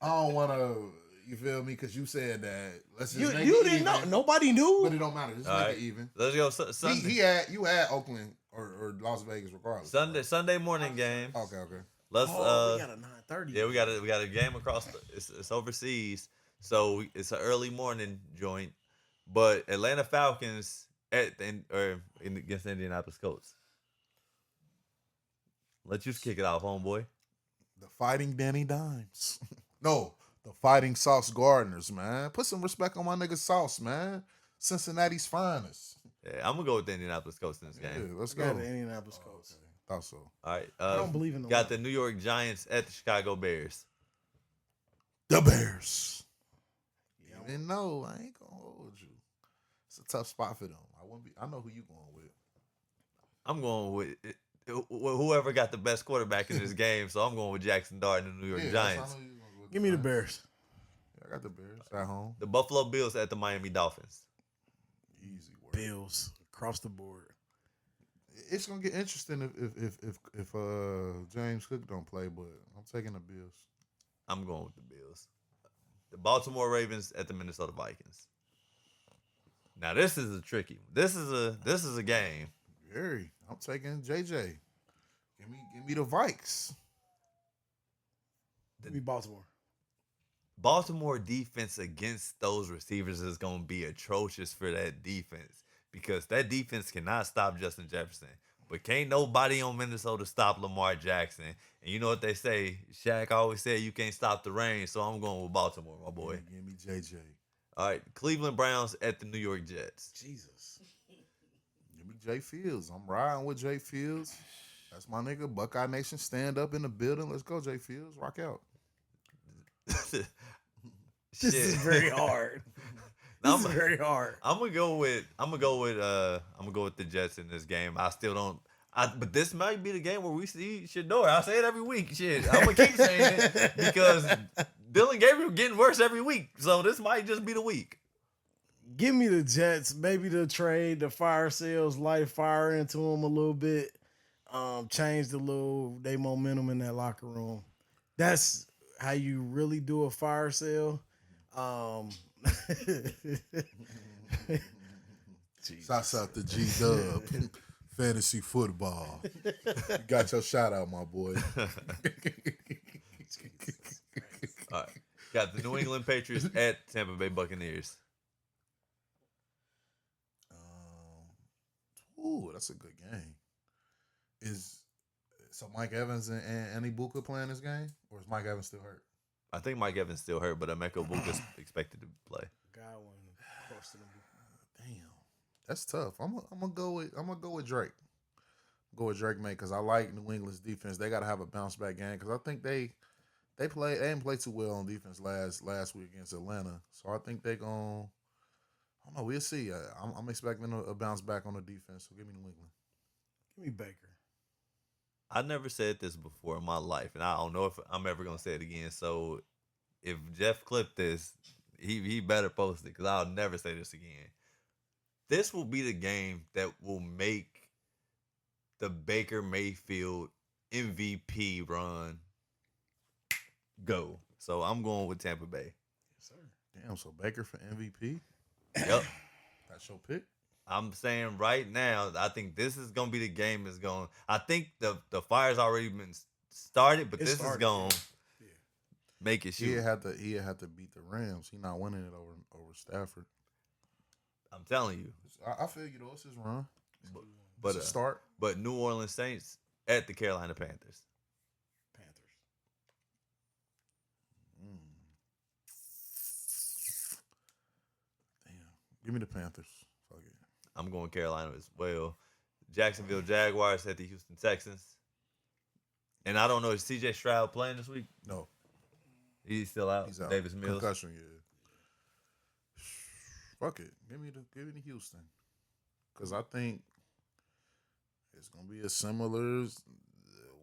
don't want to. You feel me? Because you said that. Let's just You make it didn't even. know. Nobody knew. But it don't matter. Just All make right. it even. Let's go Sunday. You had Oakland or Las Vegas regardless. Sunday morning game. Okay. Let's we got a 9:30. yeah, we got a game across. It's overseas, so it's an early morning joint. But Atlanta Falcons against the Indianapolis Colts. Let's just kick it off, homeboy. The Fighting Danny Dimes. No, the Fighting Sauce Gardeners, man. Put some respect on my nigga Sauce, man. Cincinnati's finest. Yeah, I'm gonna go with the Indianapolis Colts in this Yeah, game. let's We got go. the Indianapolis Colts. Thought so. All right. I don't believe in the Got line. the New York Giants at the Chicago Bears. The Bears. Even though I ain't gonna hold you. It's a tough spot for them. I know who you going with. I'm going with whoever got the best quarterback in this game. So I'm going with Jackson Dart and the New York Yeah, Giants. that's who I know you going with. Give me the Bears. Yeah, I got the Bears at home. The Buffalo Bills at the Miami Dolphins. Easy work. Bills across the board. It's gonna get interesting if James Cook don't play, but I'm taking the Bills. I'm going with the Bills. The Baltimore Ravens at the Minnesota Vikings. Now this is a tricky one. This is a game. Very. I'm taking JJ. Give me the Vikes. Give me Baltimore. Baltimore defense against those receivers is going to be atrocious for that defense because that defense cannot stop Justin Jefferson. But can't nobody on Minnesota stop Lamar Jackson. And you know what they say? Shaq always said you can't stop the rain, so I'm going with Baltimore, my boy. Give me JJ. All right, Cleveland Browns at the New York Jets. Jesus. Give me Jay Fields. I'm riding with Jay Fields. That's my nigga. Buckeye Nation, stand up in the building. Let's go, Jay Fields. Rock out. This is Shit. very hard. No, This is very hard. I'm gonna go with the Jets in this game. I still don't. But this might be the game where we see Shador. I say it every week. Shit, I'm gonna keep saying it because Dylan Gabriel getting worse every week. So this might just be the week. Give me the Jets. Maybe the trade, the fire sales, light fire into them a little bit. Change they momentum in that locker room. That's how you really do a fire sale. Shouts out to G Dub. Fantasy football. You got your shout out, my boy. All right, got the New England Patriots at Tampa Bay Buccaneers. Ooh, that's a good game. So Mike Evans and Andy Buka playing this game, or is Mike Evans still hurt? I think Mike Evans still hurt, but Emeka Buka's expected to play. Godwin close to them. Damn, that's tough. I'm gonna go with Drake. Go with Drake, mate, because I like New England's defense. They got to have a bounce back game because I think they didn't play too well on defense last week against Atlanta. So I think they gonna. I don't know. We'll see. I'm expecting a bounce back on the defense. So give me New England. Give me Baker. I never said this before in my life, and I don't know if I'm ever gonna say it again. So if Jeff clipped this, he better post it because I'll never say this again. This will be the game that will make the Baker Mayfield MVP run go. So I'm going with Tampa Bay. Yes, sir. Damn. So Baker for MVP. Yep. That's your pick. I'm saying right now, I think this is gonna be the game that's going. I think the fire's already been started, but It this started, is going yeah. make it shoot. He had to beat the Rams. He not winning it over Stafford. I'm telling you. I feel you though. It's his run. But It's a start. But New Orleans Saints at the Carolina Panthers. Panthers. Damn. Give me the Panthers. Fuck it. I'm going Carolina as well. Jacksonville Jaguars at the Houston Texans. And I don't know, is CJ Stroud playing this week? No, He's still out. he's out. Davis Mills. Concussion. Yeah. Fuck it. Give me the Houston. Because I think it's gonna be a similar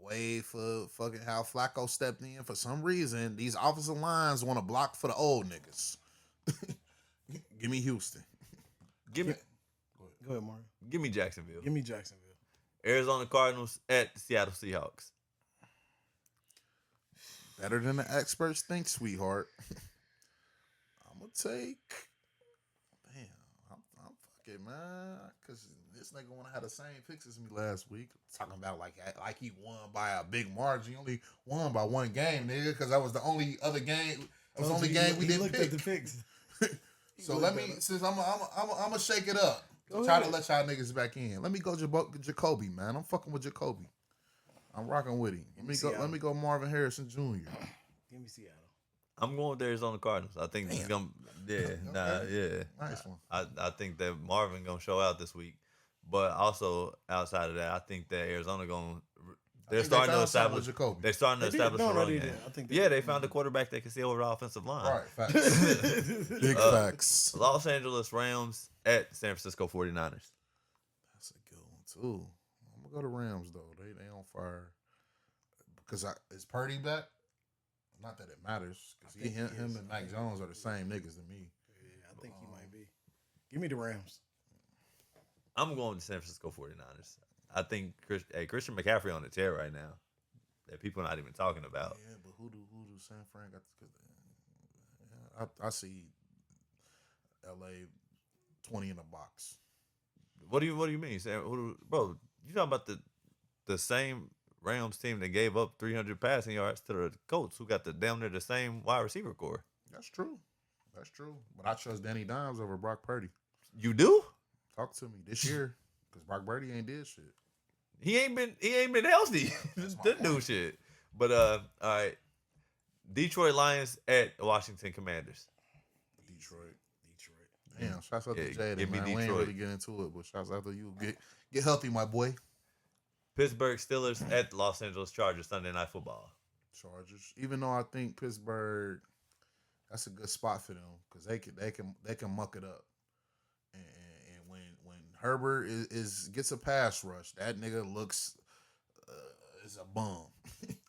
way for fucking how Flacco stepped in. For some reason, these offensive lines want to block for the old niggas. Give me Houston. Give me Go ahead, Mario. give me Jacksonville. Give me Jacksonville. Arizona Cardinals at the Seattle Seahawks. Better than the experts think, sweetheart. I'm gonna take. Damn, I'm fucking man, because this nigga wanna have the same picks as me last week. Talking about like he won by a big margin. He only won by one game, nigga, because that was the only other game. That was the only game we didn't looked pick. at the picks. So let me, since I'm gonna shake it up. Go Try ahead. to let y'all niggas back in. Let me go Jacoby, man. I'm fucking with Jacoby. I'm rocking with him. Let me go Marvin Harrison Jr. Give me Seattle. I'm going with the Arizona Cardinals. I think it's gonna yeah. Nice one. I think that Marvin gonna show out this week. But also outside of that, I think that Arizona gonna they're think they starting to found something establish with Jacoby. they're starting to They did. establish No, a no, run they game. did. I think they Yeah, did. they found a quarterback that can see over the offensive line. Right, facts. Big facts. Los Angeles Rams at San Francisco 49ers. That's a good one too. I'm gonna go to Rams though. They on fire. Because is Purdy back? Not that it matters. Because him and Mac Jones are the same niggas to me. Yeah, I think he might be. Give me the Rams. I'm going to San Francisco 49ers. I think Christian McCaffrey on the tear right now that people are not even talking about. Yeah, but who do San Fran got? I see L.A. 20 in a box. What do you mean, Sam? Bro, you talking about the same Rams team that gave up 300 passing yards to the Colts, who got damn near the same wide receiver core. That's true. But I trust Danny Dimes over Brock Purdy. You do? Talk to me this year, because Brock Purdy ain't did shit. He ain't been healthy. Didn't do shit. But all right. Detroit Lions at Washington Commanders. Detroit. Damn, shouts out to Yeah, Jaden, give me man. We ain't Detroit. really get into it, but shouts out to you. Get healthy, my boy. Pittsburgh Steelers at Los Angeles Chargers Sunday Night Football. Chargers. Even though I think Pittsburgh that's a good spot for them because they can muck it up. And when Herbert gets a pass rush, that nigga looks is a bum.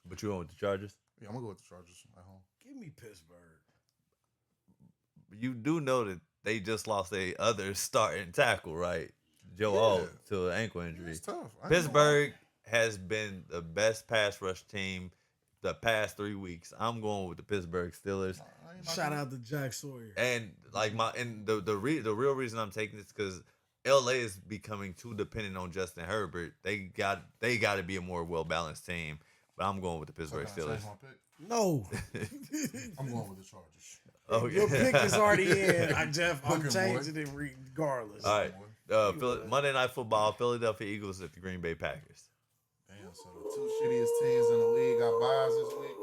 But you went with the Chargers? Yeah, I'm gonna go with the Chargers at home. Give me Pittsburgh. You do know that they just lost a other starting tackle, right? Joe Alt to an ankle injury. It's tough. Pittsburgh has been the best pass rush team the past 3 weeks. I'm going with the Pittsburgh Steelers. Shout out to Jack Sawyer. And like the real reason I'm taking this because LA is becoming too dependent on Justin Herbert. They got to be a more well balanced team. But I'm going with the Pittsburgh Steelers. No. I'm going with the Chargers. Okay. Your pick is already in. Jeff, I'm Looking, changing it regardless. All right. Monday Night Football, Philadelphia Eagles at the Green Bay Packers. Damn, so the two shittiest teams in the league got buys this week.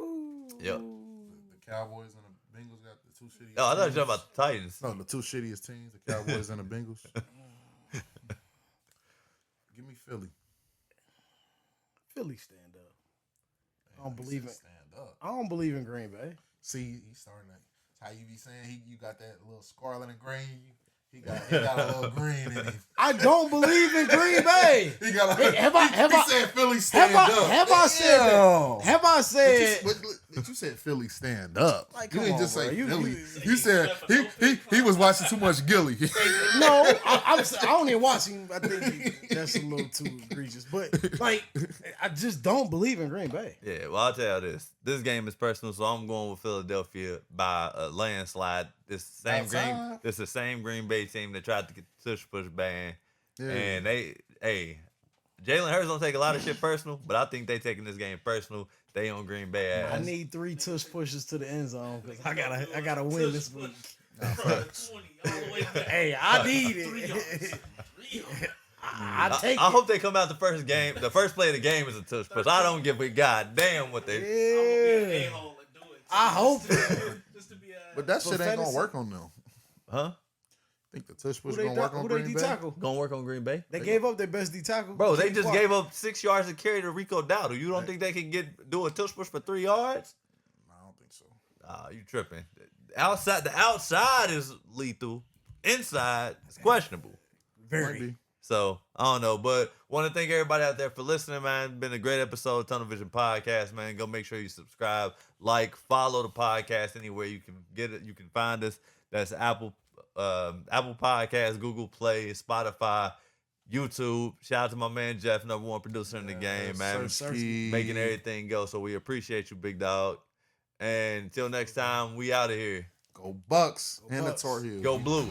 Yep. The Cowboys and the Bengals got the two shittiest Oh, I thought you were teams. talking about the Titans. No, the two shittiest teams, the Cowboys and the Bengals. Give me Philly. Philly stand up. I don't He believe said it. Stand up. I don't believe in Green Bay. See, he's starting to. How you be saying you got that little scarlet and green? He got a little green in him. I don't believe in Green Bay. He got a. He said Philly stand up. Have I said that? Have I said? But you said Philly stand up. Like, you come didn't on, just say bro. Philly. You said he was watching too much Gilly. No, I don't even watch him. I think that's a little too egregious. But like, I just don't believe in Green Bay. Yeah, well, I'll tell you this. This game is personal, so I'm going with Philadelphia by a landslide. This is the same Green Bay team that tried to get the tush push ban. Yeah. And Jalen Hurts don't take a lot of shit personal, but I think they taking this game personal. They on Green Bay ass. I need 3 tush pushes to the end zone because I gotta win this week. Hey, I need it. I hope they come out the first game. The first play of the game is a tush push. I don't give a goddamn what they. Yeah. I hope. But that shit ain't gonna work on them. Huh? Think the tush push gonna work on Green Bay? Tackle? Gonna work on Green Bay? They gave up their best D tackle. Bro, they just gave up 6 yards of carry to Rico Dowdle. You don't think they can do a tush push for 3 yards? I don't think so. You tripping. The outside is lethal. Inside is questionable. Very. So, I don't know. But want to thank everybody out there for listening, man. It's been a great episode of Tunnel Vision Podcast, man. Go make sure you subscribe, like, follow the podcast anywhere you can get it. You can find us. That's Apple Podcasts, Google Play, Spotify, YouTube. Shout out to my man Jeff, #1 producer in the game, man. Making everything go. So we appreciate you, big dog. And until next time, we out of here. Go Bucks and the Tar Heels. Go Blue.